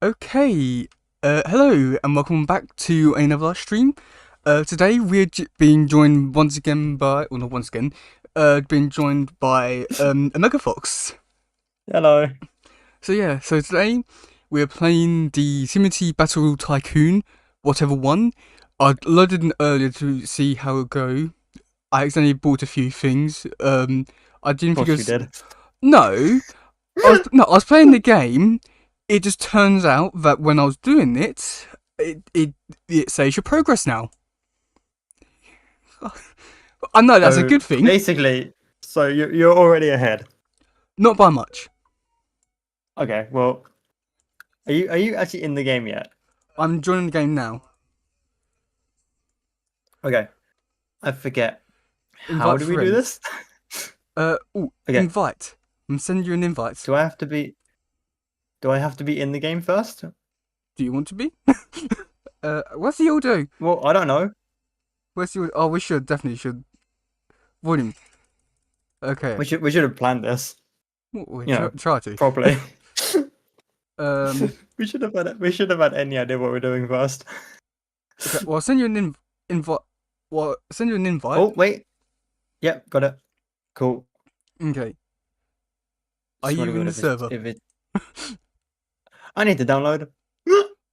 Okay, hello and welcome back to another stream. Today we're being joined once again by, well not once again, being joined by a Megafox. Hello. So yeah, so today we're playing the tmnt Battle Tycoon, whatever one. I loaded in earlier to see how it go. I accidentally bought a few things. I Of didn't think it course you was, did. no, I was playing the game. It just turns out that when I was doing it, it says your progress now. I know that's a So good thing, basically, you're already ahead. not by much. Okay, well, are you actually in the game yet? I'm joining the game now. Okay, I forget. How Invite do we do friends. this? Okay, Invite. I'm sending you an invite. do I have to be do I have to be in the game first? Do you want to be? What's the audio? Well, I don't know. Where's the audio? Oh, we should definitely should. Volume. Okay. We should have planned this, We you know, try to. properly. um. We should have had any idea what we're doing first. Okay. Well, I'll send you an invite. Well, send you an invite. Oh, wait. Yep, got it. Cool. Okay. Are Swear to you in God, the server? if it I need to download.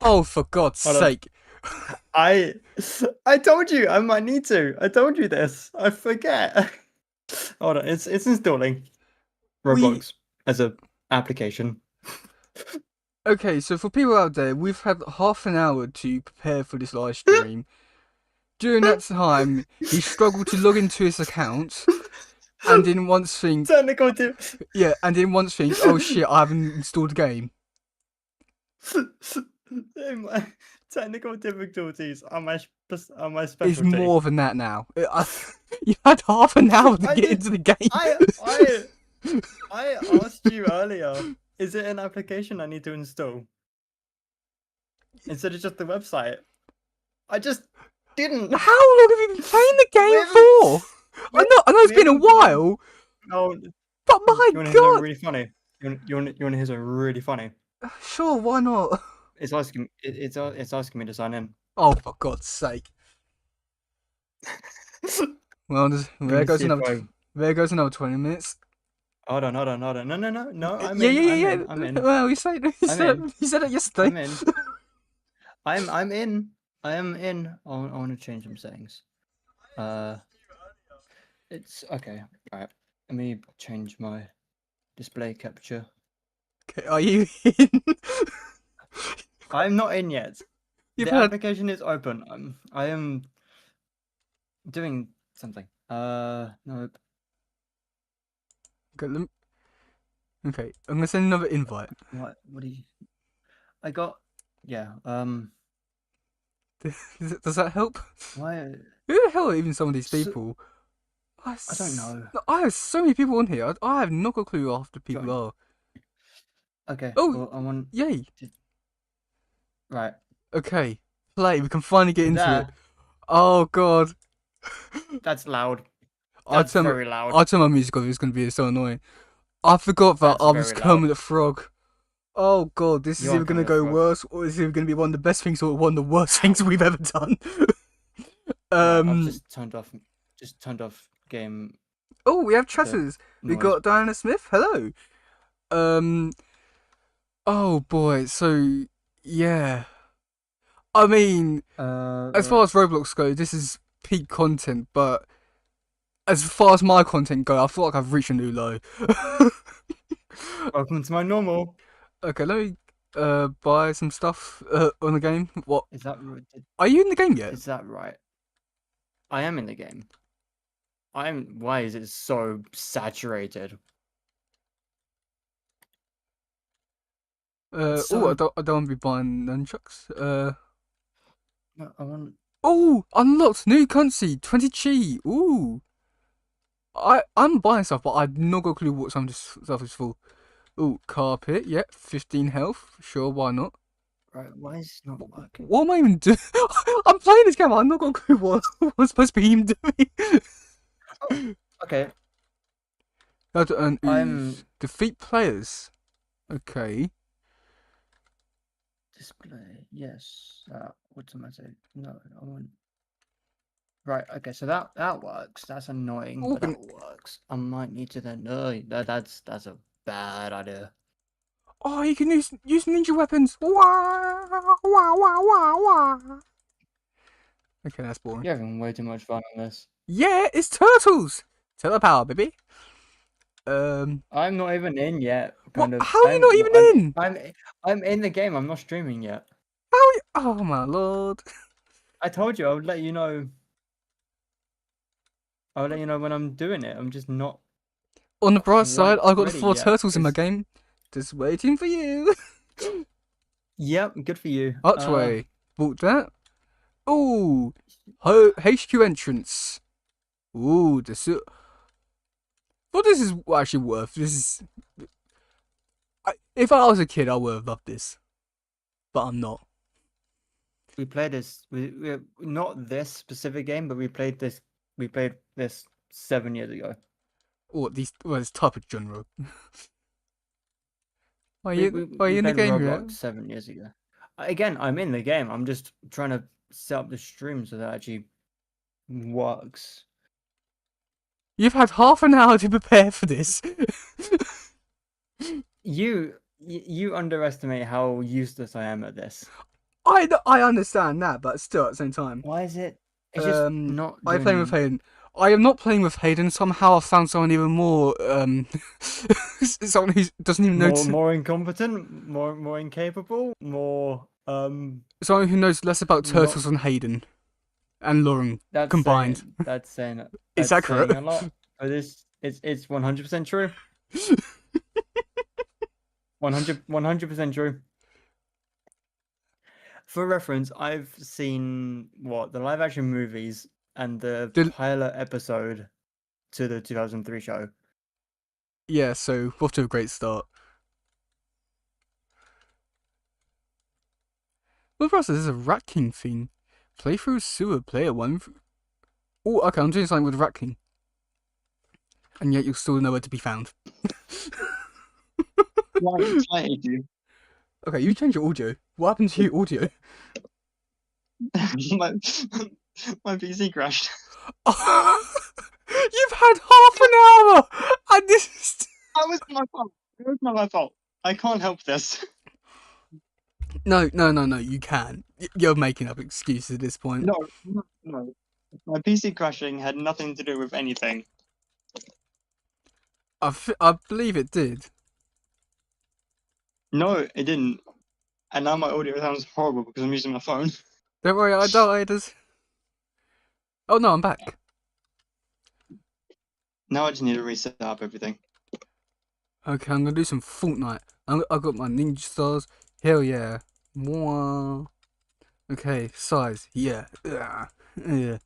Oh, for God's Hold on. sake. I I told you I might need to. I told you this. I forget. Hold on, it's installing We Roblox as a application. Okay, so for people out there, we've had half an hour to prepare for this live stream. During that time, he struggled to log into his account and didn't once think, Technical di- yeah, and didn't once think, oh shit, I haven't installed the game. Technical difficulties are my It's specialty. more than that now. You had half an hour to I get did. into the game. I I I asked you earlier. Is it an application I need to install instead of just the website? I just didn't. How long have you been playing the We game haven't. for? We, I know it's we been a haven't played. while, Oh, but you my want to hear something God. really funny? You want to hear something really funny? Sure, why not? It's asking me to sign in. Oh, for God's sake. Well, Let me see if I. there goes another 20 minutes. Hold on. No. I'm Yeah, in. yeah, I'm yeah, in. I'm yeah. in. Well, you I'm in. said it yesterday. I'm in. I'm in. I am in. I want to change some settings. Uh, it's okay. All right. Let me change my display capture. Okay, are you in? I'm not in yet. You've The had. application is open. I am doing something. Nope. Okay, okay, I'm gonna send another invite. What do you? I got. Yeah. Does that help? Why? Who the hell are even some of these So, people? I don't know. I have so many people on here. I have not got a clue half the people Join. are. Okay. Oh, Well, I want. yay. Right. Okay, play. We can finally get into it. There. Oh God. That's loud. I That's turn very loud. I turn my music off. It's gonna be so annoying. I forgot that That's I was very loud. Kermit the Frog. Oh God, this is You are either gonna coming go frog. worse or is either gonna be one of the best things or one of the worst things we've ever done. Right. I've um. just turned off. Just turned off game. Oh, we have The chatters. We noise. got Diana Smith. Hello. Um. Oh boy. So yeah. I mean, as far Right. as Roblox goes, this is peak content. But as far as my content go, I feel like I've reached a new low. Welcome to my normal. Okay, let me buy some stuff on the game. What? Is that right? Are you in the game yet? Is that right? I am in the game. I'm. Why is it so saturated? It's Oh, so. I don't want to be buying nunchucks. No, I want. Oh, unlocked new currency, 20 chi. Ooh, I'm buying stuff, but I've not got a clue what some of this stuff is for. Ooh, carpet, yeah, 15 health. Sure, why not? Right. Why is it not working? What am I even doing? I'm playing this game. I'm not got a clue what I'm supposed to be even doing. Oh. Okay. How to earn ooze. I'm. Defeat players. Okay. display. Yes. Automatic. No, I want. Right. Okay. So that works. That's annoying, but Open. that works. I might need to then. No, that's a bad idea. Oh, you can use ninja weapons. Wah, wah, wah, wah, wah. Okay, that's boring. You're having way too much fun on this. Yeah, it's turtles. Telepower, baby. Um, I'm not even in yet. what? Kind of. How are you not even in? I'm in the game. I'm not streaming yet. How? Are you, oh my lord. I told you I would let you know. I'll let you know when I'm doing it. I'm just not On the bright side, quite I got the ready 4 yet. turtles in my game. Just waiting for you. Yep, good for you. Archway. Bought that. Ooh. HQ entrance. Ooh, this. Well, this is actually worth. This is. If I was a kid, I would have loved this, but I'm not. We played this. We not this specific game, but we played this. We played this 7 years ago. Or at least, well, this type of genre. We we, Are we you in the played game yet? Roblox 7 years ago. Again, I'm in the game. I'm just trying to set up the stream so that it actually works. You've had half an hour to prepare for this. You underestimate how useless I am at this. I understand that, but still at the same time. Why is it? It's just not I playing with doing Hayden. I am not playing with Hayden. Somehow I found someone even more someone who doesn't even know more incompetent, more incapable, more someone who knows less about not. turtles than Hayden and Lauren That's combined. saying Is that's that saying a correct? lot. But it's 100% true. 100% true. For reference, I've seen the live action movies and the The, pilot episode to the 2003 show. yeah, so off to a great start. Well, Russ, this is a Rat King thing. Playthrough sewer player one. Oh, okay, I'm doing something with Rat King, and yet you'll still know where to be found. Why excited you? Okay, you change your audio. What happened to your audio? my, my PC crashed. You've had half an hour, and this is. That was my fault. It was not my fault. I can't help this. No. You can. You're making up excuses at this point. No. My PC crashing had nothing to do with anything. I believe it did. No, it didn't. And now my audio sounds horrible because I'm using my phone. Don't worry, I died. Oh no, I'm back. Now I just need to reset up everything. Okay, I'm gonna do some Fortnite. I got my ninja stars. Hell yeah. Mwah. Okay, size. Yeah. Yeah.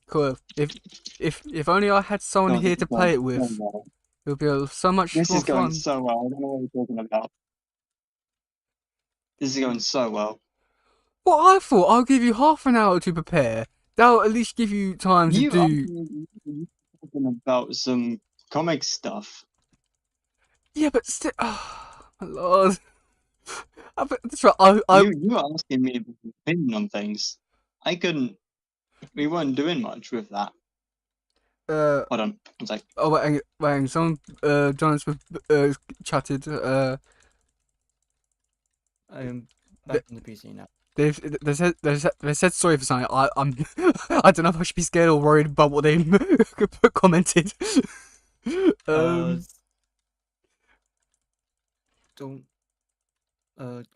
Cool. If only I had someone God, this here is to play going it so with, well. it would be so much This more is going fun. so well. I don't know what you're talking about. This is going so well. Well, I thought I'll give you half an hour to prepare. That'll at least give you time to You asked do. me talking about some comic stuff. Yeah, but still. Oh, my lord. That's right. You were asking me my opinion on things. I couldn't. We weren't doing much with that. Hold on. One sec. Oh wait, someone Jonas chatted. I am Th- back in the PC now. they said sorry for something. I'm I don't know if I should be scared or worried about what they commented. um. Don't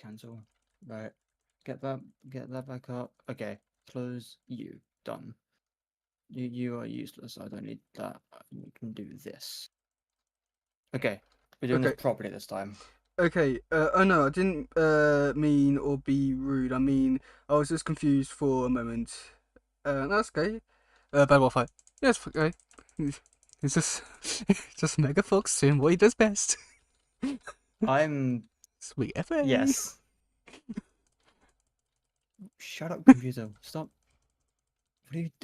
cancel. Right. Get that back up. Okay. Close you. Done. You are useless. I don't need that. We can do this. Okay. We're doing Okay. this properly this time. Okay. Oh no, I didn't mean or be rude. I mean I was just confused for a moment. That's okay. Bad Wi-Fi. Yes, okay. It's just Mega Fox doing what he does best. I'm Sweet FA. yes. Shut up, computer. Stop.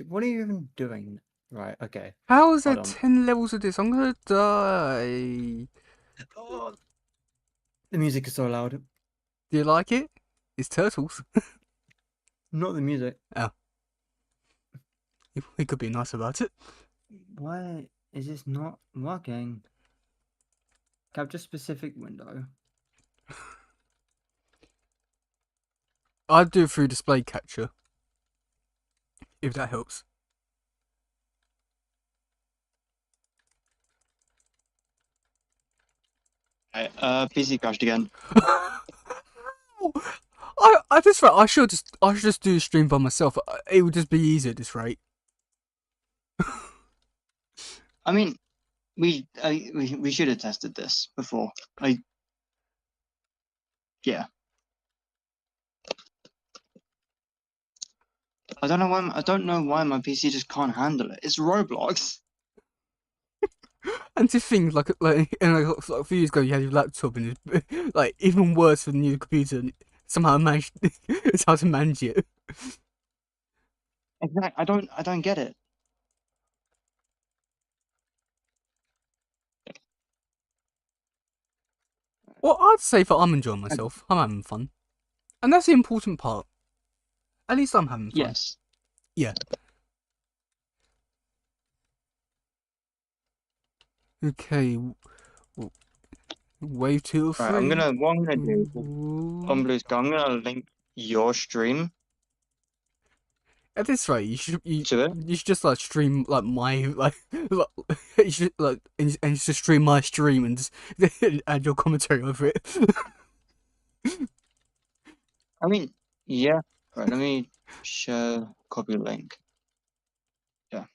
What are you even doing? Right, okay. How is there Hold on. 10 levels of this? I'm gonna die. Oh, the music is so loud. Do you like it? It's turtles. Not the music. Oh. We could be nice about it. Why is this not working? Capture specific window. I'd do it through display capture. If that helps. Right, PC crashed again. At this rate, I should just do a stream by myself. It would just be easier at this rate. I mean, we should have tested this before. Yeah. I don't know why my PC just can't handle it. It's Roblox. And to think, like a few years ago, you had your laptop and it's like even worse than your computer. And somehow managed, it's how to manage it. Exactly. I don't get it. Well, I'd say that I'm enjoying myself. I'm having fun, and that's the important part. At least I'm having fun. Yes. Yeah. Okay. Wave 2 or 3. Right, what I'm gonna do on Blue Sky, I'm gonna link your stream At this rate, you to it. should just like stream like my you should like and just stream my stream and just add your commentary over it. I mean, yeah. Right, let me share copy link. Yeah.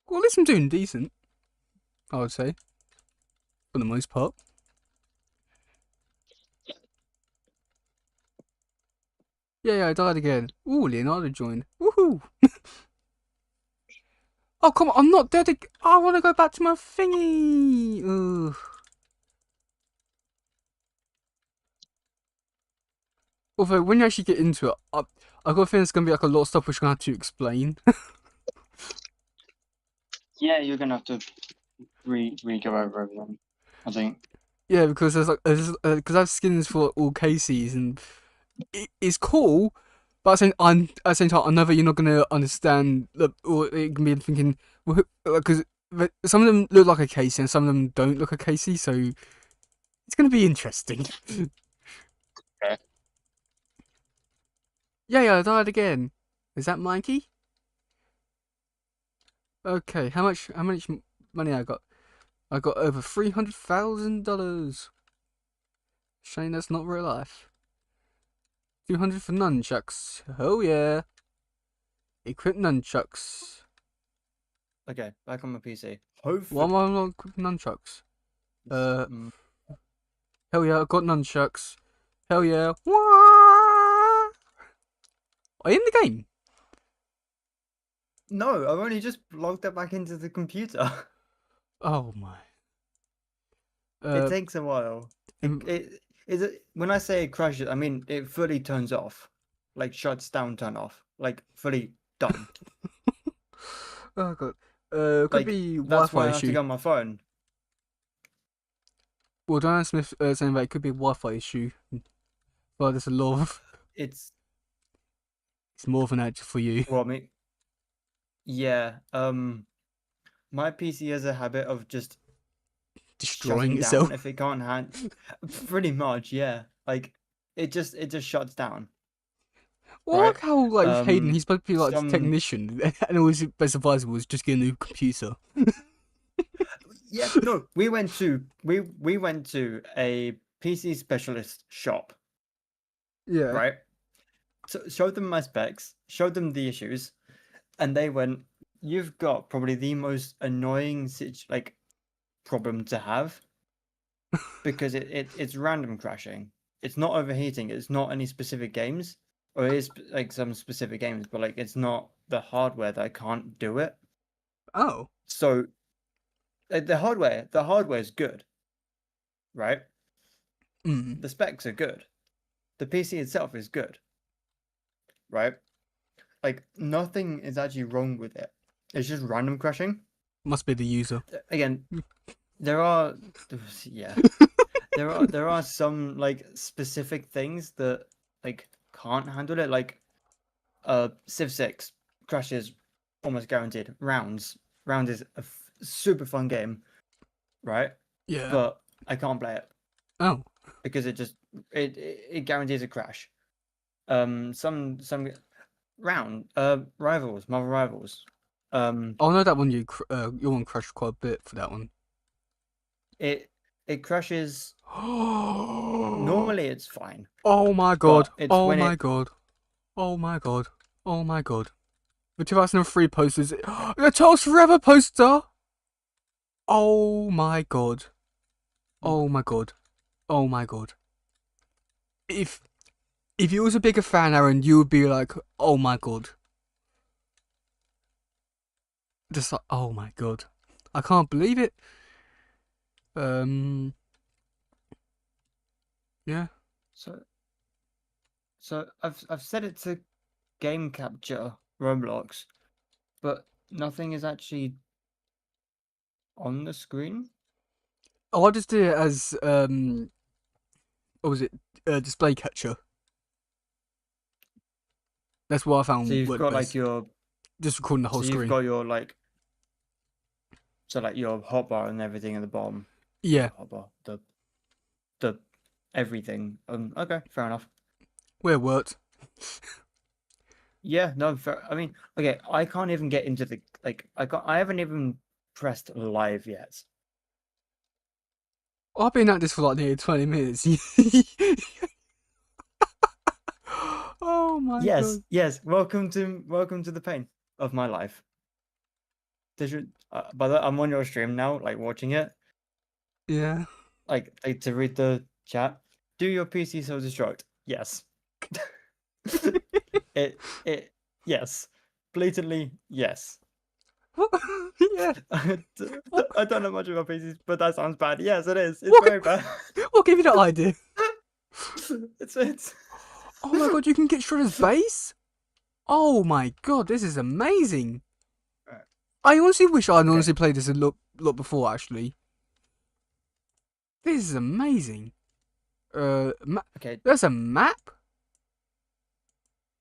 Well, at least I'm doing decent, I would say, for the most part. Yeah, I died again. Ooh, Leonardo joined. Woohoo! Oh, come on, I'm not dead again. I want to go back to my thingy. Ugh. Although, when you actually get into it, I've got a feeling there's going to be like a lot of stuff which I'm going to have to explain. Yeah, you're gonna have to go over everything, I think. Yeah, because because I have skins for all cases and it's cool, but at the same time, I know that you're not gonna understand, or it can be thinking, because some of them look like a Casey and some of them don't look a Casey, so it's gonna be interesting. Okay. Yeah, I died again. Is that Mikey? Okay, how much money I got? I got over $300,000. Shame that's not real life. 200 for nunchucks. Oh yeah. Equip nunchucks. Okay, back on my PC. Why Hopefully. am I not equipping nunchucks? Hell yeah, I got nunchucks. Hell yeah. Are you in the game? No, I've only just logged that back into the computer. Oh my. It takes a while. When I say it crashes, I mean it fully turns off, like shuts down, turn off, like fully done. Oh god. Could Like be that's why Wi-Fi I have to issue. go on my phone. Well, Diana Smith saying that it could be a Wi-Fi issue. But there's a lot of. It's It's more than that for you. well, me. Yeah. My PC has a habit of just Destroying shutting itself. down if it can't hand. Pretty much, yeah. Like it just shuts down. Well, I Right. like how like Hayden, he's supposed to be like a Some technician, and all his best advice was just get a new computer. yeah, no, we went to a PC specialist shop, Yeah. right? So showed them my specs, showed them the issues, and they went, "You've got probably the most annoying problem to have because it's random crashing. It's not overheating. It's not any specific games, or it is like some specific games, but like it's not the hardware that I can't do it. Oh. So the hardware is good, right? The specs are good. The PC itself is good, right? Like nothing is actually wrong with it. It's just random crashing. Must be the user. Again, there are, yeah, there are some like specific things that like can't handle it. Like, Civ 6 crashes almost guaranteed. Round is a super fun game, right? Yeah. But I can't play it Oh. because it guarantees a crash. Some round rivals, Marvel Rivals. Oh no, that one your one crashed quite a bit for that one. It crashes. Oh Normally it's fine, my god. but it's Oh when my it. god. Oh my god. Oh my god. The 2003 posters. The Toast Forever poster. Oh my god. Oh my god. Oh my god. If you was a bigger fan, Aaron, you would be like, oh my god. Just like, oh my god. I can't believe it. Yeah. So I've set it to game capture Roblox, but nothing is actually on the screen. Oh, I just did it as what was it? Display catcher. That's what I So found you've worked got like best. your Just recording the whole so you've screen. got your like so like your hotbar and everything at the bottom. Yeah. Not hotbar, the everything. Okay, fair enough. Where it worked. Yeah, no, fair. I mean, okay, I can't even get into the like I haven't even pressed live yet. I've been at this for like nearly 20 minutes. Oh my Yes, god. yes. Welcome to the pain of my life. By the way, I'm on your stream now, like watching it. Yeah. Like to read the chat. Do your PC so destruct? Yes. It yes. Blatantly yes. Yeah. What, I don't know much about PCs, but that sounds bad. Yes, it is. It's what, very bad. what gave you that idea? It's Oh my god, you can get Shredder's base? Oh my god, this is amazing. Right. I honestly wish I'd Okay. honestly played this a lot before, actually. This is amazing. Okay. There's a map?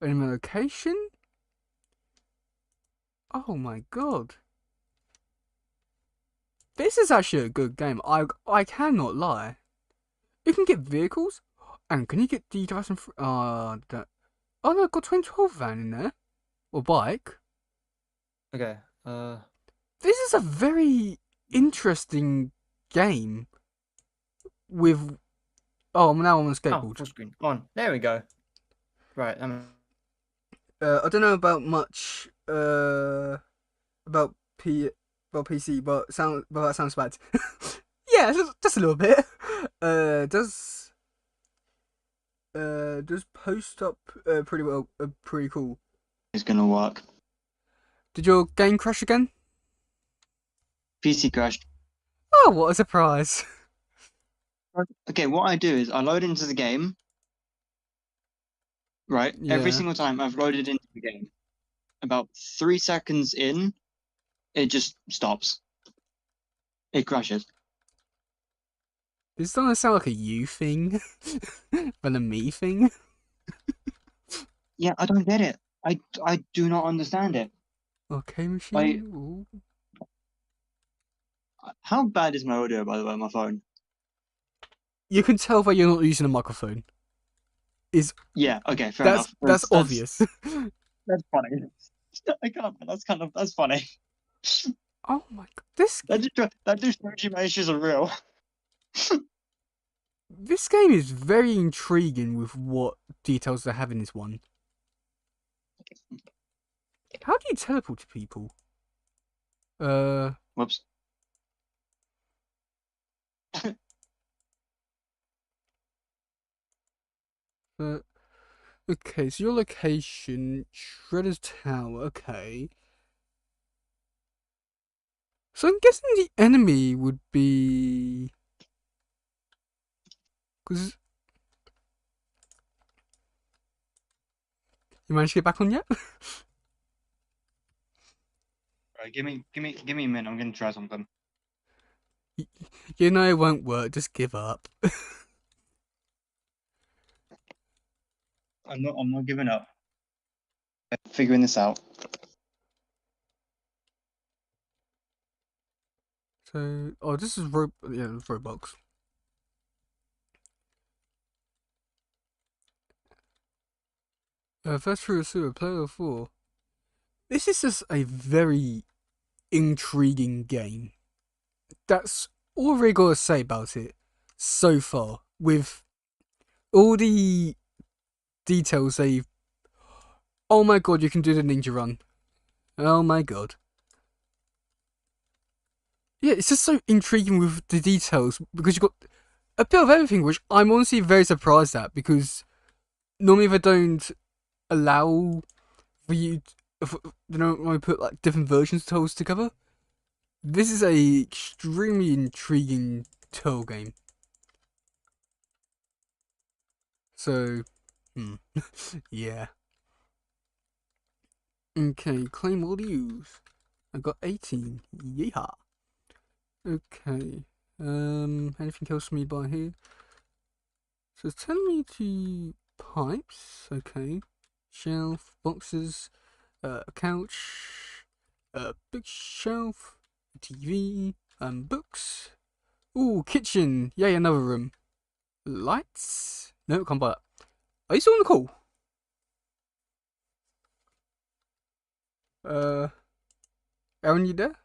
Enemy location? Oh my god. This is actually a good game. I cannot lie. You can get vehicles? And can you get the 2003? Oh no, I've got 2012 van in there. Or bike. Okay. This is a very interesting game with. Oh, now I'm on a Oh, skateboard. full screen. On. There we go. Right. I don't know about much about PC, but that sounds bad. Yeah, just a little bit. Does post up pretty well, pretty cool. It's gonna work. Did your game crash again? PC crashed. Oh, what a surprise! Okay, what I do is I load into the game, right? Every Yeah, single time I've loaded into the game, about 3 seconds in, it just stops. It crashes. this doesn't sound like a you thing, but a me thing. Yeah, I don't get it. I do not understand it. Okay, I machine. Ooh. How bad is my audio, by the way, on my phone? You can tell that you're not using a microphone. Is Yeah, okay, fair enough. that's obvious. That's funny. I can't. That's funny. Oh my god, this That just shows you my issues are real. this game is very intriguing with what details they have in this one. How do you teleport to people? Whoops. Okay, so your location, Shredder's Tower. Okay. So I'm guessing the enemy would be, because you managed to get back on yet? Right, give me a minute. I'm gonna try something. You know it won't work. Just give up. I'm not giving up. I'm figuring this out. So, this is Roblox. First through a sewer, player 4. This is just a very intriguing game. That's all I really got to say about it so far. With all the details they've. Oh my god, you can do the ninja run. Oh my god. Yeah, it's just so intriguing with the details because you've got a bit of everything, which I'm honestly very surprised at because normally they don't allow for you. They don't want to put like different versions of Turtles together. This is a extremely intriguing Turtle game. So, yeah. Okay, claim all the use. I got 18. Yeehaw. Okay. Anything else for me by here? So it's telling me to pipes. Okay. Shelf, boxes, a couch, a bookshelf, a TV, books. Ooh, kitchen. Yay, another room. Lights? No, can't buy that. Are you still on the call? Aaron, you there?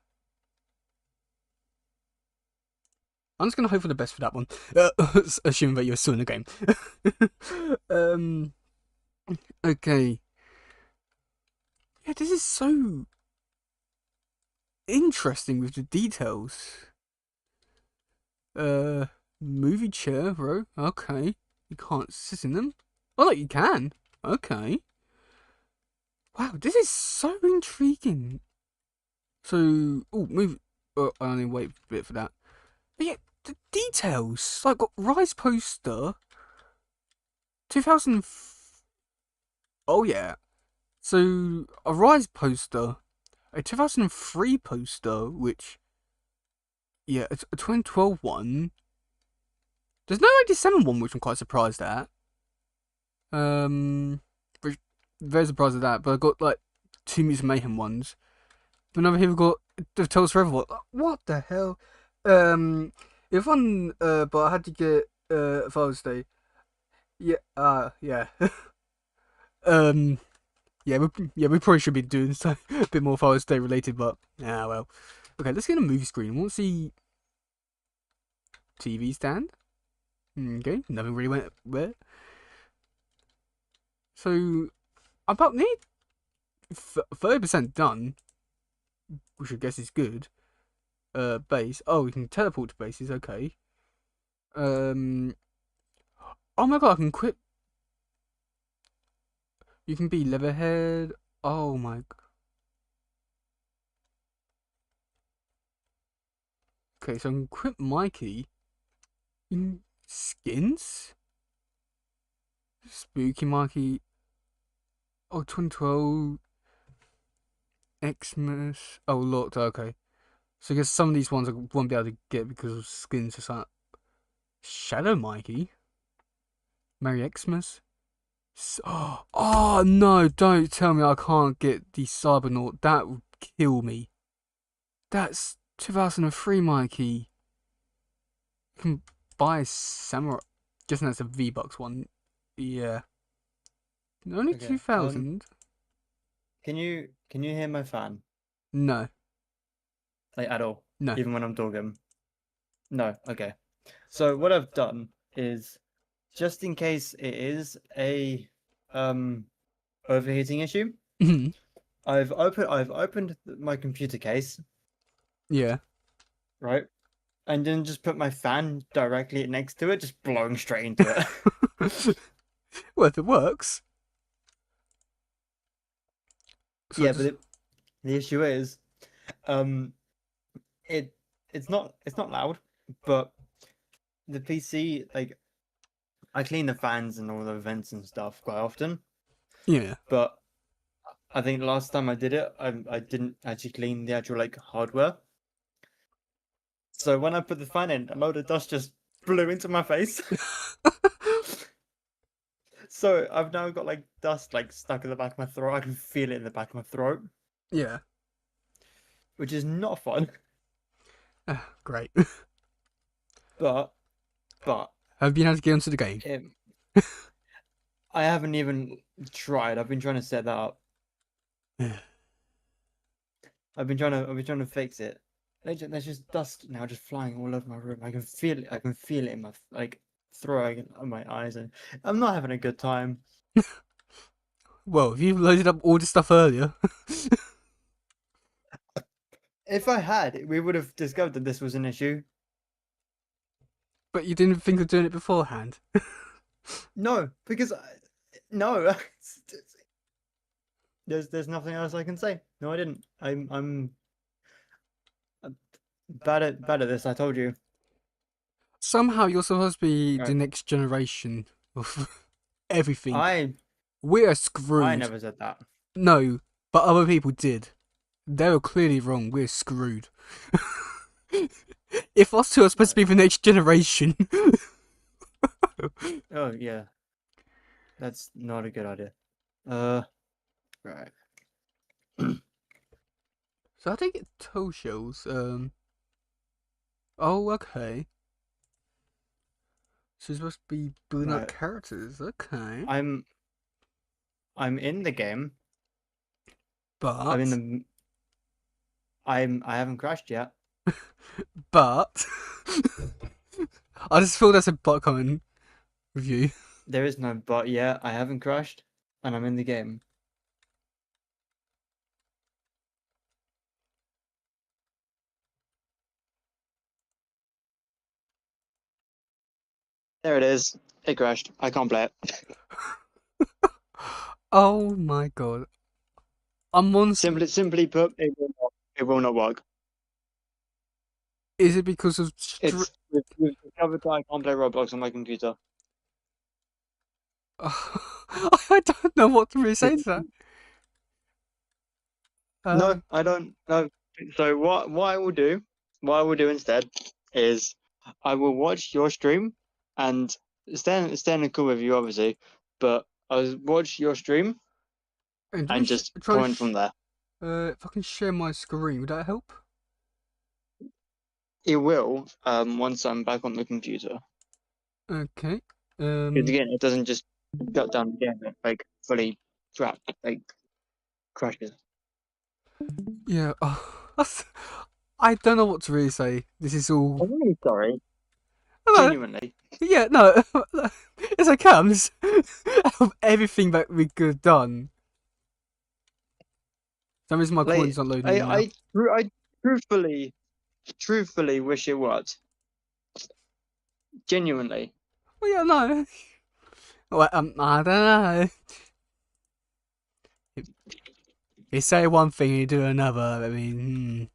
I'm just gonna hope for the best for that one. Assuming that you're still in the game. Okay. Yeah, this is so interesting with the details. Movie chair, bro. Okay. You can't sit in them. Oh, no, you can. Okay. Wow, this is so intriguing. So, move. Oh, I only wait a bit for that. But yeah, the details. Like, got Rise poster. 2000. Oh, yeah. So, a Rise poster. A 2003 poster, which. Yeah, it's a 2012 one. There's no 87 one, which I'm quite surprised at. Which, very surprised at that. But I got, like, two Mutant Mayhem ones. But over here we've got the Tales Forever one. What the hell? If one, but I had to get, Father's Day. Yeah, yeah. um, we probably should be doing so, a bit more Father's Day related, but, well. Okay, let's get a movie screen. I want to see TV stand. Okay, nothing really went where. So, I'm about near 30% done, which I guess is good. Base. Oh, we can teleport to bases. Okay. Oh my god, I can quit. You can be Leatherhead. Oh my. Okay, so I can quit Mikey. In skins. Spooky Mikey. Oh, 2012. Xmas. Oh, locked. Okay. So I guess some of these ones I won't be able to get because of skins or something. Shadow Mikey. Merry Xmas. Oh no! Don't tell me I can't get the Cybernaut. That would kill me. That's 2003 Mikey. You can buy a Samurai. Guessing that's a V-Bucks one. Yeah. Only Okay. 2000? Can you hear my fan? No. Like at all? No. Even when I'm talking? No. Okay. So what I've done is, just in case it is a overheating issue, Mhm. I've opened my computer case, Yeah. right? And then just put my fan directly next to it, just blowing straight into it. Well, if it works. So Yeah, just. but the issue is, um, it it's not loud, but the PC, like, I clean the fans and all the vents and stuff quite often, Yeah. but I think last time I did it, I didn't actually clean the actual like hardware. So when I put the fan in, a load of dust just blew into my face. So I've now got like dust like stuck in the back of my throat. I can feel it in the back of my throat, Yeah. which is not fun. Great. But Have you been able to get onto the game? it, I haven't even tried. I've been trying to set that up. I've been trying to fix it. There's just dust now, just flying all over my room. I can feel it. I can feel it in my like throat and my eyes, and I'm not having a good time. Well, if you loaded up all the stuff earlier. If I had, we would have discovered that this was an issue. But you didn't think of doing it beforehand. No, because no, there's nothing else I can say. No, I didn't. I'm bad at this. I told you. Somehow you're supposed to be the Right. next generation of everything. I We're screwed. never said that. No, but other people did. They were clearly wrong. We're screwed. If us two are supposed to be the next generation. Oh yeah, that's not a good idea. Right. So I think it's toe shells. Oh, okay. So you're supposed to be building up Right. characters. Okay. I'm in the game. But I'm in the. I haven't crashed yet. but I just feel that's a butt coming with you. There is no but yet. I haven't crashed, and I'm in the game. There it is. It crashed. I can't play it. Oh my god. I'm on. Simply put, it will not work. Is it because of? We've discovered that I can't play Roblox on my computer. I don't know what to really say to that. No, I don't know. So what I will do, instead is I will watch your stream and stay in a call with you, obviously, but I'll watch your stream and just comment from there. If I can share my screen, would that help? It will, once I'm back on the computer. Okay. Because again, it doesn't just shut down the game, it like fully crashes. Yeah. I don't know what to really say. This is all. I'm really sorry. No, Genuinely. yeah, no. It's okay. I'm just out of everything that we could have done. That means my coin's not loading now. I truthfully wish it was. Genuinely. Well, yeah, no. Well, I don't know. You say one thing, you do another. I mean,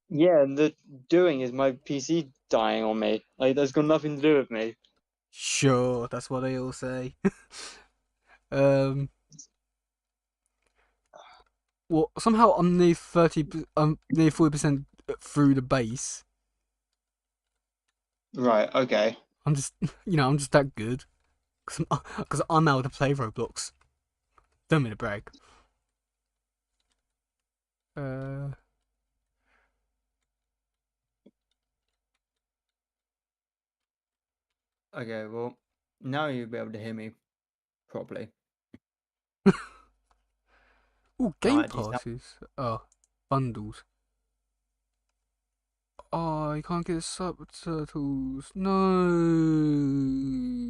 Yeah, and the doing is my PC dying on me. Like, that's got nothing to do with me. Sure, that's what they all say. Well, somehow I'm near 40% through the base. Right, okay. I'm just, I'm just that good. Because I'm able to play Roblox. Don't mean to brag. Okay, well, now you'll be able to hear me properly. Oh, game passes. Oh, bundles. Oh, you can't get subtitles. No.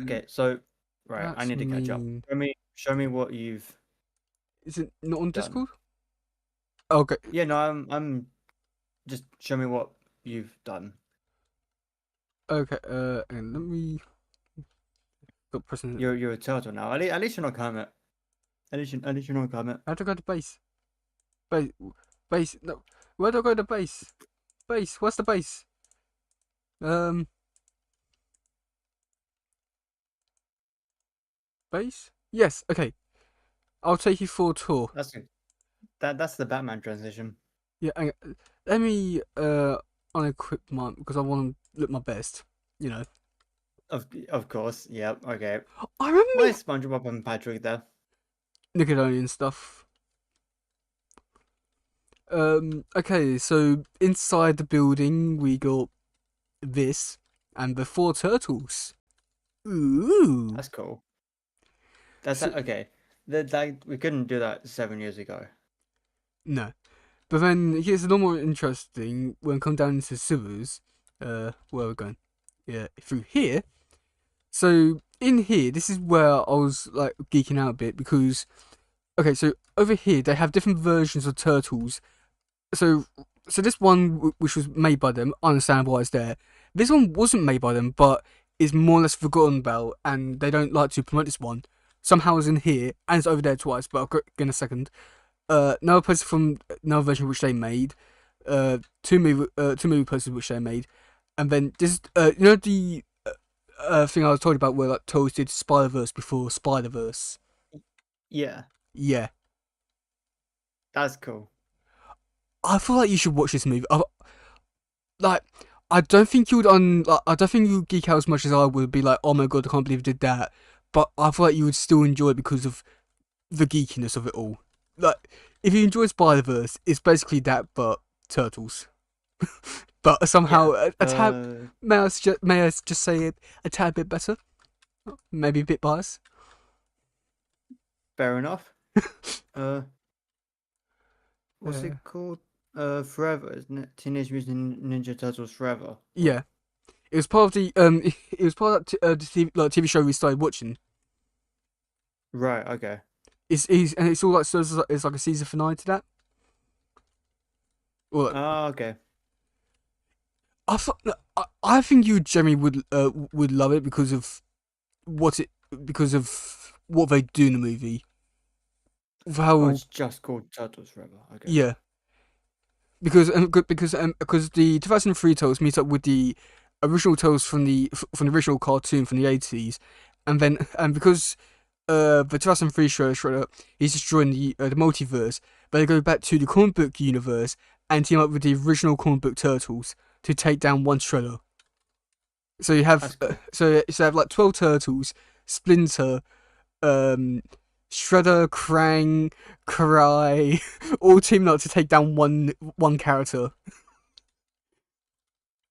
Okay, so right, I That's need to catch up. mean. Show me what you've Is it not on done. Discord? Okay. Yeah, no, I'm just show me what you've done. Okay. And let me. Stop pressing. You're a turtle now. At least you're not Kermit. At least you're not Kermit. How do I go to base? Base. No. Where do I go to base? Base. Where's the base? Base? Yes. Okay. I'll take you for a tour. That's the Batman transition. Yeah. Let me unequip mine because I want to look my best. You know. Of course. Yep. Okay. I remember Why me is SpongeBob and Patrick there? Nickelodeon stuff. Okay, so inside the building we got this and the four turtles. Ooh. That's cool. That's So, okay. That we couldn't do that 7 years ago. no. But then here's a lot more interesting when we come down into sewers. Where we're going? Yeah, through here. So in here, this is where I was like geeking out a bit because okay, so over here they have different versions of turtles. So this one which was made by them, I understand why it's there. This one wasn't made by them, but is more or less forgotten about, and they don't like to promote this one. Somehow it's in here and it's over there twice, but I'll go in a second. Another person from another version which they made. Two movie posters which they made, and then this. You know the thing I was told about where like Toast did Spider Verse before Spider Verse. Yeah, Yeah, that's cool. I feel like you should watch this movie. Like, I don't think you would I don't think you would geek out as much as I would. Be like, oh my god, I can't believe I did that. But I feel like you would still enjoy it because of the geekiness of it all. Like, if you enjoy Spider Verse, it's basically that, but turtles. But somehow Yeah. a tad. May I just say it a tad bit better? Maybe a bit biased. Fair enough. Uh, what's Uh, it called? Forever, isn't it? Teenage Mutant Ninja Turtles Forever. yeah, it was part of the it was part of that the TV show we started watching. Right. Okay. And it's all like so it's like a season finale to that. Well, Oh, okay. I think you generally would love it what it because of what they do in the movie. Oh, How it's just called Turtles Forever. Okay. yeah, because the 2003 tales meet up with the original tales from the original cartoon from the 80s, and because the 2003 show Shredder is destroying the multiverse, they go back to the comic book universe and team up with the original comic book turtles to take down one Shredder. So you have That's cool. you have like 12 turtles, Splinter, um, Shredder, Krang, Karai, all teaming up to take down one character.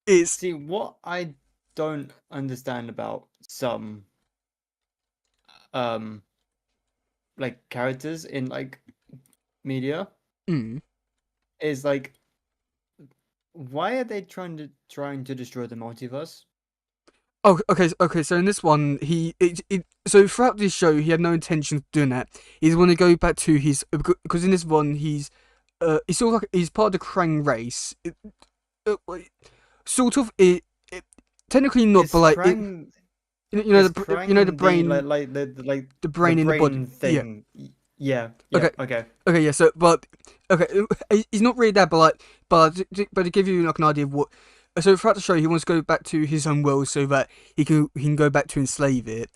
It's See, what I don't understand about some um like characters in like media mm. is like why are they trying to destroy the multiverse? Oh, okay. So in this one, so throughout this show, he had no intention of doing that. He's want to go back to his because in this one, he's sort of like he's part of the Krang race. Like, sort of technically not, but Is like Krang the is you know the Krang the brain like the brain in the body. brain Yeah. thing? Yeah. Okay. Yep. Okay. Okay. Yeah. So, but okay, he's not really that, but like, but to give you like an idea of what. So throughout the show, he wants to go back to his own world so that he can go back to enslave it.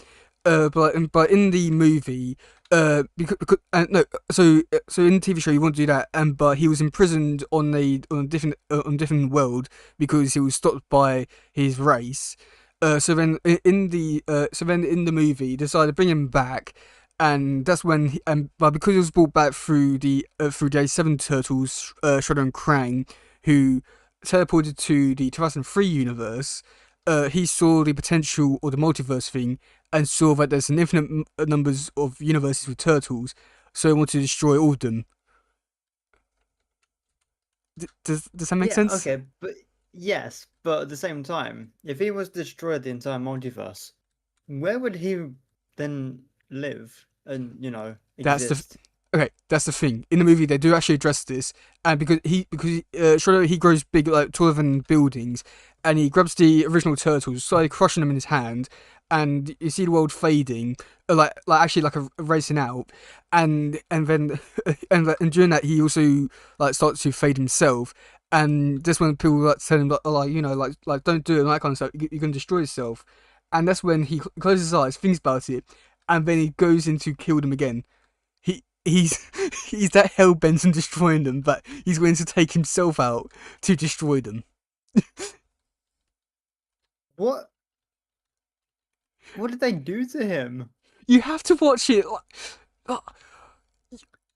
But in the movie, because no, so in the TV show, he wanted to do that, and but he was imprisoned on a different world because he was stopped by his race. So then in the movie, he decided to bring him back, and that's when but because he was brought back through the seven turtles, Shredder and Krang, who teleported to the 2003 universe, he saw the potential or the multiverse thing and saw that there's an infinite numbers of universes with turtles, so he wanted to destroy all of them. Does that make Yeah. sense? Okay. But yes, but at the same time, if he was to destroy the entire multiverse, where would he then live and That's the exist? Okay, that's the thing. In the movie, they do actually address this, and because Shredder he grows big, like taller than buildings, and he grabs the original turtles, slightly crushing them in his hand, and you see the world fading, like actually like a racing out, and then and during that he also like starts to fade himself, and that's when people like tell him like like don't do it and that kind of stuff. You're gonna destroy yourself, and that's when he closes his eyes, thinks about it, and then he goes in to kill them again. He's he's that hell bent on destroying them, but he's willing to take himself out to destroy them. What? What did they do to him? You have to watch it. Uh,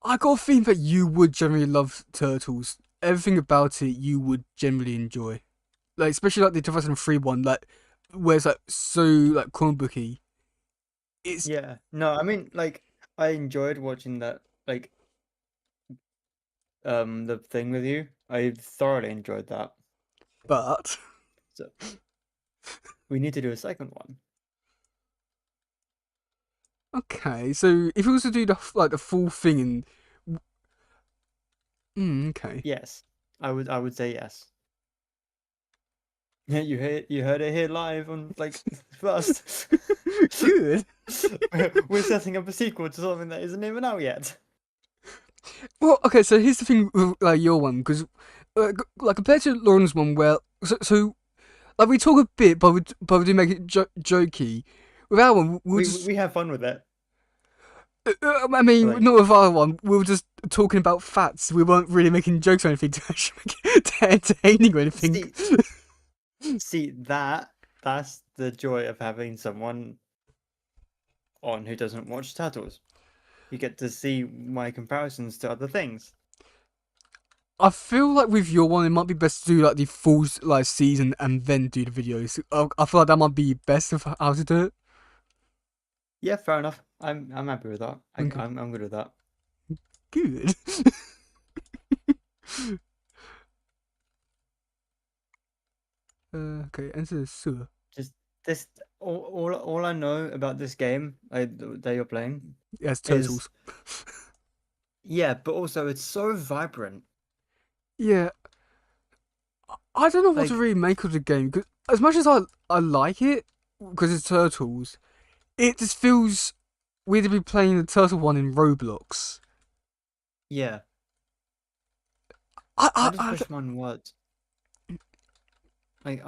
I got a feeling that you would generally love Turtles. Everything about it you would generally enjoy. Like especially like the 2003 one, like where it's like so like comic booky. It's Yeah. No, I mean, like, I enjoyed watching that, like, the thing with you. I thoroughly enjoyed that. but So we need to do a second one. okay. So if we was to do the like the full thing and okay. Yes, I would say yes. Yeah, you heard it here live on like first. Good. We're setting up a sequel to something that isn't even out yet. Well, okay. So here's the thing with like your one because like compared to Lauren's one, where so like we talk a bit, but we do make it jokey. With our one, we'll just. We have fun with it. I mean, Like, not with our one. We were just talking about facts. We weren't really making jokes or anything to actually make it entertaining or anything. see that's the joy of having someone on who doesn't watch Turtles. You get to see my comparisons to other things. I feel like with your one, it might be best to do like the full like season and then do the videos. I feel like that might be best of how to do it. Yeah, fair enough. I'm happy with that. Okay, I'm good with that. good. Okay, enter the sewer. Just this all I know about this game that you're playing Yes, is turtles. yeah, but also it's so vibrant. Yeah, I don't know what to Like really make of the game because as much as I like it because it's turtles, it just feels weird to be playing the turtle one in Roblox. yeah, I, I I, just I wish mine worked. Like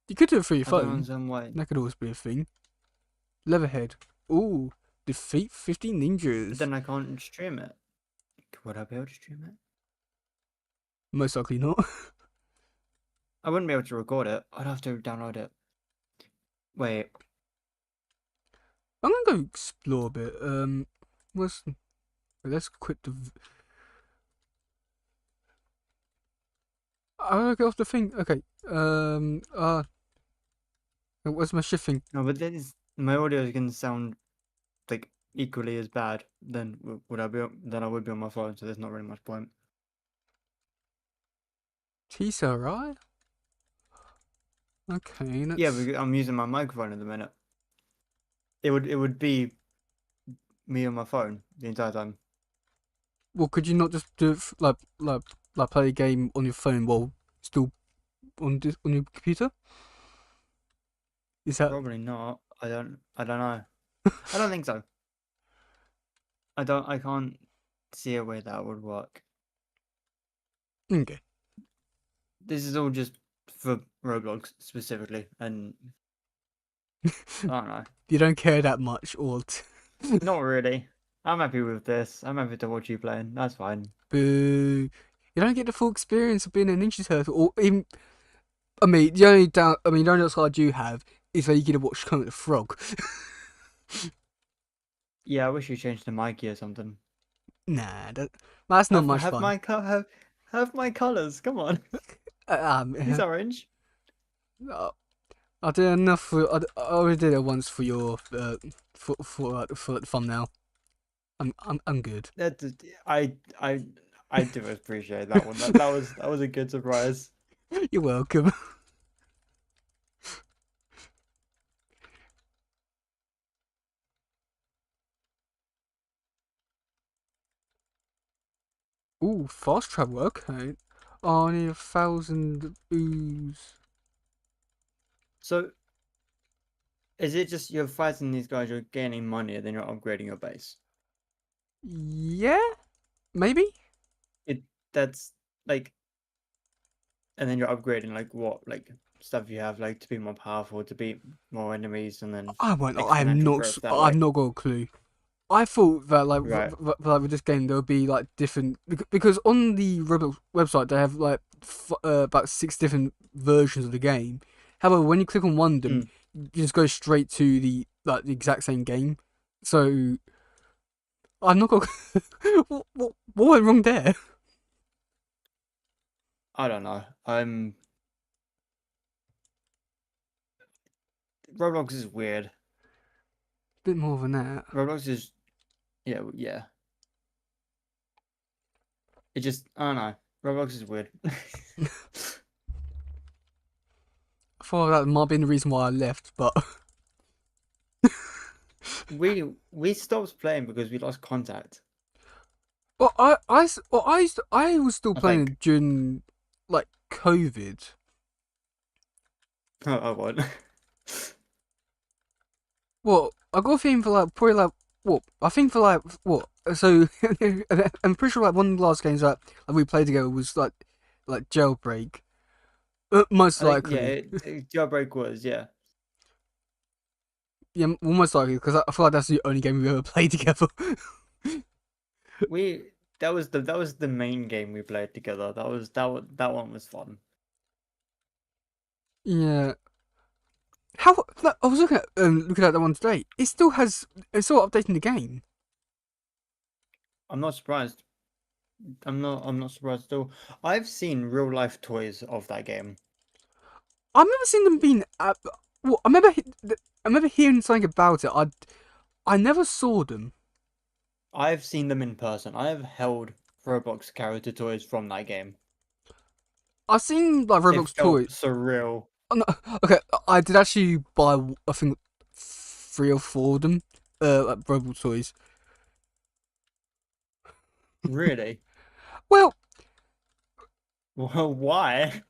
you could do it for your I don't phone. understand why. That could always be a thing. Leatherhead. Ooh, defeat 50 But ninjas. then I can't stream it. Would I be able to stream it? Most likely not. I wouldn't be able to record it. I'd have to download it. Wait, I'm gonna go explore a bit. Let's let's quit the. I'm gonna get off the thing. Okay. Where's my shifting? no, but my audio is gonna sound like equally as bad than than I would be on my phone. So there's not really much point. Tisa, right? Okay, Yeah, let's. but I'm using my microphone at the minute. It would be me on my phone the entire time. Well, could you not just do it like play a game on your phone while still on your computer? Is that Probably not. I don't know. I don't think so. I can't see a way that would work. okay? This is all just for Roblox specifically, and I don't know. You don't care that much, or Not really. I'm happy with this. I'm happy to watch you playing. That's fine. boo. You don't get the full experience of being a Ninja Turtle, or even. I mean, the only the only downside you have is that you get to watch Kermit the Frog. Yeah, I wish you changed to Mikey or something. Nah, that's not much Have fun. have my colors. Come on. He's Uh, orange. I did enough for. I already did it once for your for the thumbnail. I'm good. That I I do appreciate that one. That was a good surprise. You're welcome. Ooh, fast travel. Okay. Oh, I need 1,000 ooze. So is it just you're fighting these guys, you're gaining money, and then you're upgrading your base? Yeah, maybe. It that's like, and then you're upgrading like what stuff you have like to be more powerful, to beat more enemies, and then I won't. exponential growth that I've way. not got a clue. I thought that like Right. like with this game there would be like different because on the Roblox website they have like about 6 different versions of the game. However, when you click on one of them, Mm. you just go straight to the exact same game. So I'm not gonna. what went wrong there? I don't know. Roblox is weird. Bit more than that. Roblox is yeah. It just I don't know. Roblox is weird. I thought that might have been the reason why I left, but we stopped playing because we lost contact. well, I was still I playing think. it during like COVID. Oh, I won. Well, I got a feeling for like probably like what I think for like what so I'm pretty sure like one of the last games that we played together was like Jailbreak, most I think yeah. likely. Jailbreak was yeah. Yeah, almost likely because I feel like that's the only game we ever played together. We that was the main game we played together. That one was fun. Yeah. How like, I was looking at that one today. It's still updating the game. I'm not surprised. I'm not surprised at all. I've seen real life toys of that game. I've never seen them being. Well, I remember hearing something about it. I never saw them. I've seen them in person. I have held Roblox character toys from that game. I've seen like It Roblox felt toys. surreal. Oh, no, okay, I did actually buy I think 3 or 4 of them. Like Roblox toys. Really? Well, Well, why?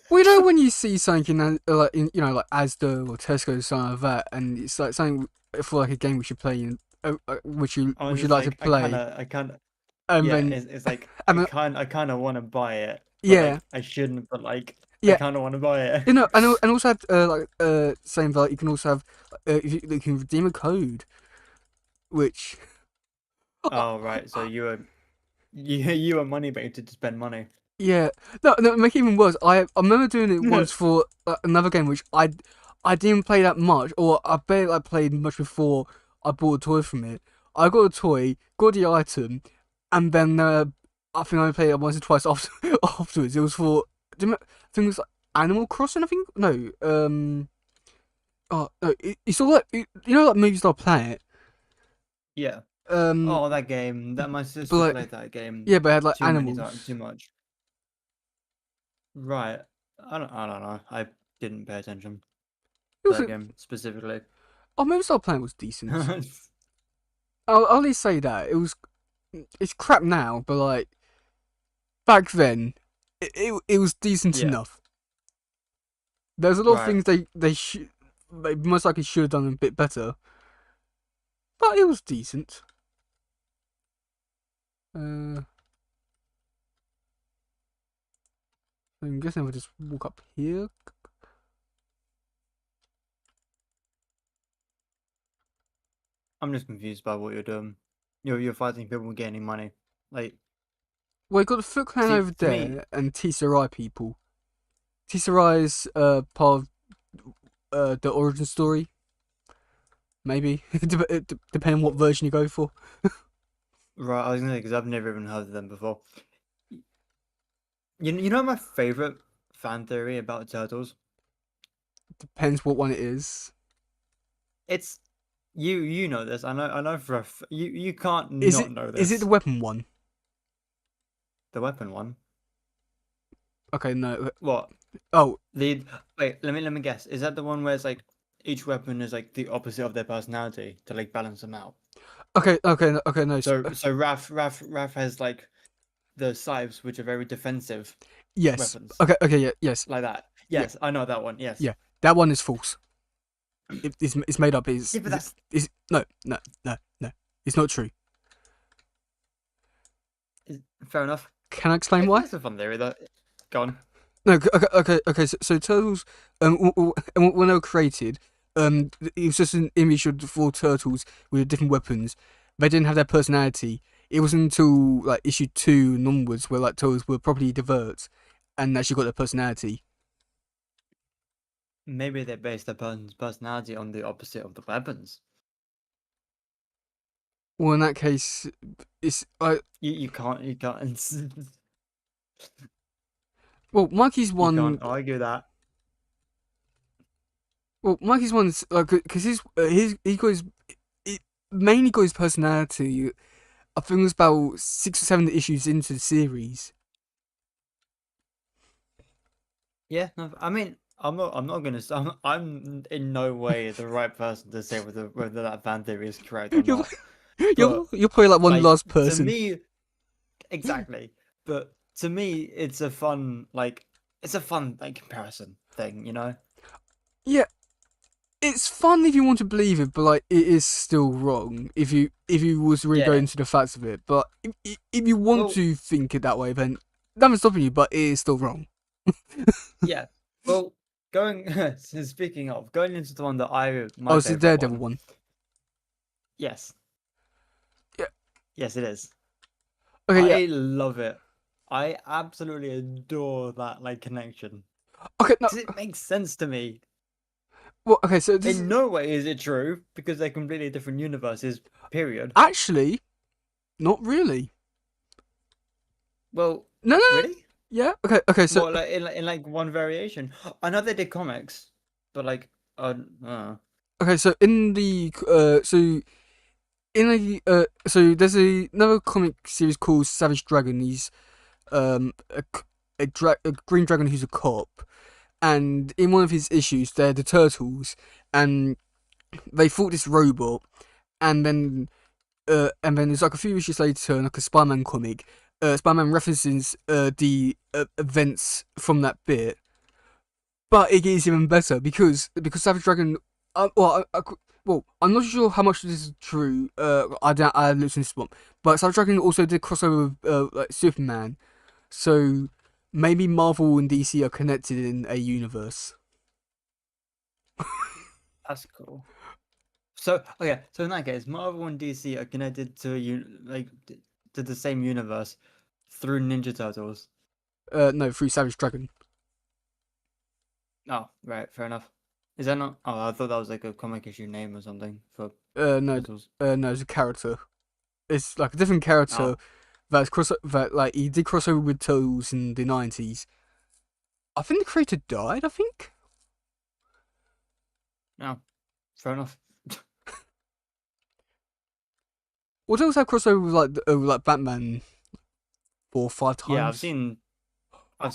we know when you see something like in like Asda or Tesco or something like that, and it's like something for like a game we should play in, which you I was would you just like to like, play, I kind of, and yeah. then It's like and then, I kind of want to buy it, but yeah, like I shouldn't. But like I yeah, kind of want to buy it. and also have like saying that you can also have you can redeem a code, which Oh right, so you were money baited to spend money. yeah, no, make it even worse. I remember doing it once for another game which I didn't play that much, or I barely like played much before I bought a toy from it. I got a toy, got the item, and then I think I played it once or twice after afterwards. It was for I think it was like Animal Crossing. I think no, oh no, it's all like like movies like Planet, Yeah. um, Oh, that game. That my but sister like played that game yeah, but it had like too many times, animals. too much. Right. I don't know. I didn't pay attention It to was that game specifically. oh, maybe Star Planet was decent. I'll at least say that it's crap now, but like back then, it was decent Yeah. enough. There's a lot of Right. things they most likely should have done a bit better, but it was decent. Uh, I'm guessing if I just walk up here. I'm just confused by what you're doing. You're fighting people getting money. Like Well, you got the Foot Clan over to me, there and Tsurai people. Tsurai's part of the origin story, maybe depending on what version you go for. right? I was gonna say because I've never even heard of them before. You know my favorite fan theory about turtles? Depends what one it is. It's you know this. I know for you can't Is not it know is it the this. weapon one? The weapon one. Okay, no. What? Oh, The wait, let me guess. Is that the one where it's like each weapon is like the opposite of their personality to like balance them out? okay, no. So Raph has like the scythes which are very defensive Yes. weapons. Okay, yeah, yes. Like that. Yeah, Yes, I know that one. Yes. yeah. That one is false. It's made up. Yeah, but that's It's no. It's not true. fair enough. Can I explain why? It's a fun theory though. Go on. No, okay. So turtles, when they were created, it was just an image of the four turtles with different weapons. They didn't have their personality. It wasn't until like issue 2 and onwards where like turtles were properly diverts and actually got their personality. Maybe they base their personality on the opposite of the weapons. Well, in that case, it's You can't well, Mikey's you one. can't argue that. Well, Mikey's one's like because he got his it mainly got his personality. I think it was about 6 or 7 issues into the series. Yeah, no, I mean, I'm not gonna. I'm in no way the right person to say whether that fan theory is correct or You're not. But you're probably like one like last to person. me, exactly. But to me, it's a fun like comparison thing, you know? Yeah, it's fun if you want to believe it, but like it is still wrong if you was to really go Yeah. into the facts of it. But if you want Well, to think it that way, then nothing's stopping you. But it is still wrong. yeah. Well, going speaking of going into the one that Oh, my it's the favorite Daredevil one. one. Yes. Yeah. Yes, it is. Okay. I Yeah. love it. I absolutely adore that like connection. Okay. No. Because it makes sense to me. Well. Okay. So this is In no way is it true because they're completely different universes. Period. actually not really. Well, No. No. No. really? Yeah. Okay. Okay. So Well, like in like one variation. I know they did comics, but like, okay. So in the so there's another comic series called Savage Dragon. He's a, a green dragon who's a cop, and in one of his issues they're the turtles, and they fought this robot, and then it's like a few issues later in like a Spider-Man comic, Spider-Man references the events from that bit, but it gets even better because Savage Dragon. Well, I'm not sure how much this is true. I looked into this one, but Savage Dragon also did crossover with like Superman, so maybe Marvel and DC are connected in a universe. that's cool. So okay, so in that case, Marvel and DC are connected to to the same universe through Ninja Turtles. No, through Savage Dragon. Oh, right, fair enough. Is that not? Oh, I thought that was like a comic issue name or something for No, Turtles. no, it's a character. It's like a different character Oh, that like he did crossover with Turtles in the 90s. I think the creator died. I think. no, fair enough. Well, Turtles have crossover with like Batman 4 or 5 Yeah, times. I've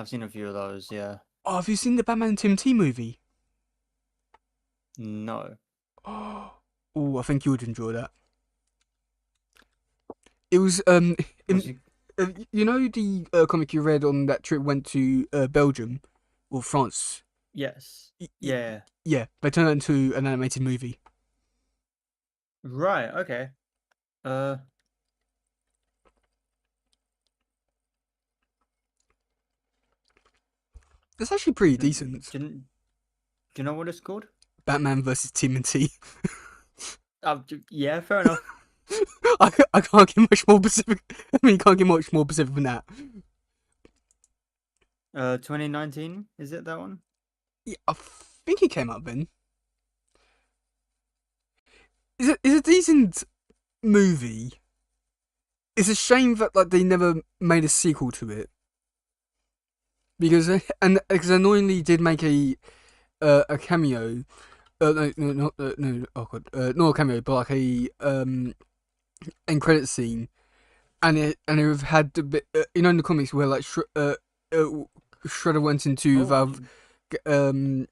seen a few of those. Yeah, Oh, have you seen the Batman TMT movie? no. Oh, I think you would enjoy that. It was Was in you? you know the comic you read on that trip went to Belgium or France. Yes. Y- y- Yeah. yeah, they turned that into an animated movie. Right. Okay. Uh. It's actually pretty Do, decent. do you know what it's called? Batman versus TMT. Yeah. Fair enough. I can't get much more specific. I mean, you can't get much more specific than that. 2019, is it that one? Yeah, I think it came out then. It's a decent movie. It's a shame that like they never made a sequel to it because and because annoyingly did make a cameo. No, not no. Oh god, not a cameo, but like a end credit scene, and it had a bit, you know, in the comics where like Shredder went into Oh, Valve, um,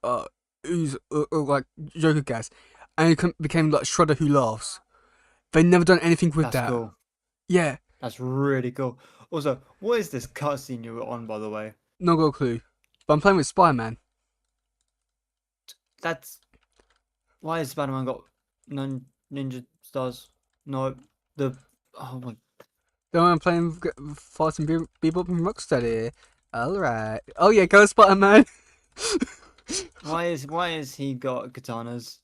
uh, who's like Joker gas, and it became like Shredder who laughs. They never done anything with that's that. cool. Yeah, That's really cool. Also, what is this cutscene you were on, by the way? not got a clue. But I'm playing with Spider-Man. That's why has Spider-Man got ninja stars? No, the oh my. Then I'm playing Fast and Bebop and Rocksteady. All right. Oh yeah, go Spider-Man. Why is he got katanas?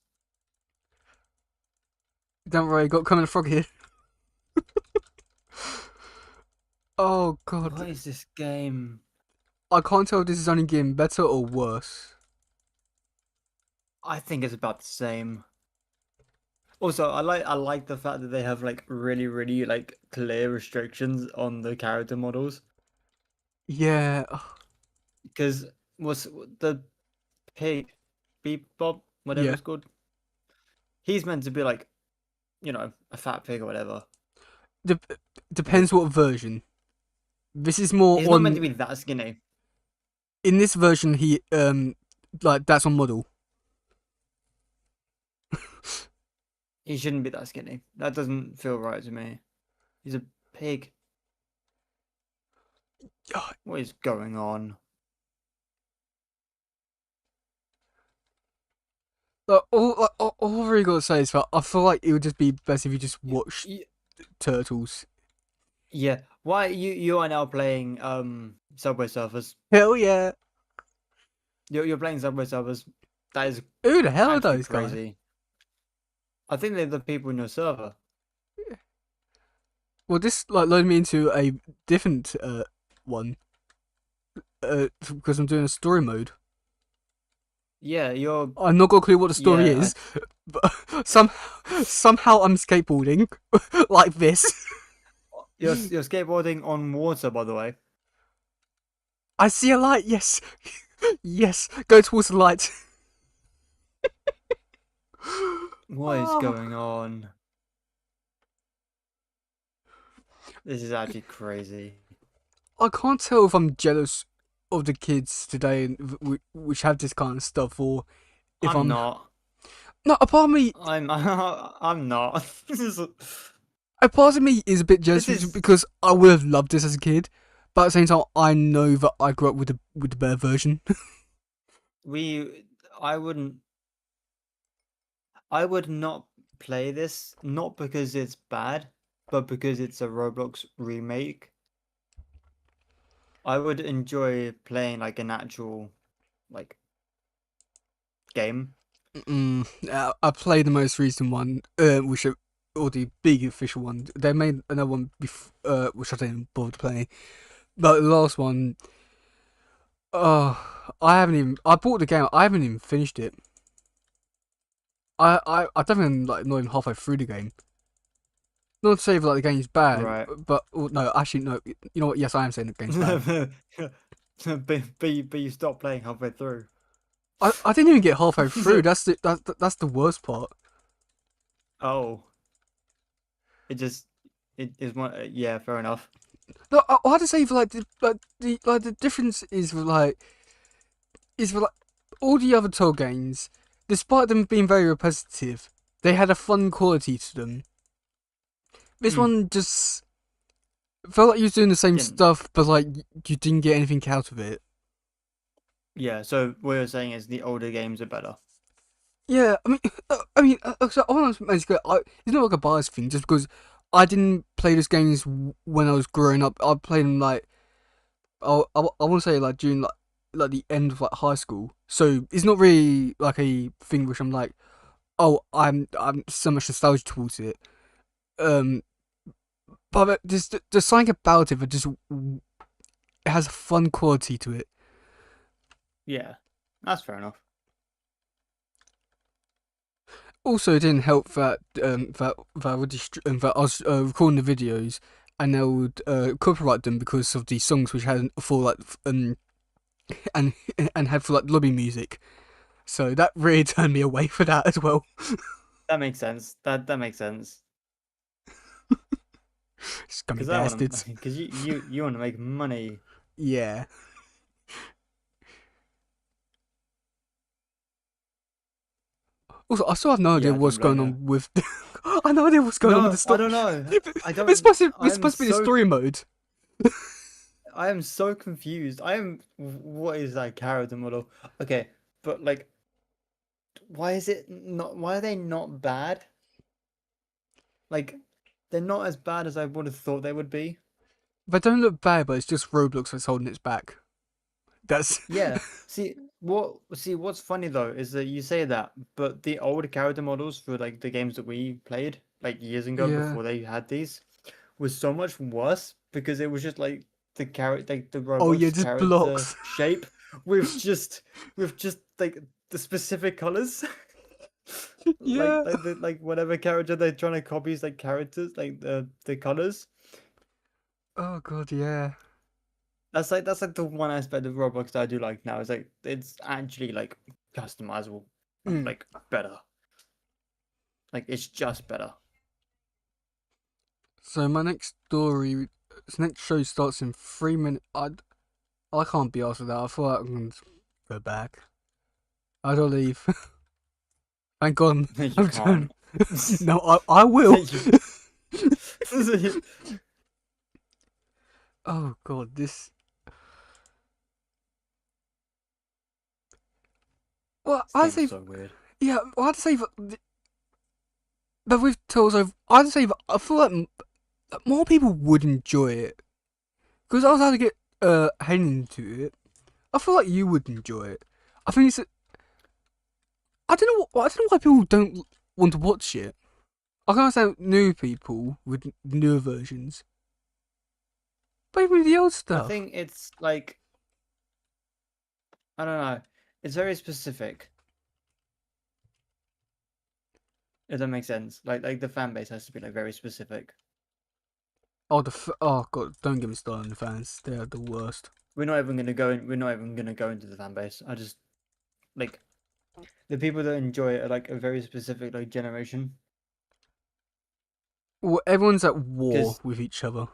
Don't worry, got coming a frog here. Oh god, What is this game? I can't tell if this is only getting better or worse. I think it's about the same. Also, I like the fact that they have like really like clear restrictions on the character models Yeah, because was the pig, Beep Bob, whatever yeah. it's called. He's meant to be like, a fat pig or whatever. Dep depends Like what version. This is more he's not meant to on. be that skinny. In this version, he like that's on model. He shouldn't be that skinny. That doesn't feel right to me. He's a pig. What is going on? All I really gotta say is that I feel like it would just be best if you just watched Y- Turtles. Yeah. Why you are now playing Subway Surfers? Hell yeah! You're playing Subway Surfers. That is Who the hell are actually those guys? crazy. I think they're the people in your server. Well, this like loaded me into a different one because I'm doing a story mode. Yeah, you're. I'm not got a clue what the story Yeah, is, but somehow I'm skateboarding like this. you're skateboarding on water, by the way. I see a light. Yes, yes. Go towards the light. What is Oh, going on? This is actually crazy. I can't tell if I'm jealous of the kids today which have this kind of stuff, or if I'm I'm not. no. A part of me, I'm not. a part of me is a bit jealous This is because I would have loved this as a kid, but at the same time, I know that I grew up with the better version. we. I wouldn't. I would not play this, not because it's bad, but because it's a Roblox remake. I would enjoy playing like an actual like game. I played the most recent one, or the big official one. They made another one which I didn't bother playing. But the last one, I haven't even. I bought the game. I haven't even finished it. I don't even like not even halfway through the game. Not to say that like the game's bad, Right. but no, actually no. You know what? Yes, I am saying the game's bad. But you stop playing halfway through. I didn't even get halfway through. That's the worst part. Oh, it just it is one. Yeah, fair enough. No, I had to say for like the difference is for like all the other Toll games, despite them being very repetitive, they had a fun quality to them. This Mm, one just felt like you was doing the same didn't. stuff, but like you didn't get anything out of it. Yeah. So what you're saying is the older games are better. Yeah, so I want to basically, it's not like a bias thing, just because I didn't play those games when I was growing up. I played them like I want to say like during like the end of like high school. So it's not really like a thing which I'm like, oh, I'm so much nostalgia towards it. Um, but there's something about it that just it has a fun quality to it. Yeah, that's fair enough. Also, it didn't help that that I was recording the videos and they would copyright them because of the songs which had for like and and had for like lobby music. So that really turned me away for that as well. That makes sense. That makes sense. Scummy Because I want to. bastards. Because you want to make money. Yeah. Also, I still have no idea Yeah, I what's don't going blame you. on with. I have no idea what's going on with the No, I story. don't know. I It's don't. supposed to. It's I'm supposed to be the so. story mode. I am so confused. I am. What is that character model? Okay, but like, why is it not? Why are they not bad? Like, they're not as bad as I would have thought they would be. They don't look bad, but it's just Roblox that's holding its back. That's Yeah. See, What's funny though is that you say that, but the old character models for like the games that we played like years ago Yeah. before they had these was so much worse because it was just like the Oh yeah, Roblox just character blocks. shape with just like the specific colors. Yeah. Like whatever character they're trying to copy is like characters, like the colors. Oh god, yeah. That's like the one aspect of Roblox that I do like now. Is like it's actually like customizable and Mm. like better. Like it's just better. So my next story, this next show starts in 3 minutes. I can't be asked with that. I feel like I'm going to go back. I don't leave. Thank God You I'm can't. done. No, I will. You- Oh god, this. Well, This I'd game's say, so weird. yeah, I'd say that with Tales of, I'd say that I feel like that more people would enjoy it. Because I was able to get heading into it. I feel like you would enjoy it. I think it's. I don't know. I don't know why people don't want to watch it. I can understand new people with newer versions, but even with the old I stuff. think it's like I don't know. It's very specific. If that makes sense. Like the fan base has to be like very specific. Oh god, don't get me started on the fans. They're the worst. We're not even gonna go in. We're not even gonna go into the fan base. I just like the people that enjoy it are like a very specific like generation. Well, everyone's at war Because with each other.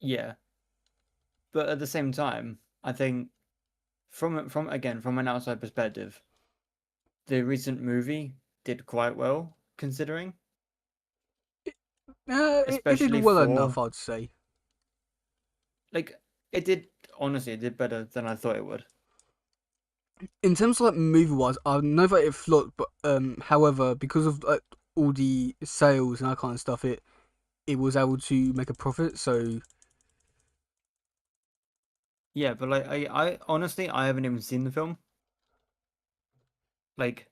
yeah, but at the same time, I think from again from an outside perspective, the recent movie did quite well considering, It did especially well enough, for I'd say. like it did. Honestly, it did better than I thought it would. In terms of like movie wise, I know that it flopped, but however, because of like all the sales and that kind of stuff, it was able to make a profit. So Yeah, but like I honestly I haven't even seen the film. Like,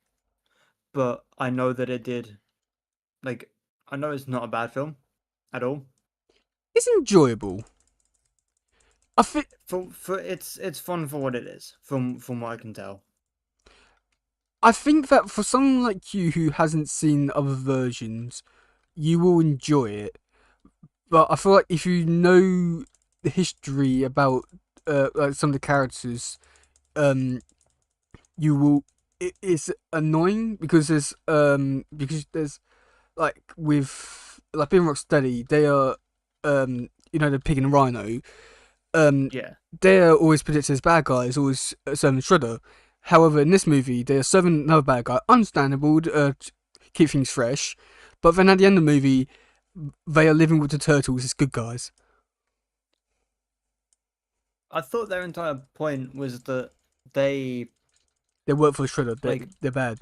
but I know that it did. Like, I know it's not a bad film at all. it's enjoyable. I think For it's fun for what it is. From what I can tell. that for someone like you who hasn't seen other versions, you will enjoy it. But I feel like if you know the history about like some of the characters, um, you will. It's annoying because there's like with like being Rocksteady, they are the pig and the rhino. Um, Yeah, they're always predicted as bad guys, always serving Shredder. However, in this movie, they are serving another bad guy. Understandable, to keep things fresh. But then at the end of the movie, they are living with the turtles as good guys. I thought their entire point was that they They work for Shredder. like They're bad.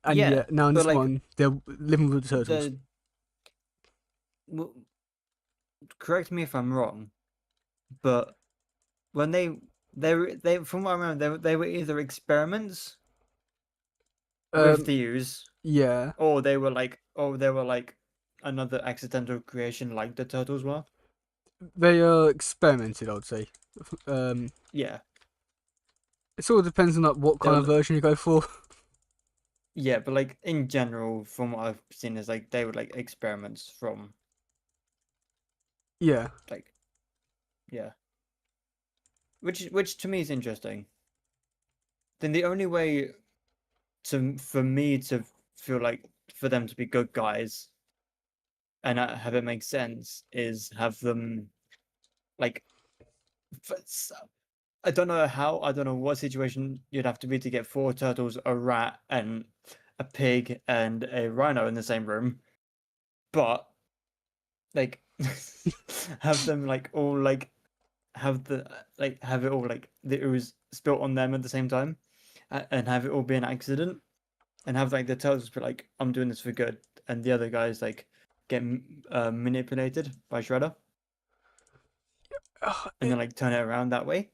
And yeah, yet now in but this like one, they're living with the turtles. the w- correct me if I'm wrong, but when they from what I remember they were either experiments with Um, Thews yeah, or they were like another accidental creation like the turtles were. they are experimented. I would say. Um, Yeah, it sort of depends on like what they kind were of version you go for. yeah, but like in general, from what I've seen, is like they were like experiments from Yeah. like yeah, which to me is interesting. Then the only way to for me to feel like for them to be good guys and have it make sense is have them like I don't know how I don't know what situation you'd have to be to get four turtles, a rat, and a pig and a rhino in the same room, but like have them like all like have the have it all like the ooze spilt on them at the same time and have it all be an accident and have like the turtles be like I'm doing this for good and the other guys like get manipulated by Shredder and It, then like turn it around that way.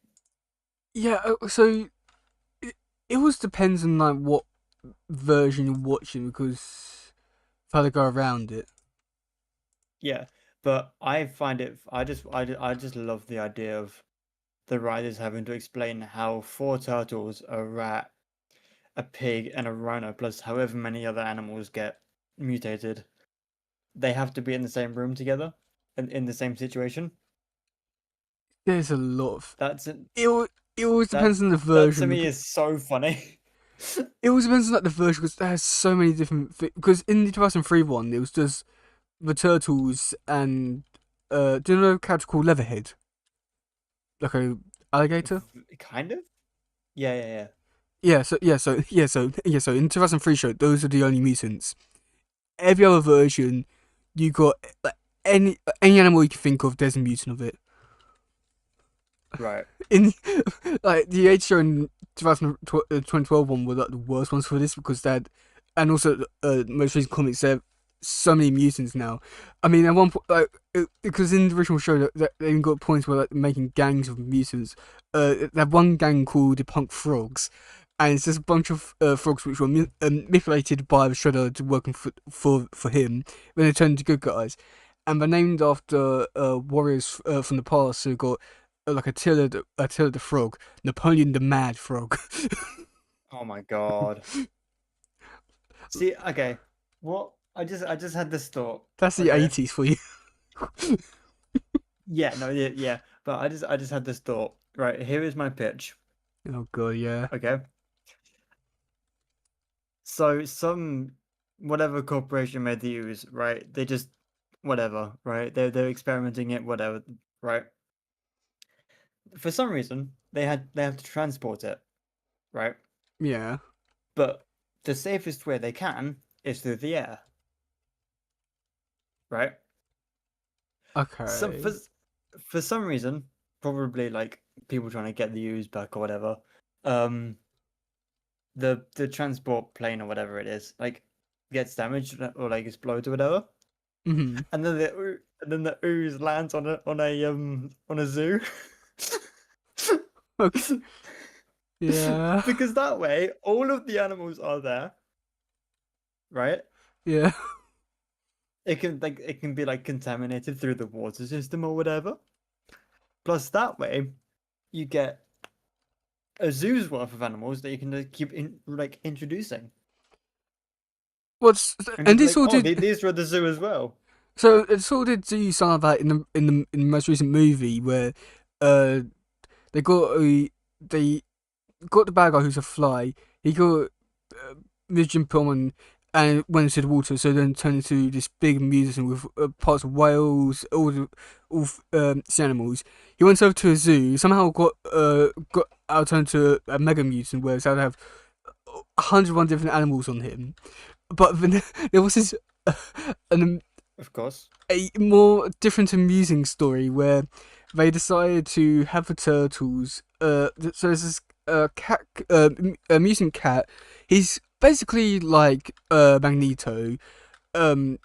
yeah. So it always depends on like what version you're watching because of how they go around it. Yeah, but I find it. I just love the idea of the writers having to explain how four turtles, a rat, a pig, and a rhino, plus however many other animals get mutated, they have to be in the same room together and in the same situation. There's a lot of That's it always that depends on the that to version. me is so funny. It always depends on like the version because there's so many different because in the 2003 one it was just the turtles and do you know a character called Leatherhead, like a alligator? Kind of. Yeah, yeah, yeah. So in 2003 show those are the only mutants. Every other version you got like any animal you can think of, there's a mutant of it. Right. In like the age show in 2012 one were like the worst ones for this because they had, and also most recent comics they have so many mutants now. I mean at one point like because in the original show they even got points where like making gangs of mutants. They have one gang called the Punk Frogs, and it's just a bunch of frogs which were manipulated by the Shredder to working for him when they turned into good guys, and they're named after warriors from the past. So got like Attila the Frog, Napoleon the Mad Frog. Oh my god. See, okay. What I just had this thought. That's the Okay. 80s for you. Yeah, no, yeah, yeah. But I just had this thought. Right, here is my pitch. Oh god, yeah. Okay. So some whatever corporation made the use, right? They just whatever, right? They're experimenting it, whatever, right? For some reason, they have to transport it, right? Yeah. But the safest way they can is through the air, right? Some Okay. for some reason, probably like people trying to get the use back or whatever, um, the transport plane or whatever it is, like gets damaged or like explodes or whatever, Mhm. and then the ooze lands on a zoo. Okay. Yeah. Because that way all of the animals are there, right? Yeah. It can be like contaminated through the water system or whatever. Plus that way you get a zoo's worth of animals that you can keep introducing. And And just be this like, all oh, did these were the zoo as well. so it sort of did do some of that in the most recent movie where uh they got a they got the bad guy who's a fly. He got Ms. Pullman and went into the water, so then turned into this big mutant with parts of whales, all sea animals. He went over to a zoo, somehow got out turned to a mega mutant, where so they have 101 different animals on him. But then there was this an Of course. a more different amusing story where they decided to have the turtles. So there's this cat, a mutant cat. He's basically like Magneto, um,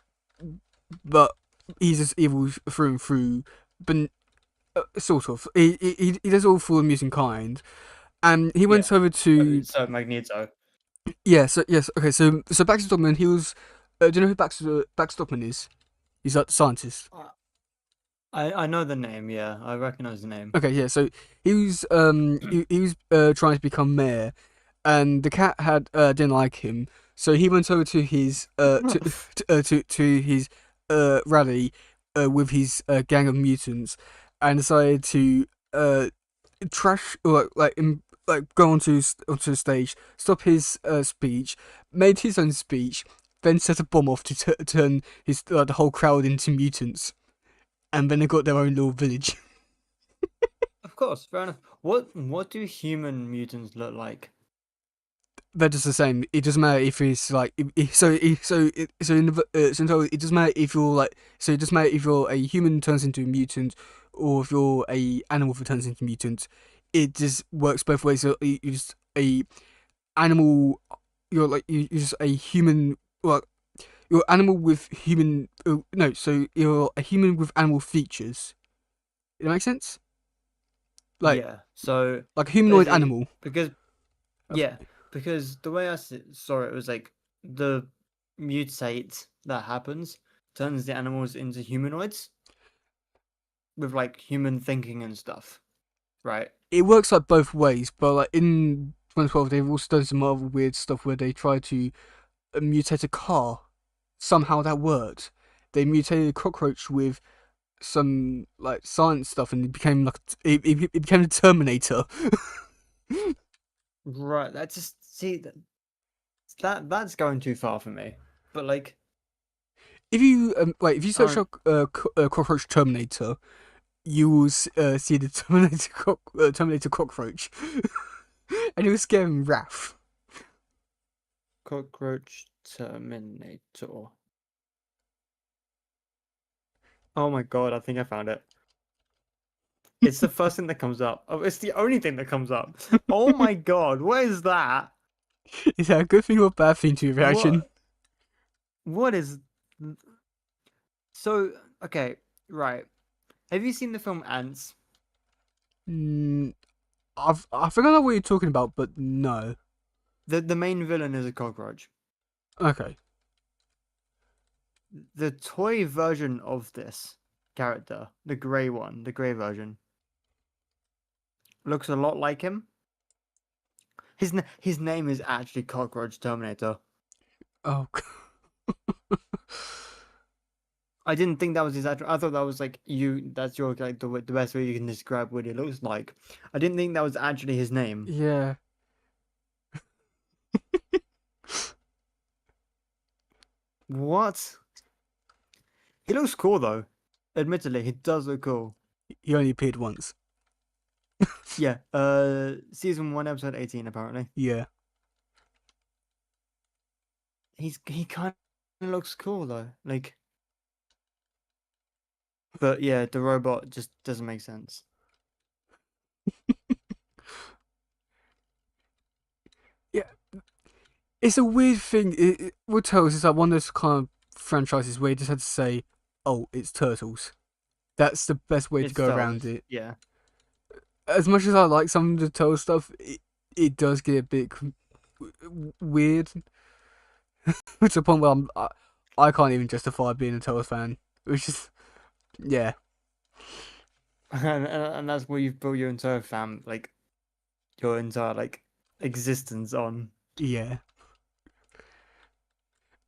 but he's just evil through and through. But sort of, he does all for the mutant kind. And he Yeah. went over to So Magneto. yes, okay. So Baxter Stockman, he was. Do you know who Baxter Stockman is? He's like the scientist. I know the name, yeah. I recognize the name. Okay, yeah. So he was trying to become mayor, and the cat had didn't like him, so he went over to his to his rally with his gang of mutants, and decided to trash or like go onto the stage, stop his speech, made his own speech, then set a bomb off to turn his the whole crowd into mutants, and then they got their own little village. Of course, fair enough. What do human mutants look like? They're just the same. It doesn't matter if it's like so in total, it doesn't matter if you're like so it doesn't matter if you're a human turns into a mutant or if you're a animal that turns into a mutant. It just works both ways. So you're just a animal. You're just a human. Well, you're an animal with human. No, so you're a human with animal features. Does that make sense? Like Yeah. So like a humanoid basically, animal. because Of- yeah, because the way I saw it was like the mutate that happens turns the animals into humanoids with like human thinking and stuff, right? It works like both ways, but like in 2012, they've also done some other weird stuff where they try to mutate a car. Somehow that worked. They mutated a cockroach with some like science stuff, and it became like it became the Terminator. Right. That just see that's going too far for me. But like, If you if you search um, up cockroach Terminator, you will see the Terminator cockroach, and it was scaring Raph. cockroach Terminator. Oh my god! I think I found it. It's the first thing that comes up. Oh, it's the only thing that comes up. Oh my god! What is that? Is that a good thing or a bad thing to your reaction? What is? So okay, right. Have you seen the film Ants? Mm, I think I know what you're talking about, but no. The main villain is a cockroach. Okay. The toy version of this character, the grey one, the grey version, looks a lot like him. His name is actually Cockroach Terminator. Oh. I didn't think that was his actual. I thought that was like you. That's your like the best way you can describe what he looks like. I didn't think that was actually his name. Yeah. What? He looks cool though. Admittedly, he does look cool. He only appeared once. Yeah. Season 1, episode 18. Apparently, Yeah. he kind of looks cool though. Like, but yeah, the robot just doesn't make sense. Yeah. It's a weird thing. With Turtles, it's like one of those kind of franchises where you just had to say, "Oh, it's Turtles." That's the best way to It's go around Turtles. it. Yeah. As much as I like some of the Turtles stuff, it does get a bit weird to the point where I can't even justify being a Turtles fan. Which is, yeah. And that's where you've built your entire like your entire like existence on. Yeah.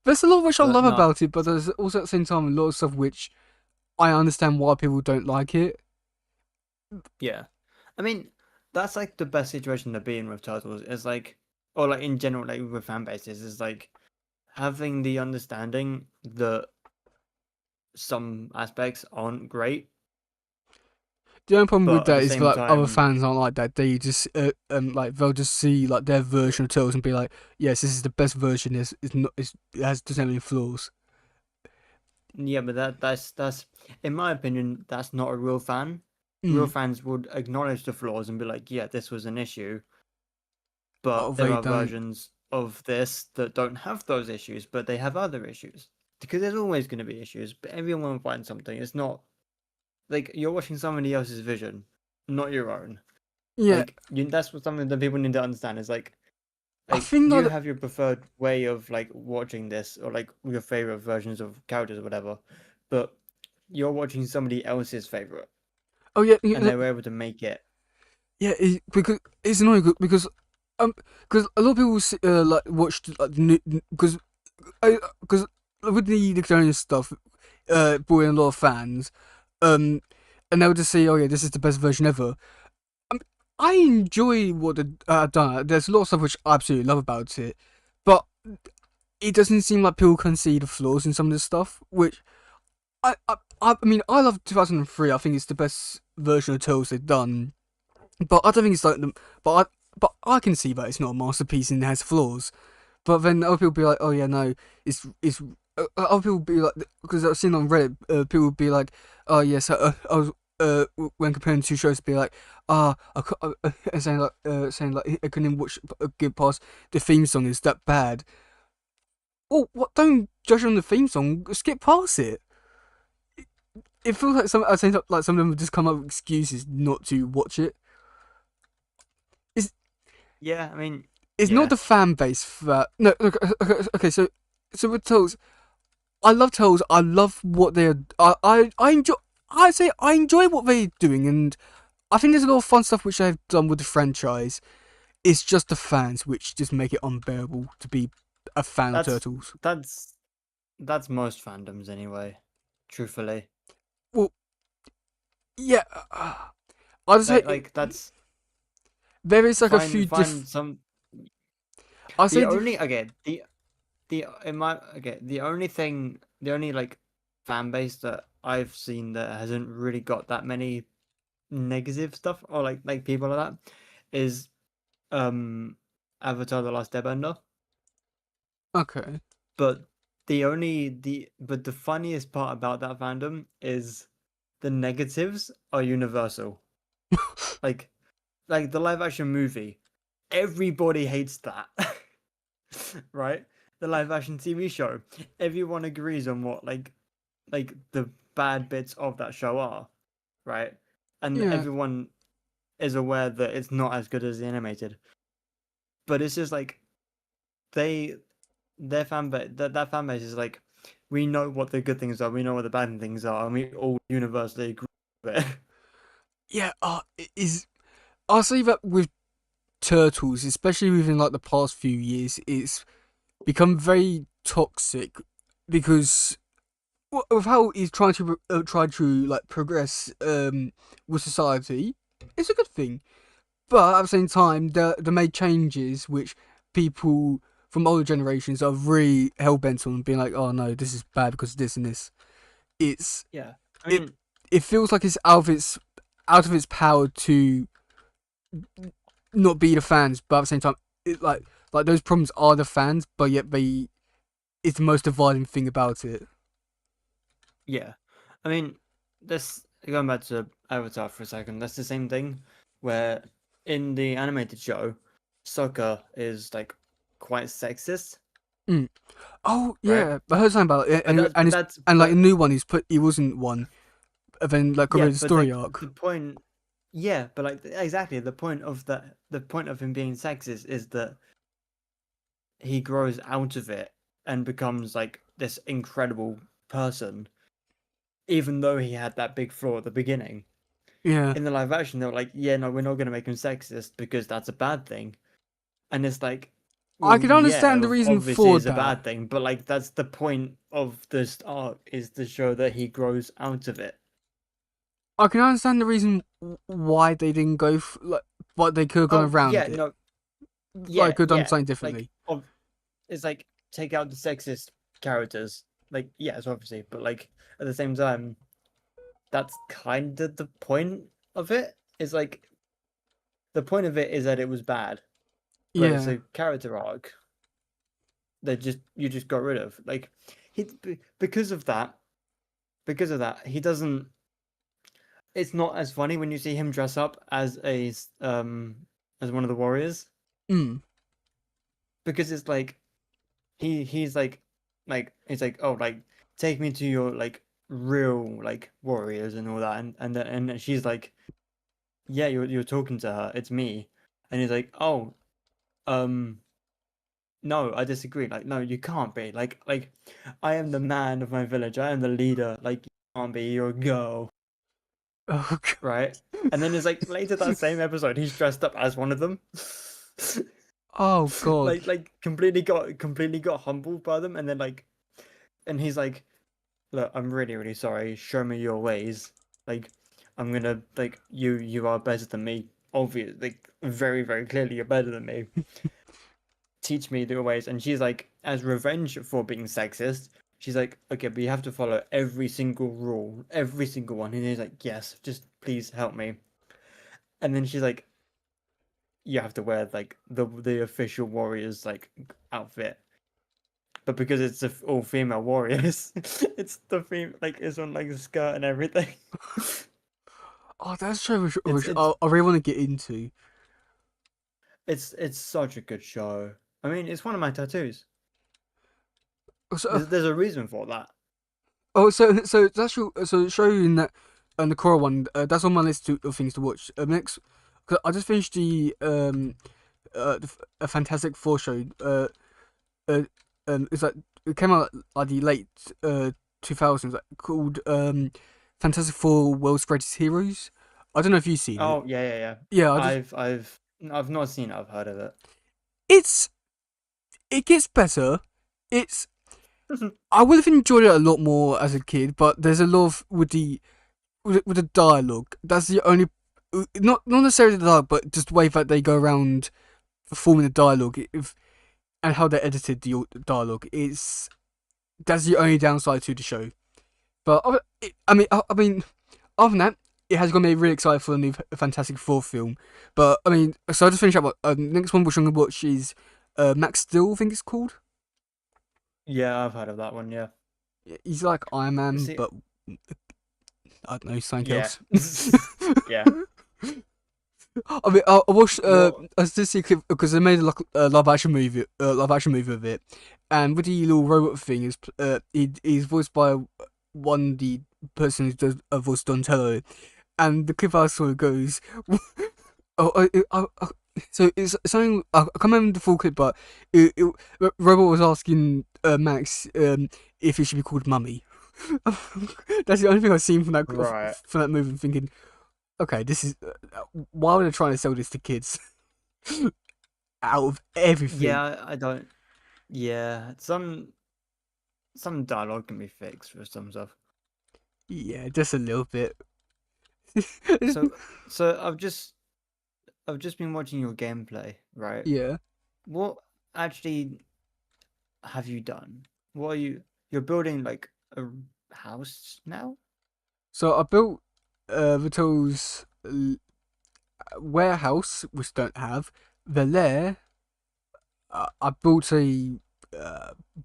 There's a lot which I But love no, about it, but there's also at the same time a lot of stuff which I understand why people don't like it. yeah. I mean, that's like the best situation to be in with turtles is like, or like in general, like with fan bases, is like having the understanding that some aspects aren't great, The only problem with but at the that is same like other time, fans aren't like that. They just like they'll just see like their version of Turtles and be like, yes, this is the best version. It's not it has doesn't have any flaws. yeah. But that's in my opinion, that's not a real fan. Real Mm. fans would acknowledge the flaws and be like, yeah, this was an issue, but Oh, there they are don't. versions of this that don't have those issues, but they have other issues. Because there's always going to be issues, but everyone will find something. It's not like you're watching somebody else's vision, not your own. Yeah, Like that's what something that people need to understand is I like think you that have your preferred way of like watching this or like your favorite versions of characters or whatever, but you're watching somebody else's favorite, oh yeah, and they were able to make it. yeah, because it's annoying because a lot of people like watched like because with the Nickelodeon stuff brought in a lot of fans um and they would just say, oh yeah, this is the best version ever. I enjoy what they've done. There's a lot of stuff which I absolutely love about it, but it doesn't seem like people can see the flaws in some of this stuff. Which I mean, I love 2003. I think it's the best version of Turtles they've done, but I don't think it's like them. But I can see that it's not a masterpiece and it has flaws. But then other people be like, oh yeah, no, it's. Other people be like, because I've seen on Reddit, people would be like, oh yes, I was when comparing two shows, be like, saying like I couldn't even watch get past the theme song is that bad. Oh, what? Don't judge on the theme song. Skip past it. It feels like some I think like some of them would just come up with excuses not to watch it. It's Yeah, I mean, it's not Yeah. the fan base for that. No, okay. So with Turtles, I love Turtles. I love what they're. I enjoy. I say I enjoy what they're doing, and I think there's a lot of fun stuff which they've done with the franchise. It's just the fans which just make it unbearable to be a fan of That's Turtles. that's that's most fandoms anyway. Truthfully, Well, yeah. I'll just say that's there is like a few find some. I'll say The only okay the in my okay the only like fan base that I've seen that hasn't really got that many negative stuff or like people like that is um Avatar: The Last Airbender. okay. But the funniest part about that fandom is the negatives are universal. Like like the live action movie, everybody hates that. Right? The live action TV show, everyone agrees on what like the bad bits of that show are, right? And Yeah, everyone is aware that it's not as good as the animated. But it's just like they their fan base that fan base is like we know what the good things are, we know what the bad things are, and we all universally agree with it. yeah. It is. I'll say that with Turtles, especially within like the past few years, it's become very toxic because of how he's trying to like progress with society. It's a good thing, but at the same time, they made changes which people from older generations are really hell bent on, being like, "Oh no, this is bad because of this and this." It's Yeah. I it mean, it feels like it's out of its power to not be the fans, but at the same time, like those problems are the fans, but yet they it's the most dividing thing about it. yeah. I mean, this going back to Avatar for a second, that's the same thing where in the animated show, Sokka is like quite sexist, Mm. Oh right? yeah, I heard something about it, But that but that's and like a but new one, he wasn't one, and then like yeah, over the but story like the arc. point yeah, but like exactly the point of him being sexist is that he grows out of it and becomes like this incredible person, even though he had that big flaw at the beginning. Yeah, In the live action, they were like, "Yeah, no, we're not going to make him sexist because that's a bad thing," and it's like, I well, can yeah, understand the reason obviously, for it's a that. bad thing, but like that's the point of this arc is to show that he grows out of it. I can understand the reason why they didn't go like, but they could have gone Oh yeah, around it. no, Like yeah, could have done yeah, something like differently. it's like take out the sexist characters, like yes, obviously, but like at the same time, that's kind of the point of it. Is like the point of it is that it was bad, but it's Yeah. a character arc that just you just got rid of. Like he because of that, he doesn't. It's not as funny when you see him dress up as one of the warriors Mm. because it's like he's like he's like oh like take me to your like real like warriors and all that and she's like yeah you're talking to her it's me and he's like oh um no I disagree like no you can't be like I am the man of my village I am the leader like you can't be you're a girl Oh, right and then it's like later that same episode he's dressed up as one of them oh God. like completely got humbled by them and then like and he's like look, I'm really, really sorry. Show me your ways. Like, I'm gonna like you are better than me. Obvious, like very, very clearly you're better than me. Teach me your ways. And she's like, as revenge for being sexist, she's like, okay, but you have to follow every single rule, every single one. And he's like, yes, just please help me. And then she's like, you have to wear like the official warriors like outfit. But because it's all female warriors, it's the like it's on like the skirt and everything. Oh, that's so It's it's I really want to get into. it's such a good show. I mean, it's one of my tattoos. So, There's a reason for that. that's your so show you in that and the Korra one. That's on my list of things to watch. Next, 'cause I just finished the a Fantastic Four show. Uh, it's like it came out like the late 2000s, like, called Fantastic Four: World's Greatest Heroes. I don't know if you've seen it. Oh yeah, yeah, yeah. Yeah, I've not seen it. I've heard of it. it's it gets better. It's I would have enjoyed it a lot more as a kid, but there's a lot of with the dialogue. That's the only not necessarily the dialogue, but just the way that they go around performing the dialogue and how they edited the dialogue. That's the only downside to the show. But I mean, other than that, it has got me really excited for the new Fantastic Four film. But I mean, so I just finished up. Next one which I'm gonna watch is Max Steel, I think it's called. Yeah, I've heard of that one. Yeah. He's like Iron Man, See, but I don't know, something yeah, else. yeah. I mean, I watched. What? I did see a clip because they made a live action movie of it, and with the little robot thing is he's voiced by the person who does voice Donatello, and the clip I saw goes, so it's something I can't remember the full clip, but robot was asking Max if he should be called Mummy. That's the only thing I've seen Right. from that movie. I'm thinking, okay, this is why are they trying to sell this to kids? Out of everything, Yeah, I don't. Yeah, some dialogue can be fixed for some stuff. yeah, just a little bit. So, so I've just been watching your gameplay, right? Yeah. What actually have you done? What are you're building like a house now? So I built Vitel's warehouse, which don't have. The lair. I built a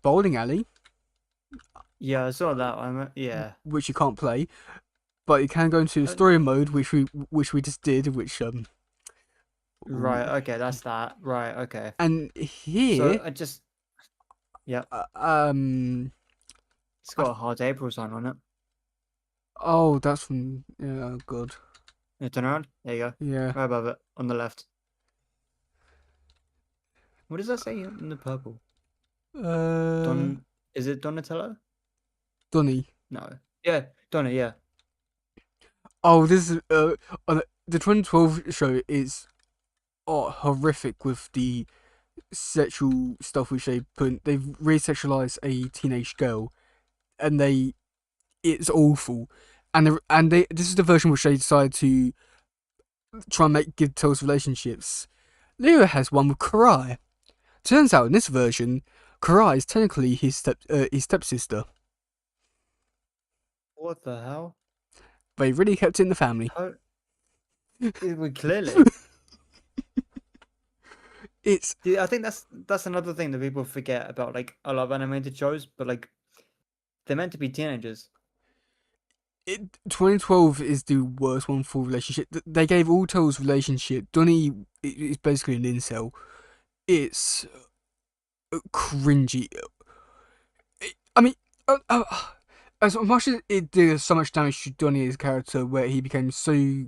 bowling alley, Yeah, I saw that one. Yeah. which you can't play, but you can go into Uh, story mode, which we just did, which right, okay, that's that. Right, okay. and So here I just yeah, uh, um it's I, got a hard April sign on it. oh, that's from, yeah, oh god, You turn around. There you go. yeah, Right above it on the left. What does that say in the purple? uh Don is it Donatello? Donny. No. Yeah, Donna, yeah. Oh, this is on the 2012 show is horrific with the sexual stuff which they put. They've re-sexualized a teenage girl, and it's awful. And this is the version which they decided to try and give Tell's relationships. Lyra has one with Karai. Turns out in this version, Karai is technically his stepsister. What the hell? They really kept it in the family. How we clearly. It's Dude, I think that's another thing that people forget about like a lot of animated shows, but like they're meant to be teenagers. 2012 is the worst one for relationship. They gave all Tell's relationship. Donnie is basically an incel. It's cringy. I mean, as much as it did so much damage to Donnie's character, where he became so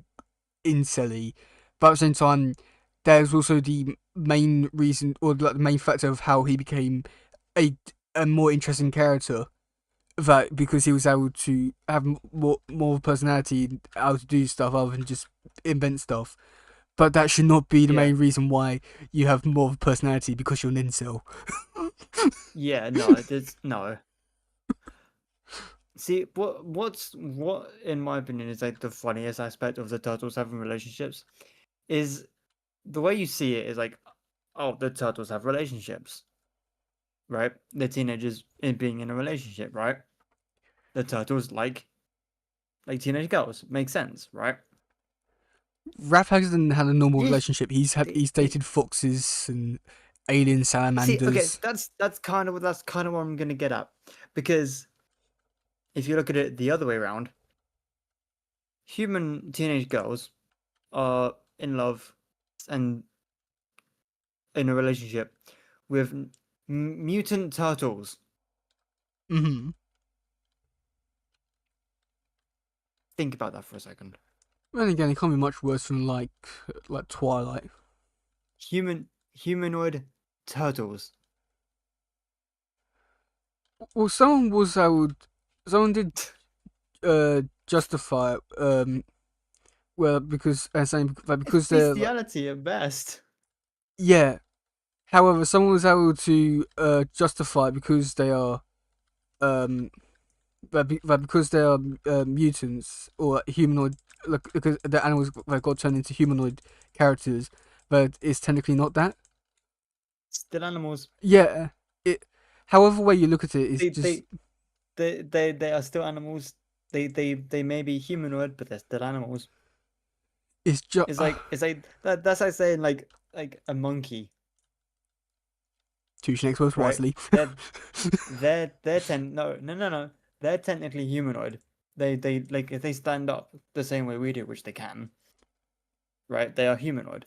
incelly, but at the same time, there's also the main reason, or like the main factor of how he became a a more interesting character. That because he was able to have more of a personality, and able to do stuff other than just invent stuff. But that should not be the Yeah. main reason why you have more of a personality because you're an incel. Yeah, no, it's no. See, what in my opinion is like the funniest aspect of the turtles having relationships is the way you see it is like, oh, the turtles have relationships, right? The teenagers in being in a relationship, right? The turtles like teenage girls. Makes sense, right? Raph hasn't had a normal This relationship. the, He's the, dated foxes and alien see, okay, salamanders. that's kind of what I'm gonna get at, because if you look at it the other way around, human teenage girls are in love and in a relationship with mutant turtles. Mm-hmm. Think about that for a second. Then again, it can't be much worse than like Twilight. Human humanoid turtles. Well, someone did justify it, well, because saying that It's because they're like, bestiality at best. yeah. However, someone was able to justify it because they are that because they are mutants or humanoid, like because the animals that got turned into humanoid characters, but it's technically not that. Still animals. Yeah, it. However way you look at it, it's They just they they are still animals. They may be humanoid, but they're still animals. it's just It's like that's like saying like a monkey, touche next words right? wisely. No. They're technically humanoid. They like if they stand up the same way we do, which they can, right? They are humanoid.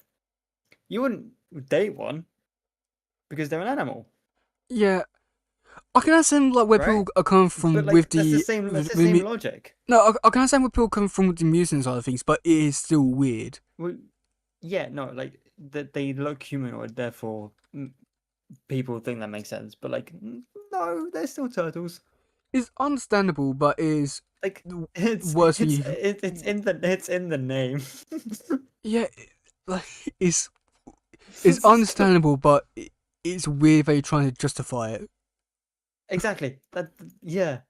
You wouldn't date one because they're an animal, Yeah, I can understand like where right? people are coming But from with like that's the same the logic. no, I can understand where people come from with the mutant side of things, but it is still weird. Well, yeah, no, like that they look humanoid, therefore people think that makes sense. But like, no, they're still turtles. It's understandable, but it is Like the worst thing you. it's in the name. Yeah, like it's understandable, but it's weird that you're trying to justify it. Exactly. That yeah.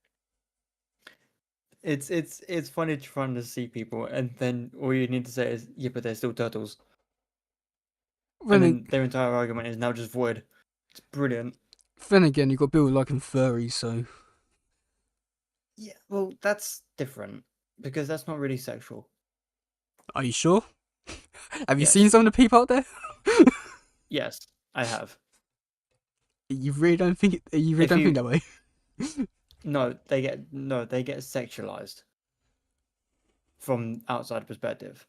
It's funny trying to see people, and then all you need to say is, yeah, but they're still turtles, and Then, then their entire argument is now just void. It's brilliant. then again, you got people liking furries, so Yeah, well, that's different because that's not really sexual. are you sure? Have you seen Yes, some of the people out there? yes, I have. You really don't think it, you really If don't think you that way. no, they get sexualized from outside perspective.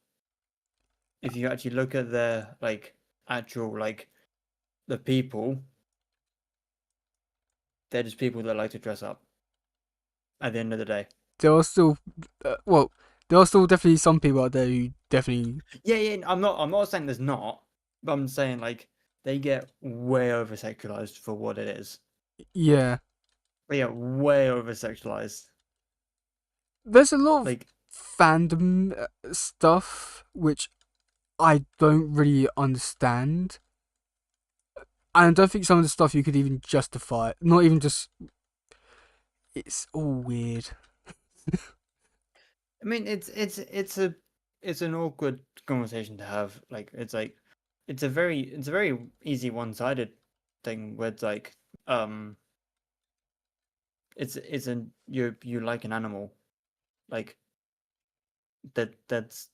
If you actually look at their like actual like the people, they're just people that like to dress up. At the end of the day, There are still, well, there are still definitely some people out there who definitely, yeah. I'm not saying there's not, but I'm saying like they get way over sexualized for what it is. yeah. But yeah, way over sexualized. There's a lot of Like fandom stuff which I don't really understand. And I don't think some of the stuff you could even justify. Not even just. It's all weird. I mean, it's an awkward conversation to have. Like it's a very easy one sided thing where it's like um it's an you like an animal like that's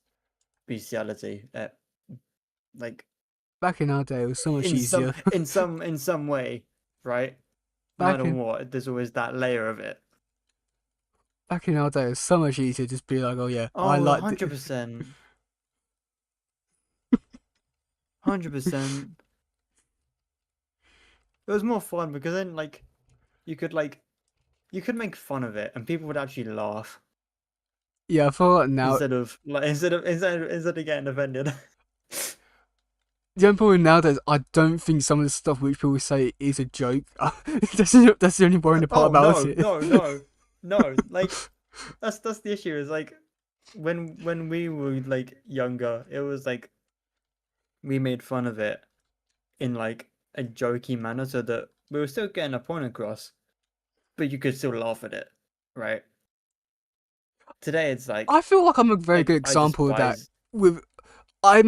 bestiality like Back in our day, it was so much in easier. in some way, right? No back matter in what, there's always that layer of it. back in our day, it was so much easier to just be like, oh yeah, I Oh, like. 100%. 100%. It was more fun because then you could like you could make fun of it and people would actually laugh Yeah, I feel like now instead of getting offended. the only problem nowadays, I don't think some of the stuff which people say is a joke. That's the only worrying part Oh about no, it. no, no, no! Like that's the issue. Is like when we were like younger, it was like we made fun of it in like a jokey manner, so that we were still getting a point across, but you could still laugh at it, right? Today it's I feel like I'm a very good I example of that. despise. With I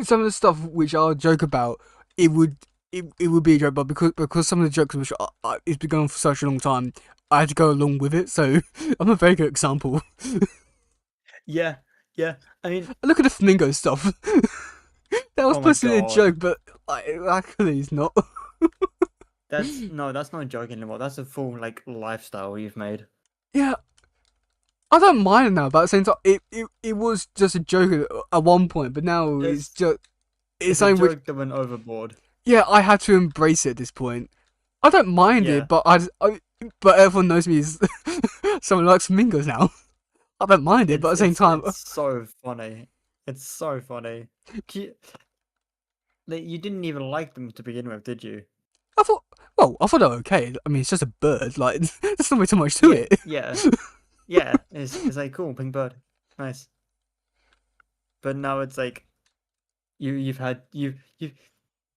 some of the stuff which I'll joke about, it would be a joke, but because some of the jokes which it's been going on for such a long time, I had to go along with it. So I'm a very good example. Yeah, yeah. I mean, Look at the flamingo stuff. That was oh my supposed to be a god, joke, but like, actually, it's not. that's not joking anymore. That's a full like lifestyle you've made. Yeah, I don't mind it now, but at the same time, it was just a joke at one point, but now It's it's it's a something which, joke that went overboard. yeah, I had to embrace it at this point. I don't mind Yeah, it, but but everyone knows me as someone who likes flamingos now. I don't mind it, but at the same time, it's so funny. It's so funny. Ki- you didn't even like them to begin with, did you? I thought, I thought they were okay. I mean, it's just a bird. Like, there's not really too much to Yeah, it. yeah, yeah. It's like cool, pink bird, nice. But now it's like you've had you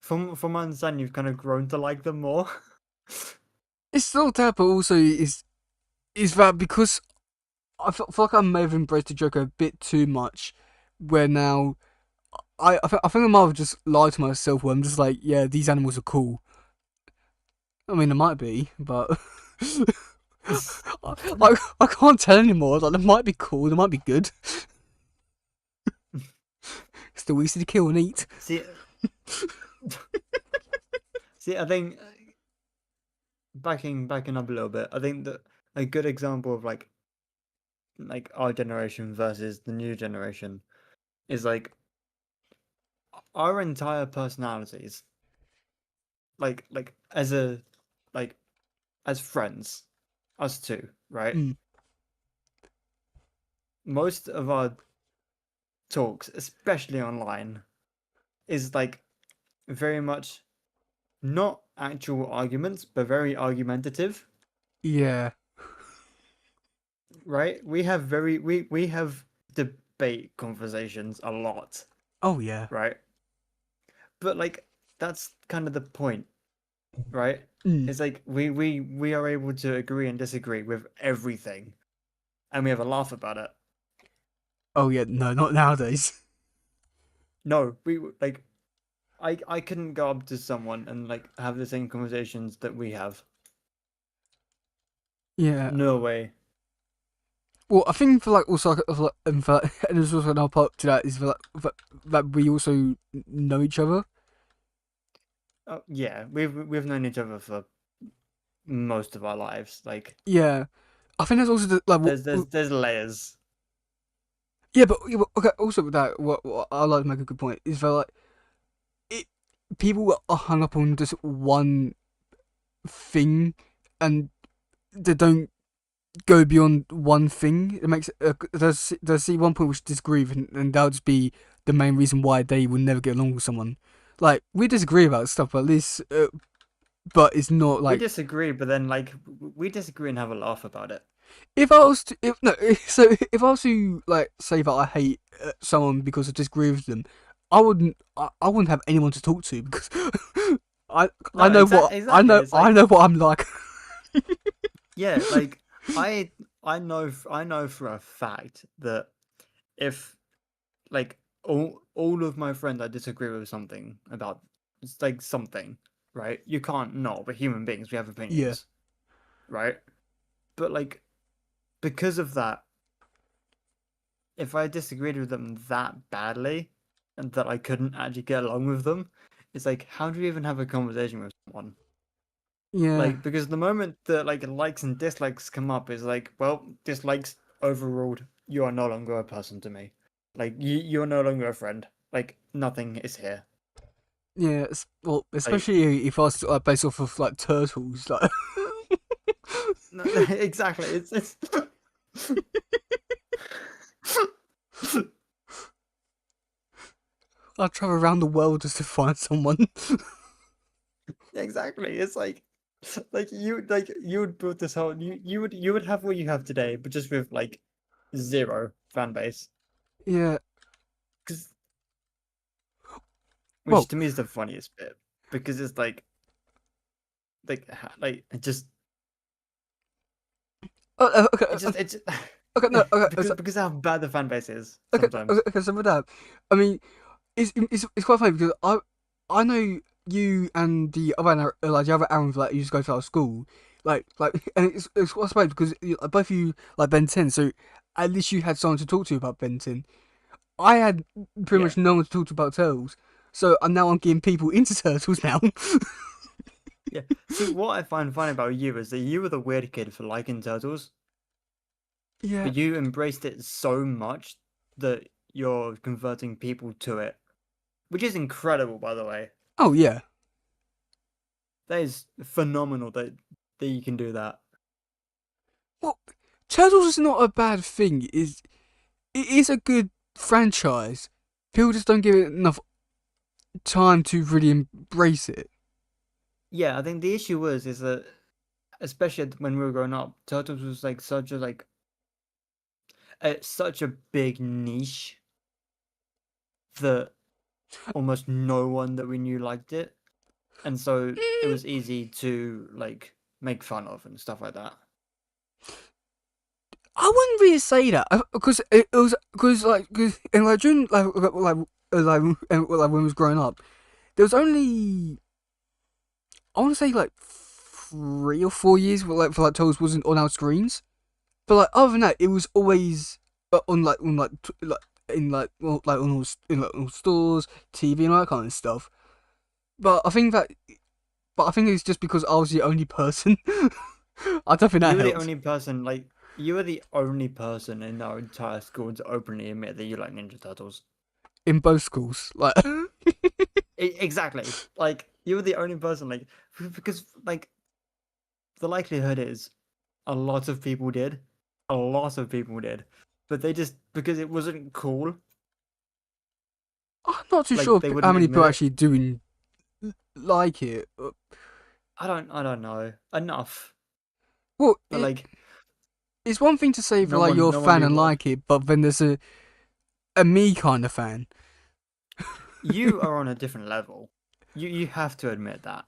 from my understanding, you've kind of grown to like them more. It's not that, but also is that because feel like I may have embraced the Joker a bit too much, where now I think I might have just lied to myself. Where I'm just like, yeah, these animals are cool. I mean, they might be, but I can't tell anymore. Like, they might be cool, they might be good. Still easy to kill and eat. See, see, I think backing up a little bit. I think that a good example of like our generation versus the new generation is like our entire personalities, like as a like as friends, us two, right? Mm, Most of our talks, especially online, is like very much not actual arguments, but very argumentative, yeah. right? We have debate conversations a lot, Oh yeah. right? But like that's kind of the point, right? Mm. It's like we are able to agree and disagree with everything, and we have a laugh about it. Oh yeah. No, not nowadays. No, we like I couldn't go up to someone and like have the same conversations that we have. Yeah. No way. Well, I think for like also and there's also another part to that is that we also know each other. Oh, yeah, we've known each other for most of our lives. Like Yeah, I think that's also like there's layers. yeah, but okay. Also with that, what I like to make a good point is that like it people are hung up on just one thing and they don't go beyond one thing. It makes there's see one point which disagree with, and that would just be the main reason why they will never get along with someone. Like we disagree about stuff, but at least but it's not We like disagree, but then like we disagree and have a laugh about it. if I was to if no so if I was to like say that I hate someone because I disagree with them, I wouldn't have anyone to talk to because I No, know what exactly. It's I like know what I'm like. yeah, like I I know for a fact that if like all of my friends I disagree with something about, it's like something, right? You can't not, but human beings, we have Yeah, opinions, right? But like because of that, if I disagreed with them that badly and that I couldn't actually get along with them, it's like how do you even have a conversation with someone? yeah, Like because the moment that like likes and dislikes come up is like, well, dislikes overruled. You are no longer a person to me. Like you're no longer a friend. Like nothing is here. yeah. Well, Like especially if I was based off of like turtles, like no, exactly. It's I'd travel around the world just to find someone. exactly. It's like you would build this whole you would have what you have today, but just with like zero fan base. Yeah. Because which Well, to me is the funniest bit because it's like it just okay, it's okay, no, okay, because how bad the fan base is okay, sometimes. okay. So with that, I mean, it's quite funny because I know you and the other Aaron like you just go to our school, and it's quite funny because both of you like Ben 10, so at least you had someone to talk to about Ben 10. I had pretty Yeah, much no one to talk to about turtles, so I'm getting people into turtles now. yeah. See, what I find funny about you is that you were the weird kid for liking turtles, Yeah. but you embraced it so much that you're converting people to it, which is incredible, by the way. Oh yeah. That is phenomenal that you can do that. Well, turtles is not a bad thing. It is a good franchise. People just don't give it enough time to really embrace it. Yeah, I think the issue is that especially when we were growing up, Turtles was like such a big niche that almost no one that we knew liked it, and so it Mm, was easy to like make fun of and stuff like that. I wouldn't really say that because it was because and like during like when I was growing up, there was only I want to say like 3 or 4 years for like Toes wasn't on our screens. But like other than that, it was always like in like well, like on all in like all stores, TV and all that kind of stuff. But I think that but I think it's just because I was the only person. I don't think that You were the helped only person like you were the only person in our entire school to openly admit that you like Ninja Turtles. in both schools. Like Exactly. Like you were the only person like because like the likelihood is a lot of people did. A lot of people did. But they just because it wasn't cool, I'm not too like sure they how wouldn't many admit people it. actually do like it. I don't know. Enough. Well, But like it's one thing to say that like you're a no one fan and people like it, but then there's a me kind of fan. you are on a different level. You have to admit that.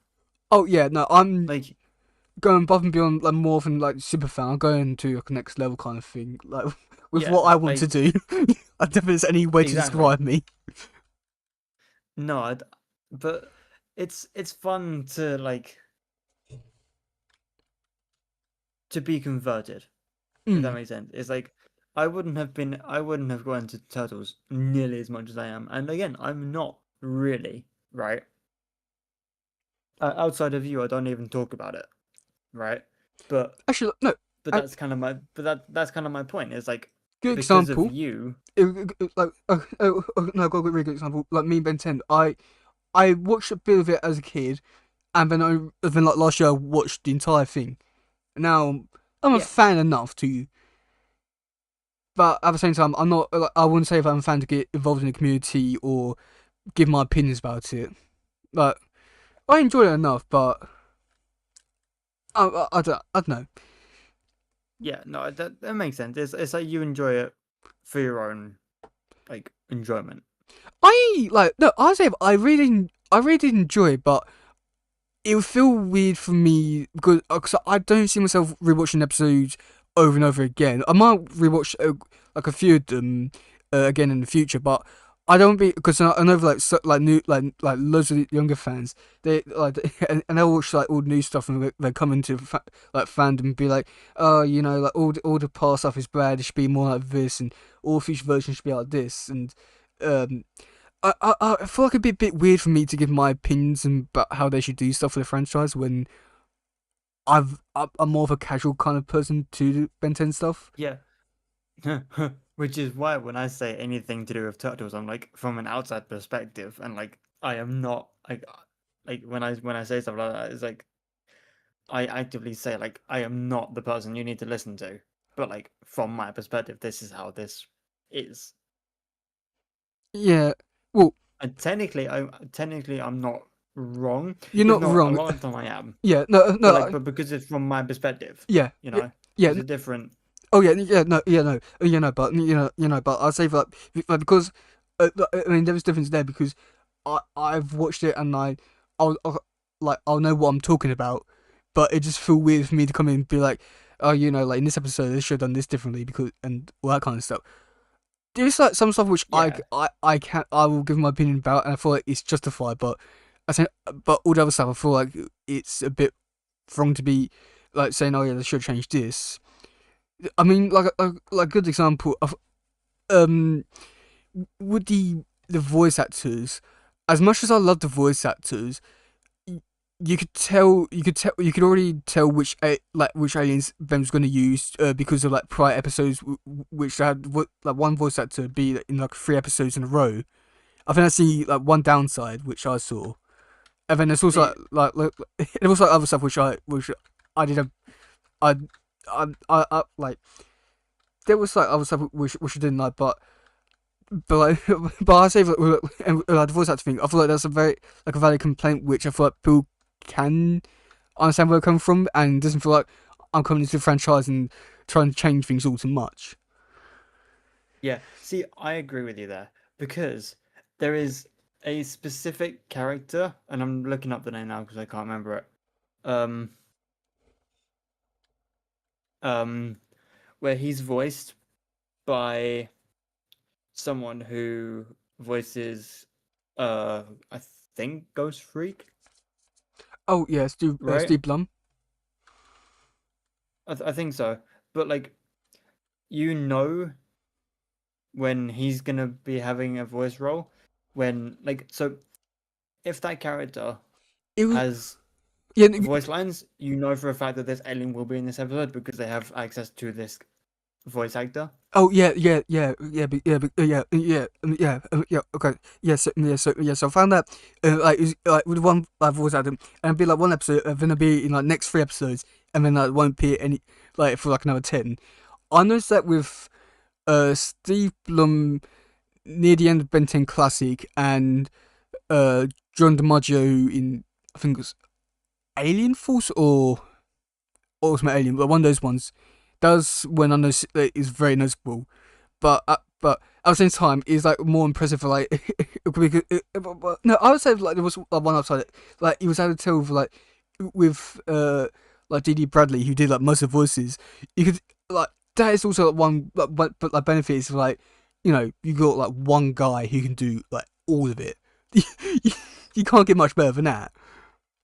Oh yeah, no, I'm Like going above and beyond like more than like super fan. I'm going to like next level kind of thing. Like with yeah, what I want to like do. I don't think there's any way to exactly. describe me. No, but it's fun to like to be converted, if that Mm. makes sense. It's like I wouldn't have gone to Turtles nearly as much as I am. And again, I'm not really, right? Outside of you, I don't even talk about it, right? But Actually, no. A that's kind of my point. It's like good because of example. you, Like no, I've got a really good example. Like me and Ben 10. I watched a bit of it as a kid, and then like last year I watched the entire thing. Now I'm a yeah, fan enough to, but at the same time I'm not. Like, I wouldn't say if I'm a fan to get involved in the community or give my opinions about it. Like I enjoy it enough, but I don't know. yeah, no, that makes sense. It's like you enjoy it for your own like enjoyment. I like no. I say I really did enjoy it, but it would feel weird for me because cause I don't see myself rewatching episodes over and over again. I might rewatch like a few of them again in the future, but I don't be because I know like like new like loads of younger fans they like and they'll watch like all the new stuff and they come into like fandom and be like, oh, you know, like all the past stuff is bad. It should be more like this, and all future versions should be like this, and um I feel like it'd be a bit weird for me to give my opinions about how they should do stuff for the franchise when I'm more of a casual kind of person to do Ben 10 stuff. Yeah. Which is why when I say anything to do with turtles, I'm like from an outside perspective, and like I am not like when I say stuff like that, it's like I actively say like I am not the person you need to listen to, but like from my perspective, this is how this is. Yeah, well, And technically I'm not wrong. you're If not not, a wrong. lot of the time I am, Yeah, no, but no, like but because it's from my perspective, yeah, you know, yeah, it's a different. oh yeah, no, but but I say that like, because I mean there was difference there because I've watched it and I'll like I'll know what I'm talking about, but it just feel weird for me to come in and be like, oh, you know, like in this episode they should have done this differently because and all that kind of stuff. There's like some stuff which Yeah, I will give my opinion about and I feel like it's justified, but I think but all the other stuff I feel like it's a bit wrong to be like saying, oh yeah, they should change this. I mean, like a good example of with the voice actors. As much as I love the voice actors, you could already tell which aliens them was going to use because of like prior episodes which had like one voice actor be in like 3 episodes in a row. I think that's the like one downside which I saw, and then there's also the there was like other stuff which I did a I like there was like other stuff which I didn't like, but but but I say the voice actor thing. I feel like that's a very a valid complaint, which I feel like people can understand where it comes from, and doesn't feel like I'm coming into the franchise and trying to change things all too much. Yeah, see, I agree with you there because there is a specific character, and I'm looking up the name now because I can't remember it. Um, um, where he's voiced by someone who voices, I think Ghost Freak, Oh yeah, right? Steve Blum. I think so. But like, you know, when he's gonna be having a voice role, when like, so if that character It was has yeah. voice lines, you know for a fact that this alien will be in this episode because they have access to this voice actor. Oh yeah. Okay, So I found that like it was, like with one voice actor, and it'd be like one episode, and then it'd be in like next 3 episodes, and then like won't be any like for like another 10. I noticed that with Steve Blum near the end of Ben 10 Classic and uh John DiMaggio in I think it was Alien Force or Ultimate Alien, but one of those ones. Does when I know that is very noticeable, but at the same time, it's like more impressive for like because no, I would say like there was one outside it, like he was able to tell with like Dee Dee Bradley who did like most of the voices. You could like that is also like one but like benefit is like you got like one guy who can do like all of it. you, you can't get much better than that.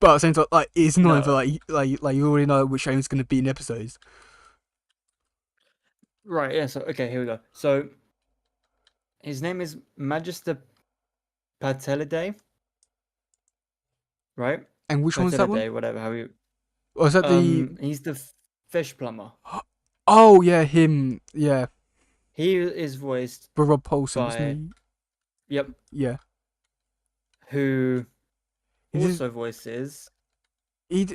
But at the same time, like it's annoying for No, like you already know which Shane's going to be in episodes. right? Yeah. So okay, here we go. So his name is Magister Patelidae, right? And which one's that one? Patelidae, whatever. How you? Or is that the? He's the fish plumber. Oh yeah, him. Yeah, He is voiced but Rob Paulson, wasn't by, he? yep, Yeah. who He just also voices he.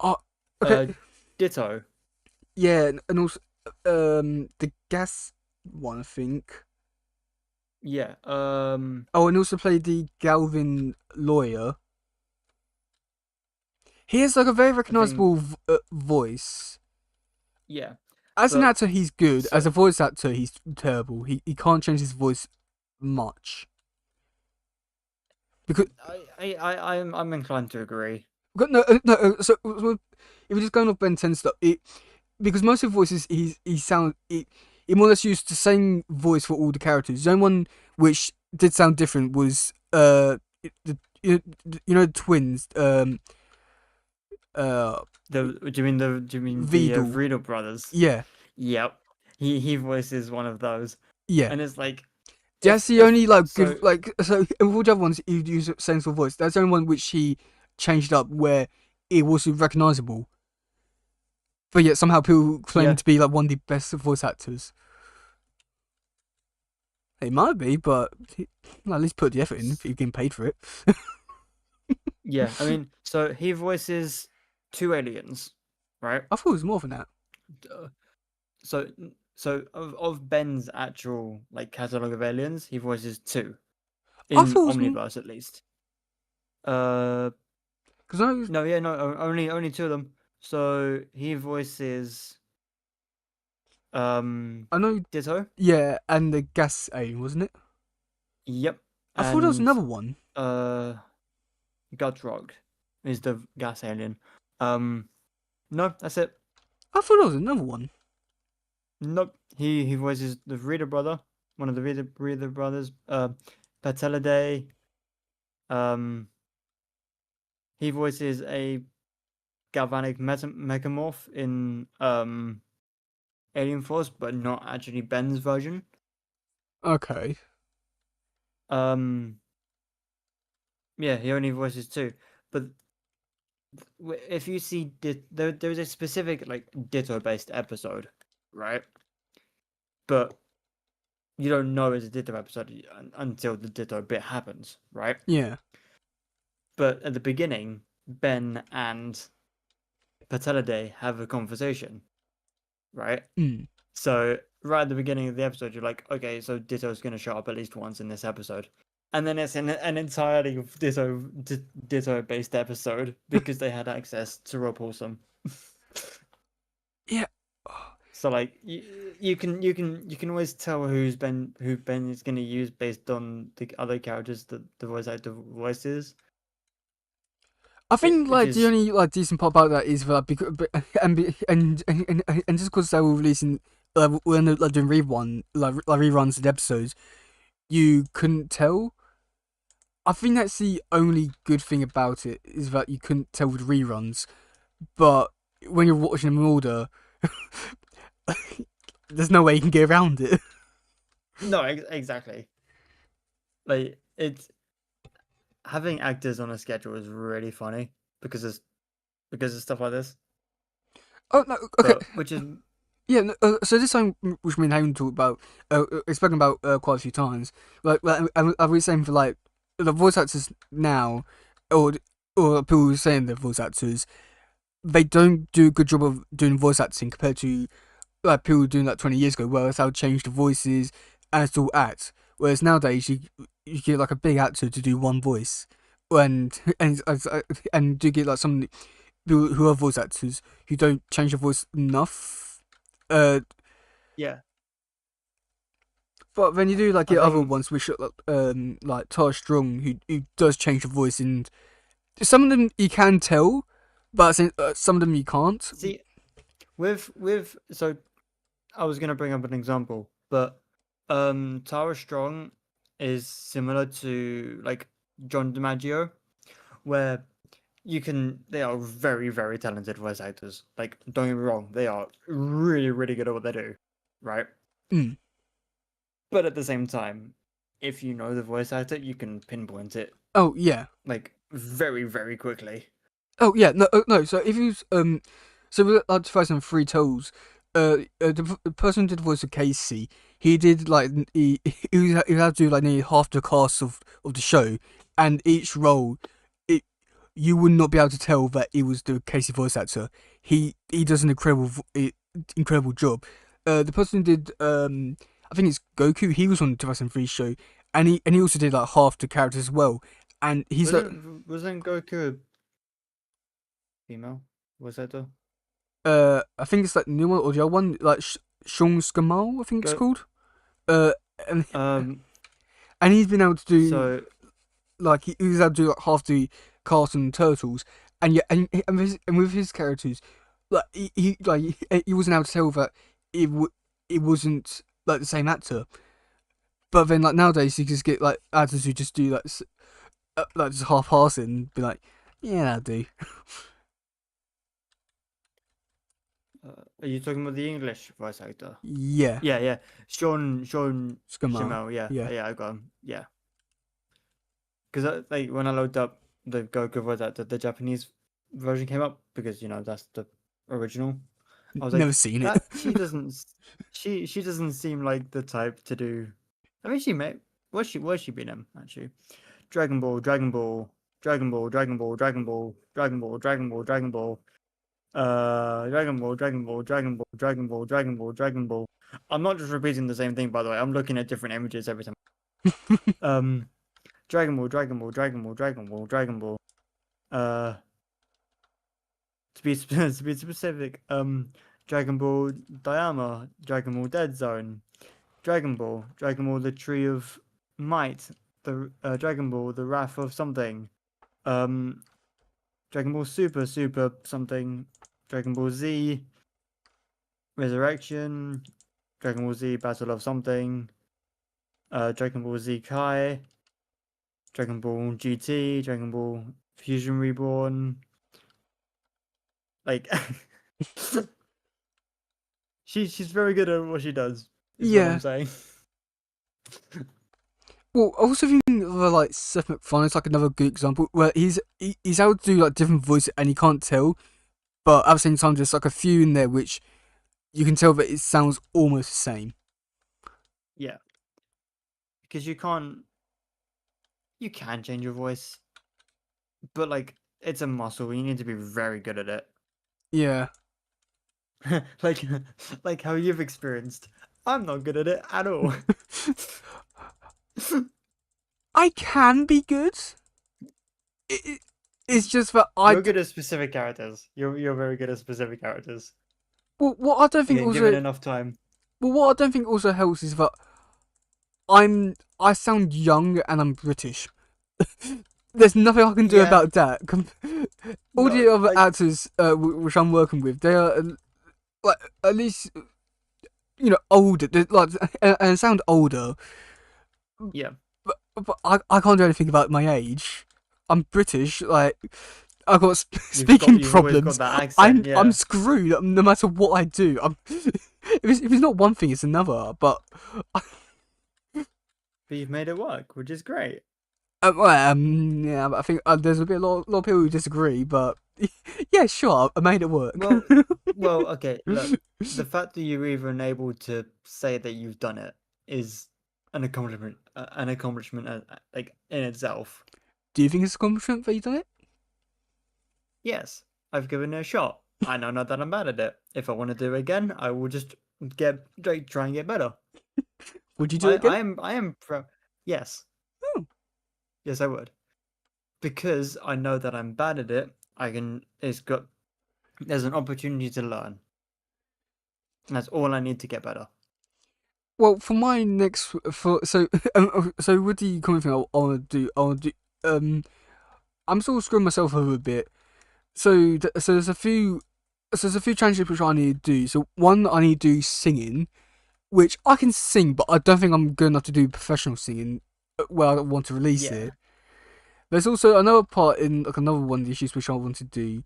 Oh, okay. uh Ditto. Yeah, and also the gas one, I think. Yeah. Oh, and also played the Galvin lawyer. He has like a very I think, recognizable voice. yeah. As an But actor, he's good. As so a voice actor, he's terrible. He can't change his voice much because I'm inclined to agree. So if we're just going off Ben 10 stuff, because most of the voices he more or less used the same voice for all the characters. The only one which did sound different was the the twins uh Do you mean the Vidal. Vriedel brothers? Yeah, Yep. He voices one of those. yeah. And it's like, That's the if only like good so, like so with all the other ones he use the same sort of voice. That's the only one which he changed up where it was recognizable. But yet somehow people claim yeah, to be like one of the best voice actors. It might be, but at least put the effort in if you're getting paid for it. yeah. I mean, so he voices two aliens, right? I thought it was more than that. Uh, So of Ben's actual like catalog of aliens, he voices two I in thought it was Omniverse at least. Uh, because I was, no, yeah, no, only two of them. So he voices I know, Ditto. yeah, and the gas alien wasn't it? Yep, I thought there was and another one. uh, Gutrog is the gas alien. Um, no, that's it. I thought there was another one. Nope. He voices the Reader brother, one of the Reader brothers. Patelidae. Um, he voices a galvanic mechamorph in Alien Force, but not actually Ben's version. Okay. Um, yeah, he only voices two. But if you see there's a specific like Ditto based episode, right? But you don't know it's a Ditto episode until the Ditto bit happens, right? Yeah. But at the beginning, Ben and Patelidae have a conversation, right? Mm. So right at the beginning of the episode, you're like, okay, so Ditto's gonna show up at least once in this episode, and then it's an entirely Ditto based episode because they had access to Rob Paulson. Yeah. So like you can always tell who Ben is gonna use based on the other characters that the voice actor voices. I think Which like the is only like decent part about that is that because and just because they were releasing when they're like doing reruns of the episodes, you couldn't tell. I think that's the only good thing about it is that you couldn't tell with reruns, but when you're watching them in order, there's no way you can get around it. no exactly. Like it's having actors on a schedule is really funny because of stuff like this. Oh no, okay, But which is yeah. No, so this time, which me and Hayden talked about, it's spoken about quite a few times. Like I was saying for like the voice actors now, or or people who are saying they're voice actors, they don't do a good job of doing voice acting compared to like people were doing that 20 years ago, where they'll change the voices and still act. Whereas nowadays you get like a big actor to do one voice, and do get like some people who are voice actors who don't change the voice enough. Uh, yeah. but then you do like I get other think ones which are like Tara Strong who does change the voice, and some of them you can tell, but some of them you can't. see with so I was gonna bring up an example, but Tara Strong is similar to like John DiMaggio, where they are very, very talented voice actors. Like, don't get me wrong, they are really, really good at what they do, right? Mm. But at the same time, if you know the voice actor, you can pinpoint it Oh yeah. like very, very quickly. Oh yeah, no, no. So if you so with like 2003 Tolls, the person who did the voice of Casey, he did like he had to do like nearly half the cast of the show, and each role, it you would not be able to tell that it was the Casey voice actor. He does an incredible job. The person who did I think it's Goku. He was on the 2003 show, and he also did like half the characters as well. And he's like Wasn't Goku a female voice actor? I think it's like the new one or the old one, like Sean Skamal, I think it's Go called. Uh, and um and he's been able to do so like he was able to do like half the cartoon turtles, and yeah, and with his characters, like he wasn't able to tell that it wasn't like the same actor. But then like nowadays you just get like actors who just do like just half-hearted and be like, yeah, that'll do. are you talking about the English voice actor? Yeah, Yeah. Sean Skamal. Schimmel, yeah. Yeah. Yeah, I got him. Yeah. Because like when I looked up the Goku voice actor, the Japanese version came up because that's the original. I was Never like, seen it. that she doesn't seem like the type to do. I mean, she may. Where's she been in actually? Dragon Ball, Dragon Ball, Dragon Ball, Dragon Ball, Dragon Ball, Dragon Ball, Dragon Ball, Dragon Ball. Dragon Ball, Dragon Ball, Dragon Ball, Dragon Ball, Dragon Ball, Dragon Ball. I'm not just repeating the same thing, by the way. I'm looking at different images every time. Um, Dragon Ball, Dragon Ball, Dragon Ball, Dragon Ball, Dragon Ball. Uh, to be specific, Dragon Ball Diama, Dragon Ball Dead Zone, Dragon Ball, Dragon Ball the Tree of Might, the Dragon Ball the Wrath of something, um, Dragon Ball Super Super something, Dragon Ball Z Resurrection, Dragon Ball Z Battle of something, Dragon Ball Z Kai, Dragon Ball GT, Dragon Ball Fusion Reborn. Like, she's very good at what she does. Is what I'm Yeah. saying. Well, I also think like Seth MacFarlane is like another good example where he's able to do like different voices and he can't tell, but at the same time there's like a few in there which you can tell that it sounds almost the same. Yeah, because you can change your voice, but like it's a muscle. You need to be very good at it. Yeah. like like how you've experienced. I'm not good at it at all. I can be good. It's just that You're good at specific characters. You're very good at specific characters. well, what I don't think Again, given also enough time. well, what I don't think also helps is that I sound young and I'm British. There's nothing I can do Yeah. about that. All the No, other actors which I'm working with, they are like at least older. They're, like and sound older. yeah. But I can't do anything about my age. I'm British. Like I've got speaking You've always got problems. that accent. I'm Yeah. screwed no matter what I do. If it's not one thing, it's another. But But you've made it work, which is great. yeah, I think there's a lot of people who disagree. But yeah, sure, I made it work. Well, okay. Look, the fact that you're even able to say that you've done it is an accomplishment. An accomplishment, like in itself. Do you think it's a accomplishment that you done it? Yes, I've given it a shot. I know that I'm bad at it. If I want to do it again, I will just try and get better. Would you do it again? I am pro. Yes, Oh. yes, I would. Because I know that I'm bad at it. There's an opportunity to learn. And that's all I need to get better. Well, for my next so with the common thing I want to do, I'm sort of screwing myself over a bit. So there's a few challenges which I need to do. So one, I need to do singing, which I can sing, but I don't think I'm good enough to do professional singing where I want to release Yeah. it. There's also another part in like another one of the issues which I want to do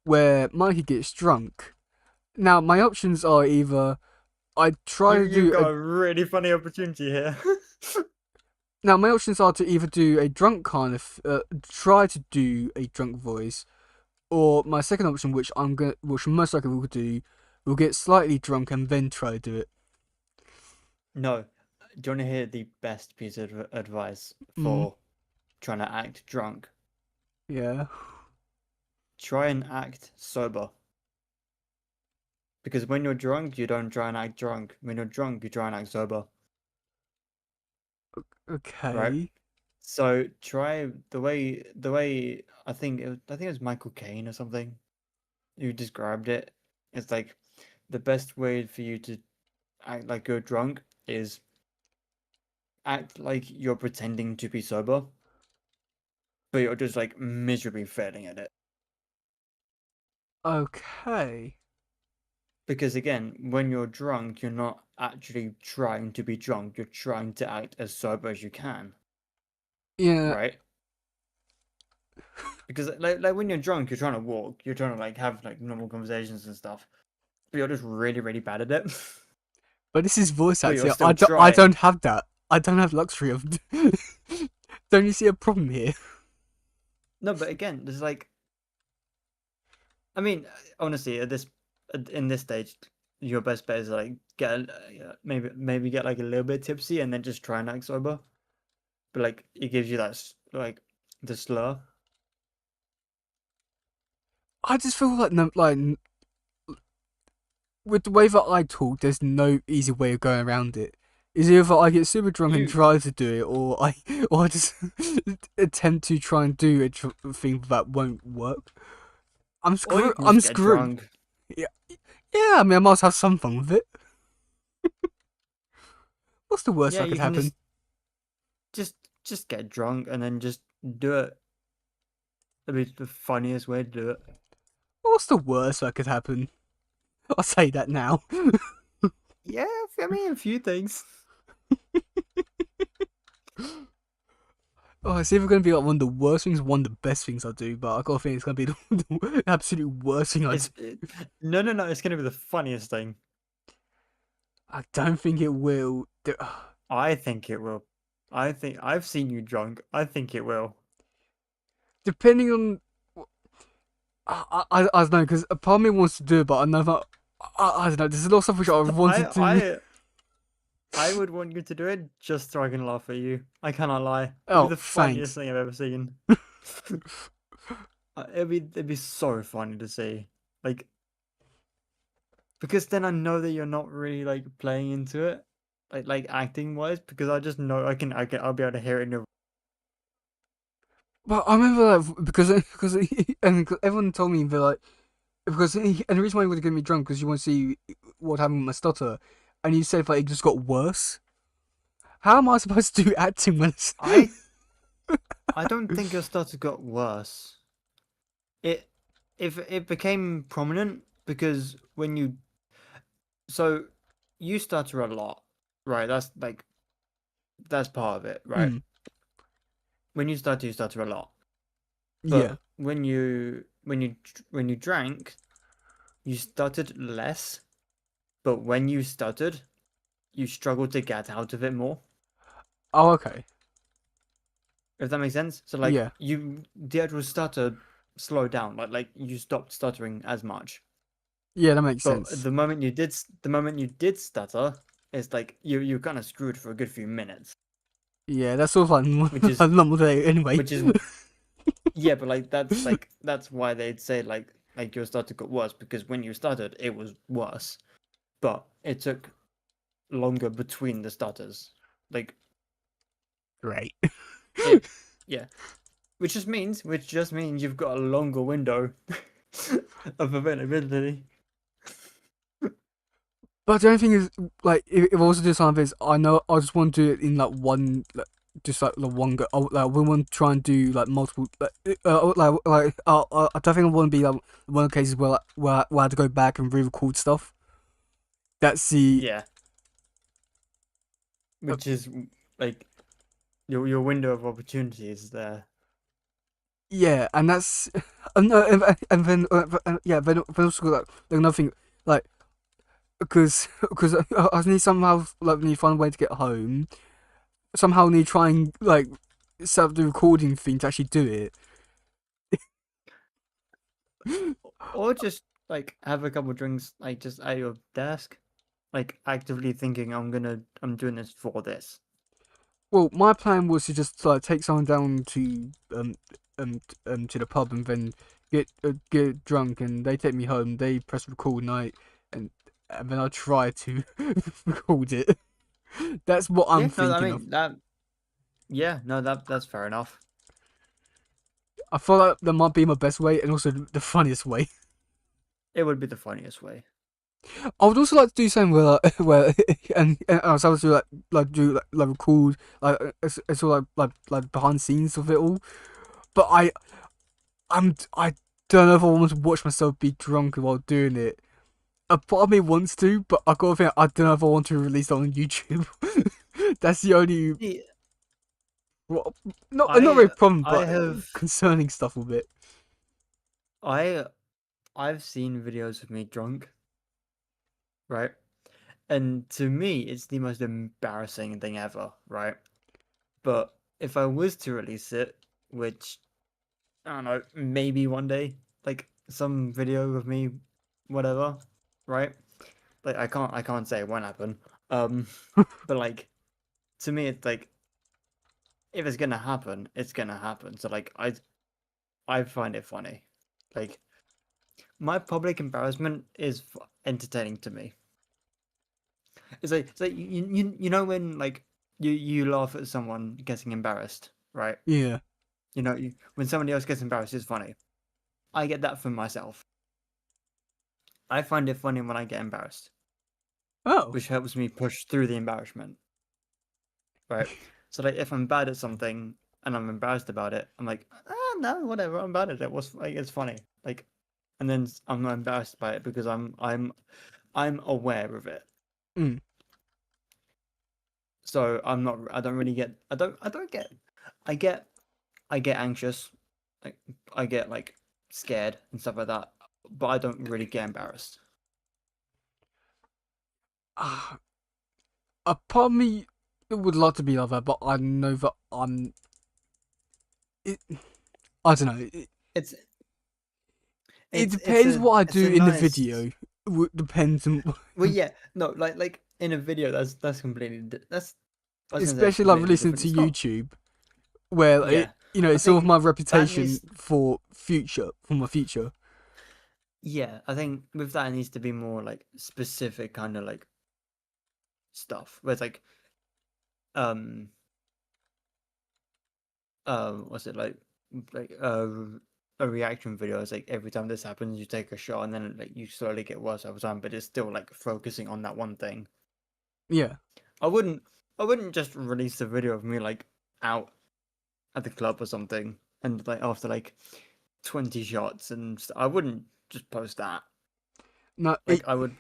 where Mikey gets drunk. Now my options are either I try to do You've got a really funny opportunity here. now my options are to either do a drunk kind of try to do a drunk voice, or my second option, which most likely will do, will get slightly drunk and then try to do it. No. Do you want to hear the best piece of advice Mm. for trying to act drunk? Yeah. Try and act sober. Because when you're drunk, you don't try and act drunk. When you're drunk, you try and act sober. Okay. Right. So try the way I think it was Michael Caine or something who described it. It's like the best way for you to act like you're drunk is act like you're pretending to be sober, but you're just like miserably failing at it. Okay. Because again, when you're drunk, you're not actually trying to be drunk. You're trying to act as sober as you can. Yeah. Right? Because like when you're drunk, you're trying to walk, you're trying to like have like normal conversations and stuff, but you're just really really bad at it. But this is voice But you're acting. still I trying. don't have that. I don't have luxury of. Don't you see a problem here? No, but again, there's like, I mean, honestly, in this stage, your best bet is like maybe get like a little bit tipsy and then just try and act sober. But like it gives you that like the slur. I just feel like with the way that I talk, there's no easy way of going around it. Is either I get super drunk and You try to do it, or I just attempt to try and do a thing that won't work. I'm or you screwed. can I'm just get screwed. drunk. Yeah, I mean, I must have some fun with it. What's the worst Yeah, that could you can happen? just get drunk and then just do it. That'd be the funniest way to do it. What's the worst that could happen? I'll say that now. Yeah, I mean a few things. Oh, it's either going to be like one of the worst things, or one of the best things I do, but I gotta think it's going to be the absolute worst thing I do. No, it's gonna be the funniest thing. I don't think it will. I think it will. I think I've seen you drunk. I think it will. Depending on. I don't know, because a part of me wants to do it, but I know that. I don't know, there's a lot of stuff which I want to do. I would want you to do it just so I can laugh at you. I cannot lie. It'd Oh, be the funniest thanks. thing I've ever seen. It'd be so funny to see. Like because then I know that you're not really like playing into it, like acting wise. Because I just know I'll be able to hear it in your. But I remember like because and 'cause everyone told me they're like and the reason why you would get me drunk because you want to see what happened with my stutter, and you said like it just got worse. How am I supposed to do acting when it's... I I don't think your stutter got worse. It if it became prominent because when you so you stutter a lot, right? That's part of it, right? Mm, When you stutter a lot. yeah. But when you drank, you stuttered less. But when you stuttered, you struggled to get out of it more. Oh, okay. If that makes sense. So like Yeah. the actual stutter slowed down. Like you stopped stuttering as much. Yeah, that makes But sense. the moment you did stutter, it's like you kind of screwed for a good few minutes, Yeah, that's sort of like which is a normal day anyway. which is yeah, but that's why they'd say like your stutter got worse because when you stuttered it was worse, but it took longer between the stutters. Like Great. it, yeah, which just means you've got a longer window of availability. But the only thing is, like, if I was to do something, is I know I just want to do it in like one, like, just like the one go. Like, we want to try and do like multiple, I don't think I want to be like one of the cases where where I had to go back and re-record stuff. That's the Yeah, uh, which is like your window of opportunity is there. yeah, and that's no, and then yeah, then also like another thing, like because I need somehow like need to find a way to get home. Somehow need to try and like set up the recording thing to actually do it. Or just like have a couple drinks like just at your desk, like actively thinking I'm doing this for this. Well, my plan was to just like take someone down to the pub and then get drunk and they take me home. They press record night and then I try to record it. That's what I'm Yeah, no, I thinking of. mean that. Yeah, no, that's fair enough. I feel like that might be my best way and also the funniest way. It would be the funniest way. I would also like to do something where and I was able to do like record it's all like behind the scenes of it all. But I don't know if I want to watch myself be drunk while doing it. A part of me wants to, but I gotta think I don't know if I want to release it on YouTube. That's the only See, not really I problem, I but have concerning stuff with it. I I've seen videos of me drunk, right? And to me, it's the most embarrassing thing ever, right? But if I was to release it, which I don't know, maybe one day, like some video of me, whatever, right? Like I can't say it won't happen. Um, but like to me, it's like if it's gonna happen, it's gonna happen. So like I find it funny. Like my public embarrassment is entertaining to me. It's like you know when like you laugh at someone getting embarrassed, right? Yeah. When somebody else gets embarrassed, it's funny. I get that from myself. I find it funny when I get embarrassed, Oh. which helps me push through the embarrassment, right? So like if I'm bad at something and I'm embarrassed about it, I'm like, no, whatever, I'm bad at it. What's like it's funny. Like and then I'm not embarrassed by it because I'm aware of it. Mm. So I don't really get I don't get I get I get anxious. Like I get like scared and stuff like that, but I don't really get embarrassed. Ah, a part of me would love to be like that, but I know that I'm. It, I don't know. It's It it's depends a what I it's a do in the nice video. It depends on, well yeah no like in a video that's that's I was gonna say that's especially like completely listening different. to It's not YouTube, where yeah. you know I it's sort of think my that reputation needs for my future. Yeah, I think with that it needs to be more like specific kind of like stuff. Where it's um what's it like a reaction video is like every time this happens you take a shot and then like you slowly get worse over time, but it's still like focusing on that one thing. Yeah. I wouldn't I wouldn't just release a video of me like out at the club or something and like after like 20 shots I wouldn't just post that. No, Like I would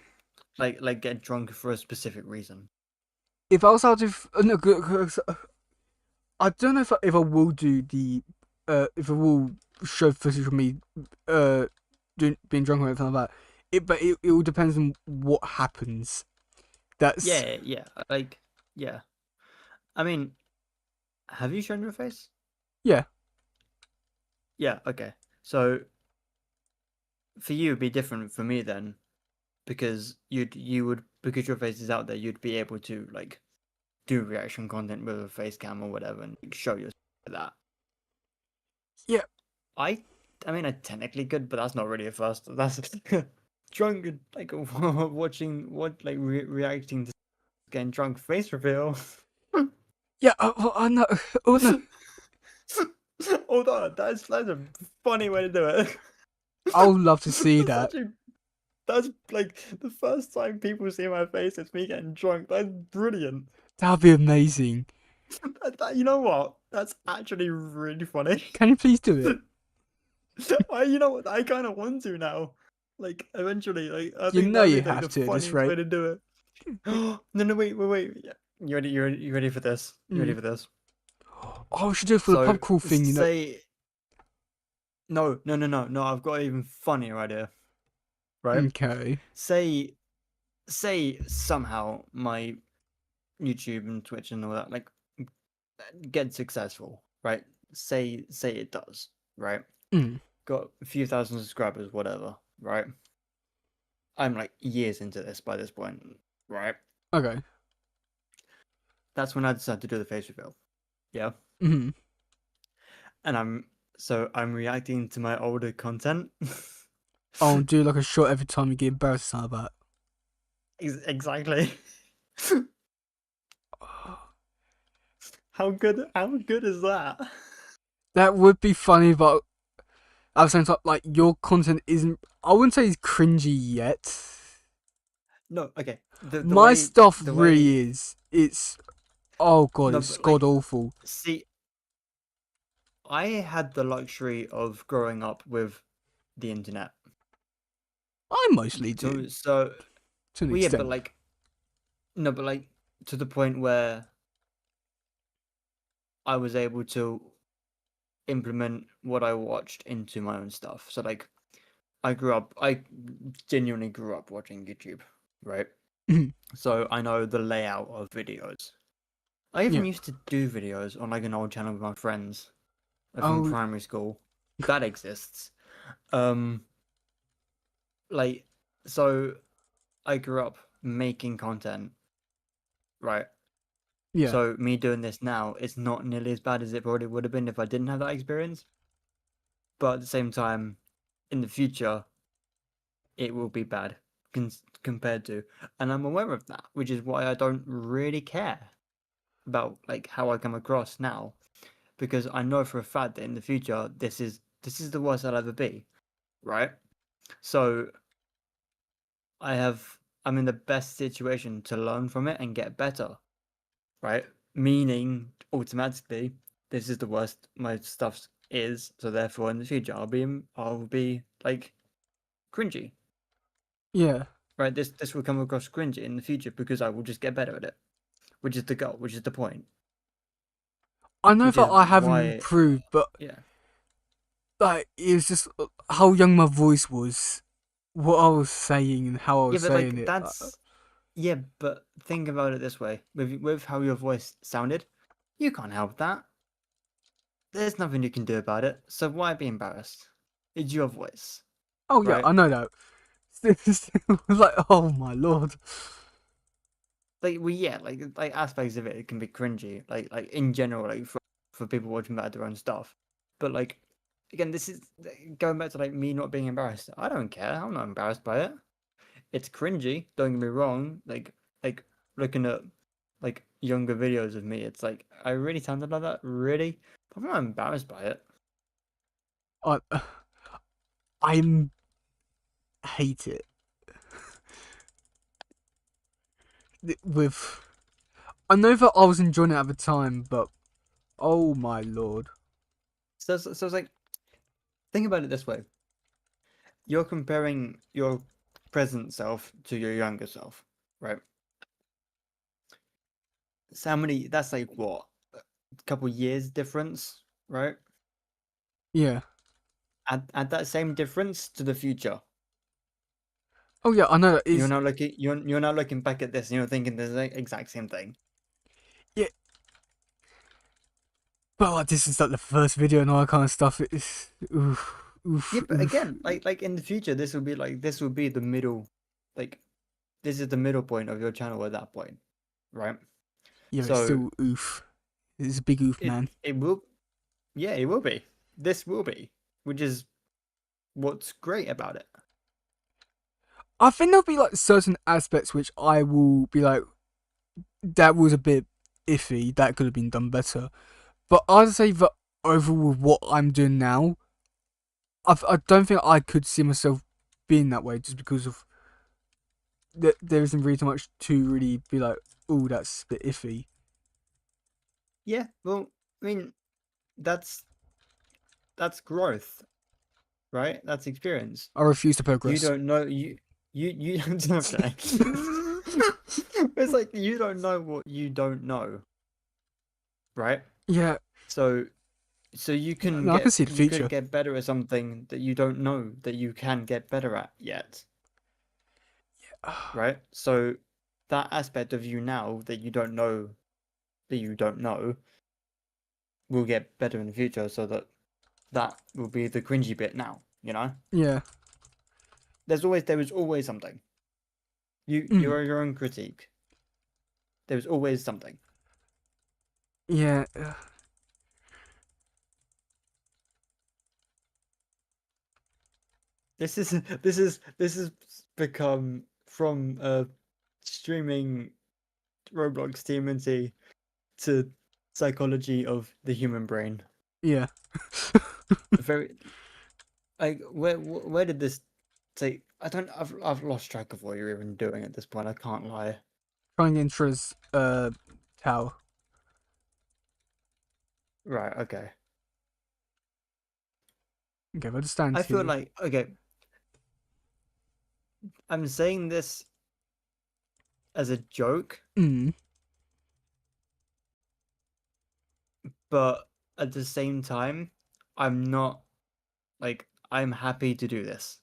like get drunk for a specific reason. if I was out of no, 'cause I don't know if I will do the if I will show footage of me uh being drunk or anything like that. But it all depends on what happens. That's Yeah, like yeah. I mean, have you shown your face? yeah. Yeah, okay. So for you it'd be different for me then because you would because your face is out there, you'd be able to like do reaction content with a face cam or whatever and like, show yourself like that. Yeah. I I mean I technically could, but that's not really a first. That's drunk and like watching what like reacting to getting drunk face reveal. Yeah. I know. Oh no. Although that's a funny way to do it. I would love to see That's that. actually that's like the first time people see my face, it's me getting drunk. That's brilliant. That'd be amazing. You know what? That's actually really funny. Can you please do it? You know what? I kind of want to now. Like eventually, like I You think know that'd you be like have the to at this funniest way rate. to do it. No, wait. Yeah. You ready for this? You ready Mm. for this? Oh, we should do it for the So pub crawl thing. say no. I've got an even funnier idea. Right? Okay. Say somehow my YouTube and Twitch and all that like get successful. Right? Say it does. Right? Mm. Got a few thousand subscribers, whatever. Right? I'm like years into this by this point. Right? Okay. That's when I decided to do the face reveal. Yeah. Mm. And I'm reacting to my older content. I'll do like a shot every time you get embarrassed about Exactly. it. How good is that? That would be funny, but at the same time, like your content isn't. I wouldn't say it's cringy yet. No, okay. My stuff The way really is. It's oh god, no, it's but god like awful. see, I had the luxury of growing up with the internet. I mostly do So to an well, yeah, but extent. like no, but like to the point where I was able to implement what I watched into my own stuff. So like I genuinely grew up watching YouTube, right? So I know the layout of videos. I even Yeah. used to do videos on like an old channel with my friends from Oh primary school. That exists. Um, like so I grew up making content, right? yeah. So me doing this now is not nearly as bad as it probably would have been if I didn't have that experience. But at the same time, in the future, it will be bad compared to, and I'm aware of that, which is why I don't really care about like how I come across now, because I know for a fact that in the future this is the worst I'll ever be, right? So I'm in the best situation to learn from it and get better, right? Meaning automatically this is the worst my stuff is, so therefore in the future I'll be like cringy, Yeah. right? This will come across cringy in the future because I will just get better at it, which is the goal, which is the point, I know which that is I haven't why improved, but yeah. like it was just how young my voice was, what I was saying, and how I Yeah, was but saying like it. that's yeah, but think about it this way: with how your voice sounded, you can't help that. There's nothing you can do about it. So why be embarrassed? It's your voice, Oh yeah, right? I know that. It's like oh my lord. Like well, yeah, like aspects of it can be cringy, like in general, like for people watching about their own stuff. But like again, this is going back to like me not being embarrassed. I don't care. I'm not embarrassed by it. It's cringy. Don't get me wrong. Like looking at like younger videos of me, it's like I really sounded like that. Really, but I'm not embarrassed by it. I I'm hate it with. I know that I was enjoying it at the time, but oh my lord. So it's like think about it this way: you're comparing your present self to your younger self, right? So how many? That's like what, a couple years difference, right? Yeah. Add that same difference to the future. Oh yeah, I know that You're is. now looking. You're now looking back at this, and you're thinking the exact same thing. Yeah, but like, this is like the first video and all that kind of stuff. It's oof, Yeah, oof, but oof. again, like in the future, this will be the middle, like this is the middle point of your channel at that point, right? Yeah, it's So still oof. It's a big oof, man. it will, yeah, it will be. This will be, which is what's great about it. I think there'll be like certain aspects which I will be like, that was a bit iffy. That could have been done better. But I'd say that overall, with what I'm doing now, I don't think I could see myself being that way just because of there isn't really much to really be like, oh, that's a bit iffy. Yeah, well, I mean, that's growth, right? That's experience. I refuse to You progress. don't know you okay. It's like you don't know what you don't know, right? Yeah, So no, I can see the you could future. get better at something that you don't know that you can get better at yet, right? So that aspect of you now that you don't know will get better in the future so that will be the cringy bit now, you know? Yeah. There was always something. Mm. You're your own critique. There was always something. Yeah. This is become from streaming Roblox TMNT to psychology of the human brain. Yeah. Very like where did this take? I don't. I've lost track of what you're even doing at this point. I can't lie. Trying to enter his tower. Right. Okay. Okay, I'll just stand I feel here. like okay. I'm saying this as a joke, Mm. but at the same time, I'm not like I'm happy to do this.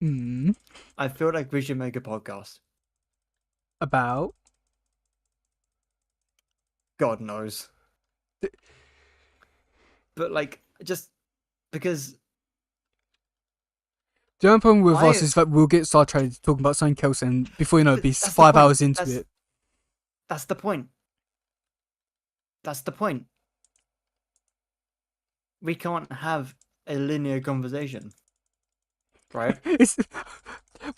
Mm. I feel like we should make a podcast. About. God knows. But like just because The only problem with us I is that we'll get started talking about something else, and before you know it, be that's the 5 hours point. into it. That's the point. That's the point. We can't have a linear conversation, right? It's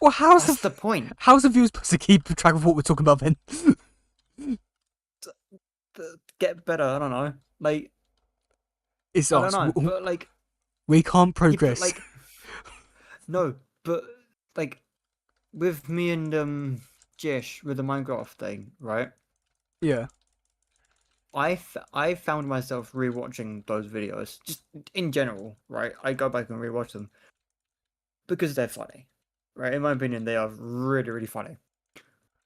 well, That's the point. how's the viewers supposed to keep track of what we're talking about then? Get better. I don't know. Like It's I don't us. know, but like We can't yeah, but progress. like no, but like with me and Jish with the Minecraft thing, right? Yeah. I found myself rewatching those videos just in general, right? I go back and rewatch them because they're funny, right? In my opinion, they are really really funny.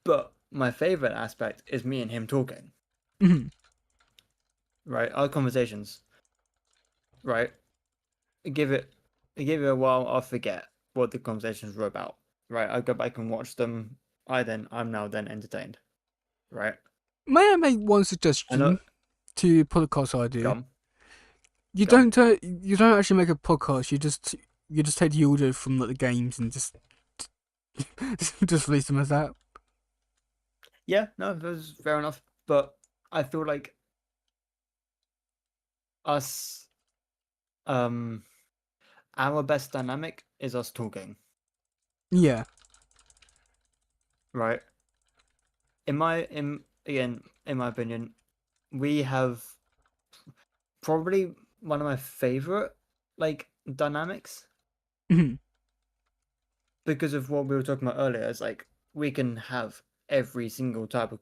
But my favorite aspect is me and him talking, Mhm. right? Our conversations, right? Give it give it a while, I'll forget what the conversations were about. Right. I go back and watch them. I'm now then entertained. Right. May I make one I know suggestion to your podcast idea? gum. You Gum. you don't actually make a podcast. You just take the audio from like, the games and just just release them as that. Yeah, no, that's fair enough. But I feel like us um, our best dynamic is us talking, Yeah. right? In my opinion, we have probably one of my favorite like dynamics Mhm. because of what we were talking about earlier. It's like we can have every single type of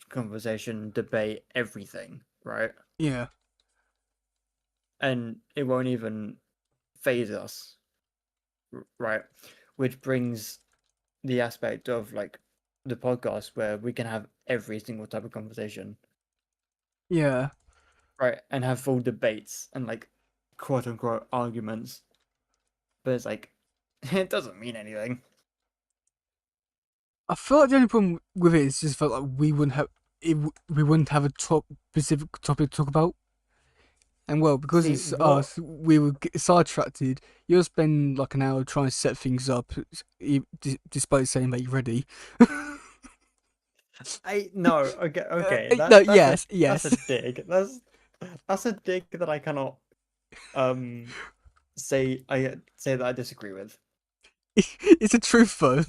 conversation, debate, everything, right? Yeah. And it won't even phase us, right? Which brings the aspect of like the podcast where we can have every single type of conversation, Yeah. right? And have full debates and like quote unquote arguments. But it's like it doesn't mean anything. I feel like the only problem with it is just felt like we wouldn't have a specific topic to talk about. And well, because See it's what us, we would get sidetracked. You'll spend like an hour trying to set things up, despite saying that you're ready. I no, okay, No, that's yes, a yes. dig. That's a dig that I cannot um say that I disagree with. It's a truth though.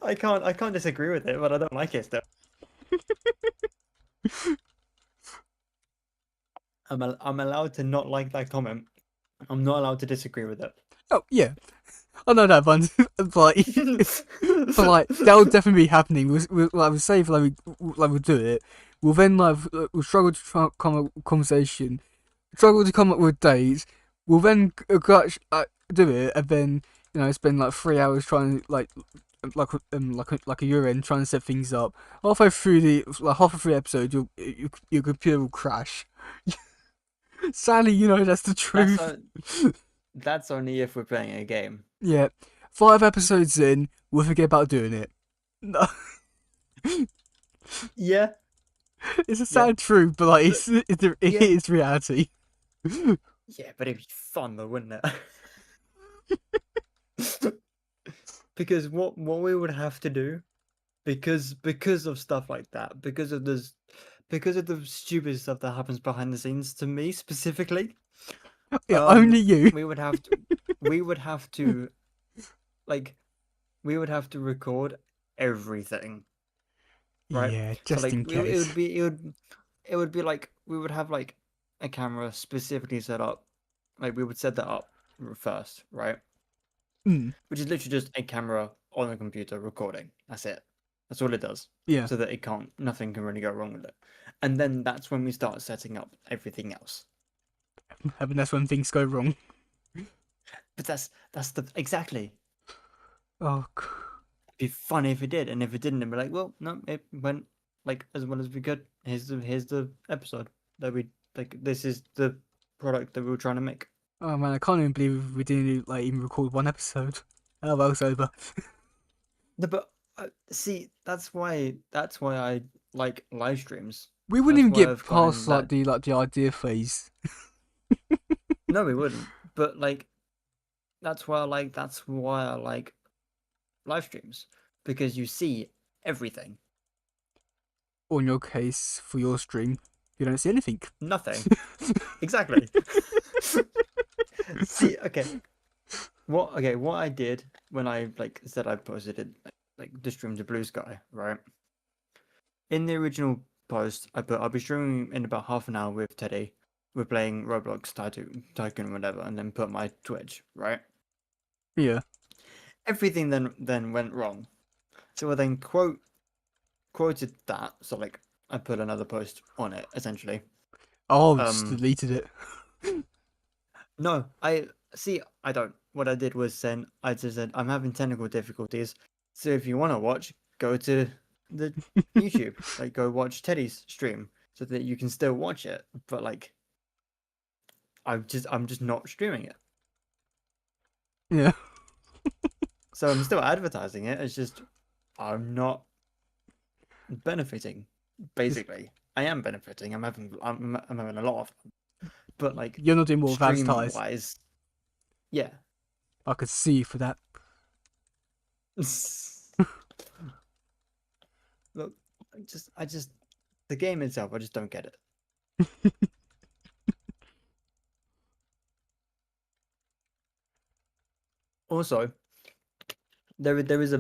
Like, I can't disagree with it, but I don't like it still. I'm allowed to not like that comment. I'm not allowed to disagree with oh yeah, I know that one, but but like it. that will definitely be happening. Like we say, like we'll do it. We'll then we'll struggle to come up with conversation, struggle to come up with dates. We'll then do it, and then spend like 3 hours trying to like a year end trying to set things up. Halfway through halfway through the episode, your computer will crash. Sadly, that's the That's truth. a, that's only if we're playing a game. Yeah, 5 episodes in, we'll forget about doing it. No, Yeah, it's a yeah, sad truth, but like but it yeah, is reality. yeah, but it'd be fun though, wouldn't it? Because what we would have to do, because of stuff like that, because of the stupid stuff that happens behind the scenes to me specifically, Yeah, only you. we would have to we would have to like we would have to record everything, right? Yeah, So just like in case. it would be like we would have like a camera specifically set up. Like we would set that up first, right? Mm, Which is literally just a camera on a computer recording. That's it. That's all it does. yeah, So that nothing can really go wrong with it. And then that's when we start setting up everything else. I mean that's when things go wrong. But that's the exactly. Oh, It'd be funny if it did, and if it didn't, it'd be like, well, no, it went like as well as we could. Here's the episode that we like. This is the product that we were trying to make. oh man, I can't even believe we didn't like even record one episode. Oh well, it's over. No, but see, that's why I like live streams. We wouldn't That's even why get I've gotten past that. the idea phase. No, we wouldn't. But like that's why I like live streams because you see everything. Or in your case, for your stream, you don't see anything. Nothing. Exactly. See, what I did when I like said I posted it like the stream to Blue Sky, right? In the original post, I put I'll be streaming in about half an hour with Teddy. We're playing Roblox Tycoon, whatever, and then put my Twitch, right? Yeah. Everything then went wrong. So I then quoted that, so like I put another post on it essentially. Oh, just Um, deleted it. no, I see. I don't. What I did was then I just said I'm having technical difficulties. So if you want to watch, go to the YouTube. Like go watch Teddy's stream so that you can still watch it. But like I'm just not streaming it. Yeah. So I'm still advertising it. It's just I'm not benefiting. Basically, I am benefiting. I'm having a lot of fun. But like You're not doing more of stream advertise. wise, yeah. I could see you for that. Look, I just the game itself, I just don't get it. Also, there is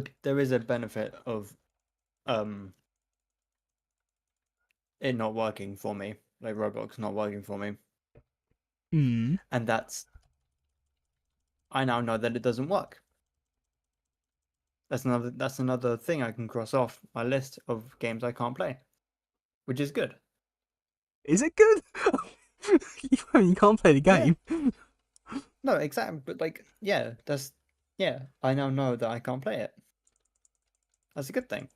a benefit of it not working for me, like Roblox not working for me, Hmm. and that's I now know that it doesn't work. That's another thing I can cross off my list of games I can't play, which is good. Is it good? You can't play the Yeah, game. no, exactly. But like, yeah. I now know that I can't play it. That's a good thing.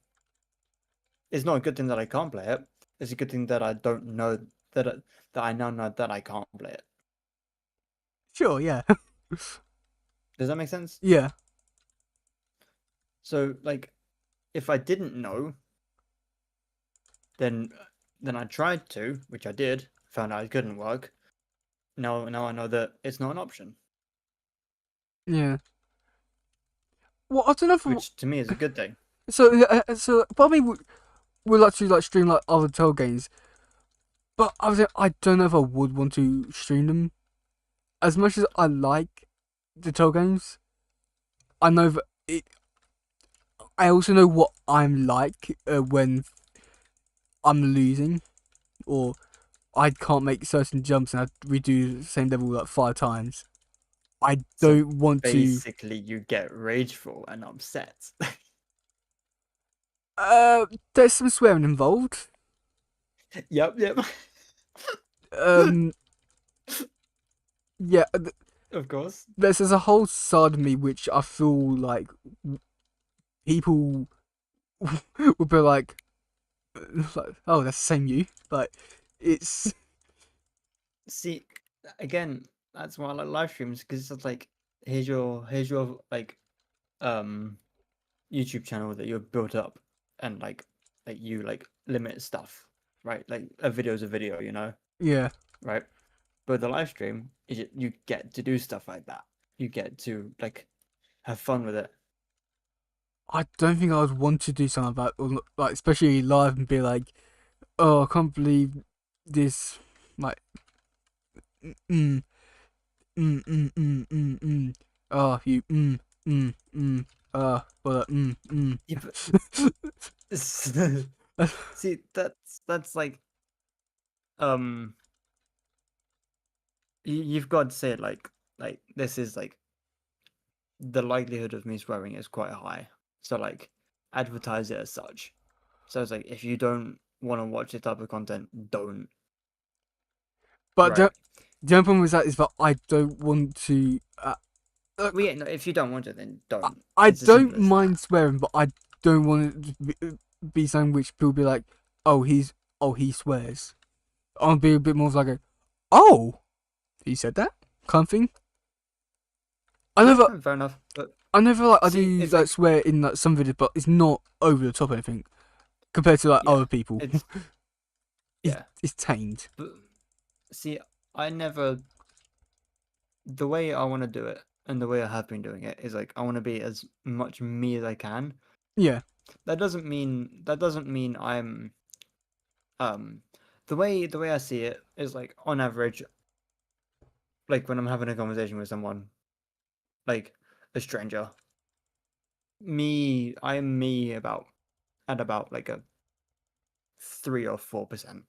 It's not a good thing that I can't play it. It's a good thing that I don't know that I now know that I can't play it. Sure, yeah. Does that make sense? Yeah. So like, if I didn't know, then I tried to, which I did, found out it couldn't work. Now I know that it's not an option, Yeah. Well, I don't know for which to me is a good thing. so probably would like to like stream like other Tell games, but I don't know if I would want to stream them as much as I like the Tell games. I know that it. I also know what I'm like when I'm losing or I can't make certain jumps and I redo the same level like 5 times. I So don't want to. basically, you get rageful and upset. There's some swearing involved. Yep. Um, yeah, Of course. there's a whole side of me which I feel like people would be oh, that's the same you. But it's See, again, that's why I like live streams because it's like here's your like um YouTube channel that you've built up and like you like limit stuff, right? Like a video's a video, yeah. right? But the live stream is you get to do stuff like that. You get to like have fun with it. I don't think I would want to do something like that, or, like especially live and be like, oh, I can't believe this, like, mm, oh, you, well, Yeah, but see, that's like um you've got to say it like this is like the likelihood of me swearing is quite high. So like advertise it as such. So it's like if you don't want to watch this type of content, don't. But Right. the only problem with that is that I don't want to. Well, yeah, no, if you don't want to, then don't. I It's as simple don't as that. mind swearing, but I don't want it to be something which people be like, oh, he swears. I'll be a bit more of like oh, he said that kind of thing. I Yeah, never, no, fair enough. But I never like I see, do it's like like swear in like some videos, but it's not over the top or anything compared to like yeah, other people. it's yeah. It's tamed. But see, I never the way I want to do it and the way I have been doing it is like I want to be as much me as I can. Yeah, That doesn't mean I'm um the way I see it is like on average, like when I'm having a conversation with someone, like a stranger, I'm me about like a 3 or 4%,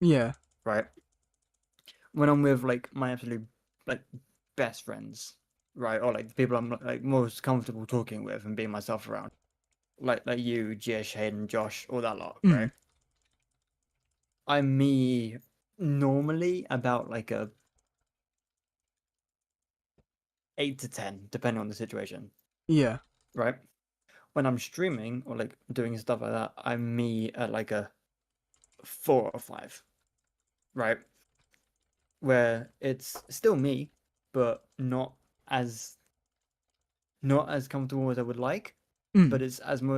yeah. right? When I'm with like my absolute like best friends, right, or like the people I'm like most comfortable talking with and being myself around, like you, Jish, Hayden, Josh, all that lot, right? Mm, I'm me normally about like a 8 to 10, depending on the situation, yeah, right? When I'm streaming or like doing stuff like that, I'm me at like a 4 or 5, right? Where it's still me, but not as comfortable as I would like, mm, but it's as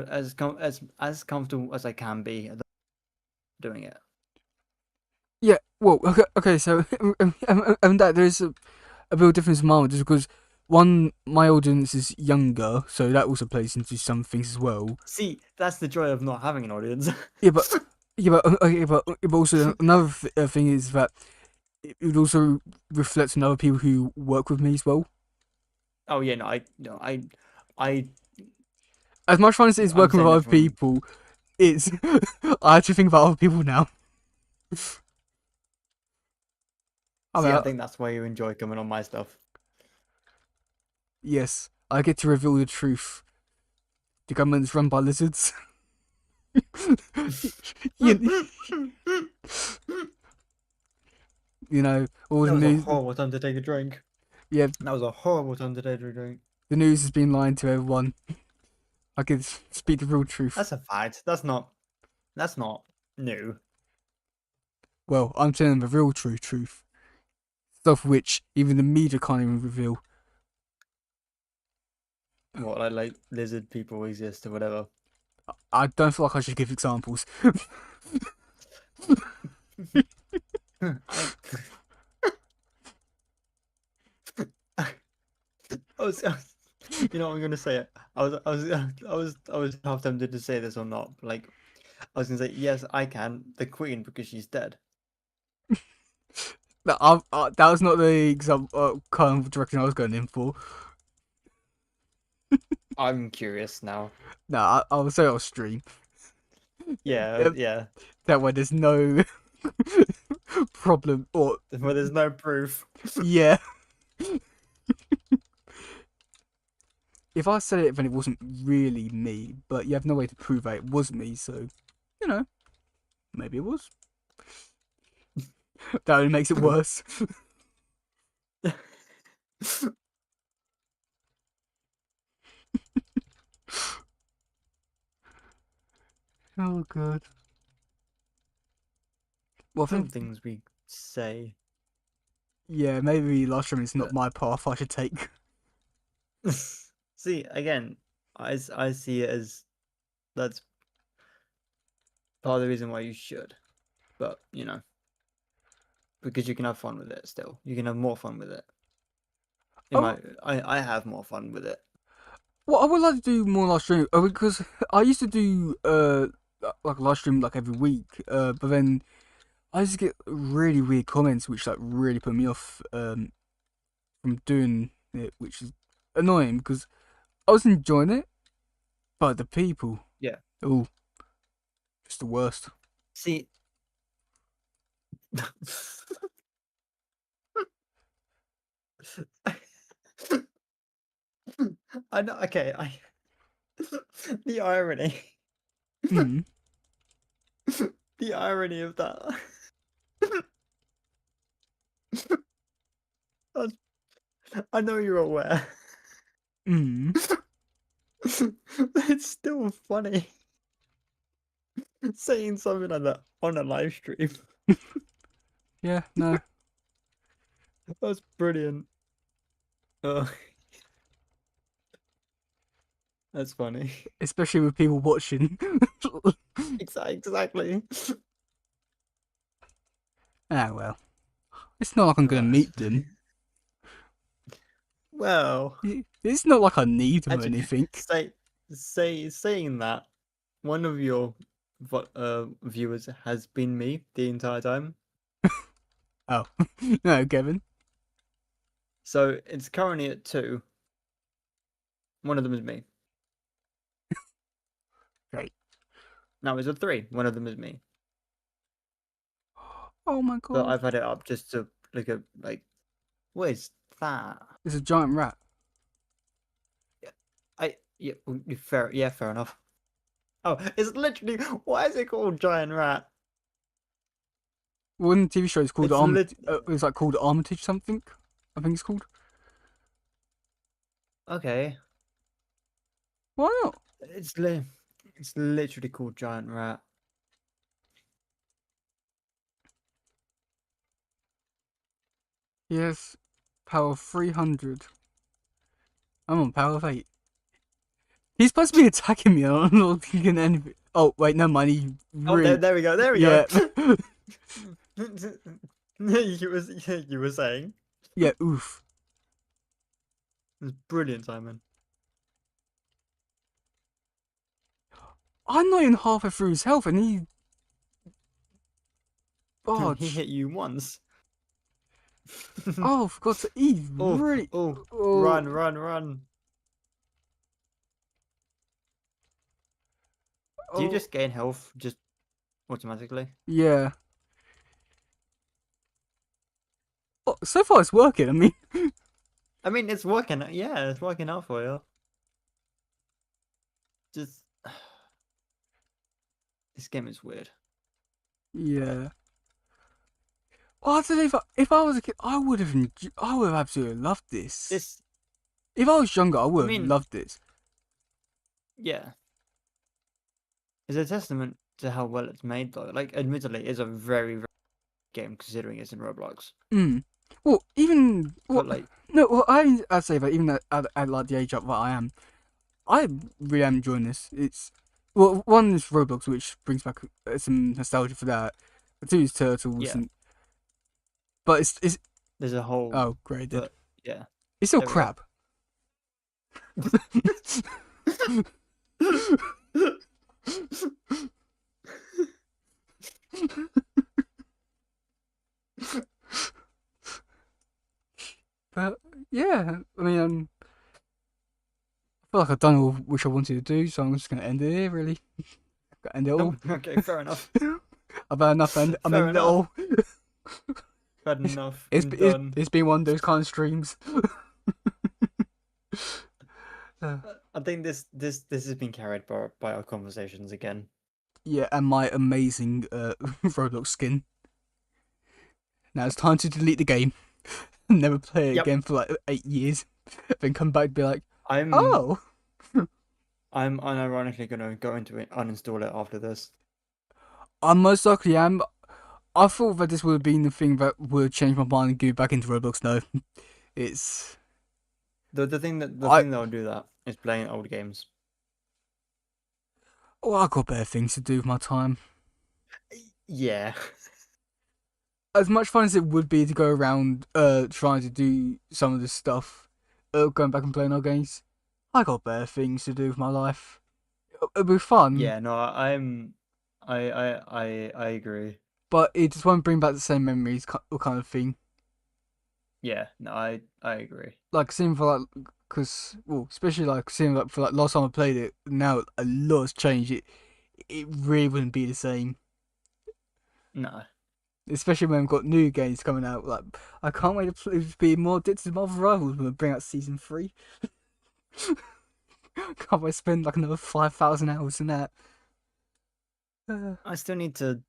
comfortable as I can be at doing it. yeah. Well, okay. So, that there's a real difference in mine just because one, my audience is younger, so that also plays into some things as well. See, that's the joy of not having an audience. Yeah, but but also another thing is that it would also reflect on other people who work with me as well. Oh yeah, I. As much fun as it is I'm working with saying that other from. people, it's I actually think about other people now. I See, mean, I think that's why you enjoy coming on my stuff. yes, I get to reveal the truth. The government's run by lizards. you, you know, all the That was a news. horrible time to take a drink. Yeah, That was a horrible time to take a drink. the news has been lying to everyone. I can speak the real truth. That's a fact. That's not. That's not new. Well, I'm telling the real true truth. Stuff which even the media can't even reveal. What like lizard people exist or whatever. I don't feel like I should give examples. I, you know, what, I'm gonna say it. I was half tempted to say this or not. Like, I was gonna say yes, I can. The Queen because she's dead. That was not the kind of direction I was going in for. I'm curious now. No, I will say I'll stream. Yeah, Yep, yeah. that way there's no problem. Or, But there's no proof. yeah. If I said it, then it wasn't really me, but you have no way to prove that it was me, so, you know, maybe it was. That only makes it worse. Oh, God. Well, I Some think, things we say. yeah, maybe last stream is not my path I should take. See, again, I see it as that's part of the reason why you should. But, you know, because you can have fun with it still. You can have more fun with it. Oh, I have more fun with it. well, I would like to do more live stream because I used to do like a live stream like every week, but then I used to get really weird comments which like really put me off from doing it, which is annoying because I was enjoying it, but the people, Yeah. oh, just the worst. See, I know. Okay, I the irony, Hmm. the irony of that. That's- I know you're aware. Hmm. It's still funny saying something like that on a live stream. Yeah. No. That's brilliant. Oh, that's funny. Especially with people watching. Exactly. Ah well. It's not like I'm gonna Oh, that's meet funny. them. Well, It's not like I need them or actually, anything. saying that, one of your viewers has been me the entire time. Oh. No, Kevin. So it's currently at 2. One of them is me. Great. Now it's at 3. One of them is me. Oh my But god. I've had it up just to look at like, what is that? It's a giant rat. Fair enough. Oh, it's literally, why is it called Giant Rat? One TV show is called It's lit. it's like called Armitage something. I think it's called. Okay, Why not? it's literally called Giant Rat. Yes. Power of 300. I'm on power of 8. He's supposed to be attacking me. I'm not thinking anything. Oh wait, no mind. He Oh, really. there we go, there we Yeah. go. You were saying Yeah. Oof. it's brilliant, Simon. I'm not even halfway through his health, and he. He Barge. hit you once. Oh, for God's sake, he's Oh, really. oh, Oh, run, run, run. Do you oh, just gain health just automatically? yeah. Oh, so far, it's working. I mean, I mean, it's working. Yeah, it's working out for you. Just this game is weird. yeah. Oh, I don't know if I was a kid, I would have absolutely loved this. This, If I was younger, I I would have mean, loved this. yeah, it's a testament to how well it's made, though. Like, admittedly, it's a very, very game considering it's in Roblox. Mm. Well, even But what? like, No, well, I'd say that even at like the age up that I am, I really am enjoying this. It's well, one is Roblox, which brings back some nostalgia for that. The two is Turtles, yeah, and but it's there's a whole. oh great, did But yeah, it's still there we go. crap. But yeah, I mean, I feel like I've done all which I wanted to do, so I'm just gonna end it here. Really, gotta end it all. Okay, fair enough. I've had enough, and I'm Fair ending it enough. all. Had It's, enough. it's I'm it's done. it's been one of those kind of streams. I think this has been carried by our conversations again. Yeah, and my amazing Roblox skin. Now it's time to delete the game. Never play it Yep. again for like 8 years. Then come back and be like, I'm oh, I'm unironically gonna go into it, uninstall it after this. I most likely am. I thought that this would have been the thing that would change my mind and go back into Roblox. No, it's The thing I. that'll do that is playing old games. Oh, I got better things to do with my time. Yeah. As much fun as it would be to go around trying to do some of this stuff, going back and playing our games, I got better things to do with my life. It'll be fun, Yeah, no, I agree. but it just won't bring back the same memories kind of thing. Yeah, no, I agree. Like seeing for like, because well, especially like seeing like for like last time I played it, now a lot has changed. It really wouldn't be the same. No. Especially when we've got new games coming out. Like I can't wait to be more addicted to Marvel Rivals when we bring out season 3. Can't wait to spend like another 5,000 hours in that. I still need to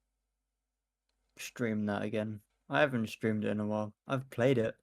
stream that again. I haven't streamed it in a while. I've played it,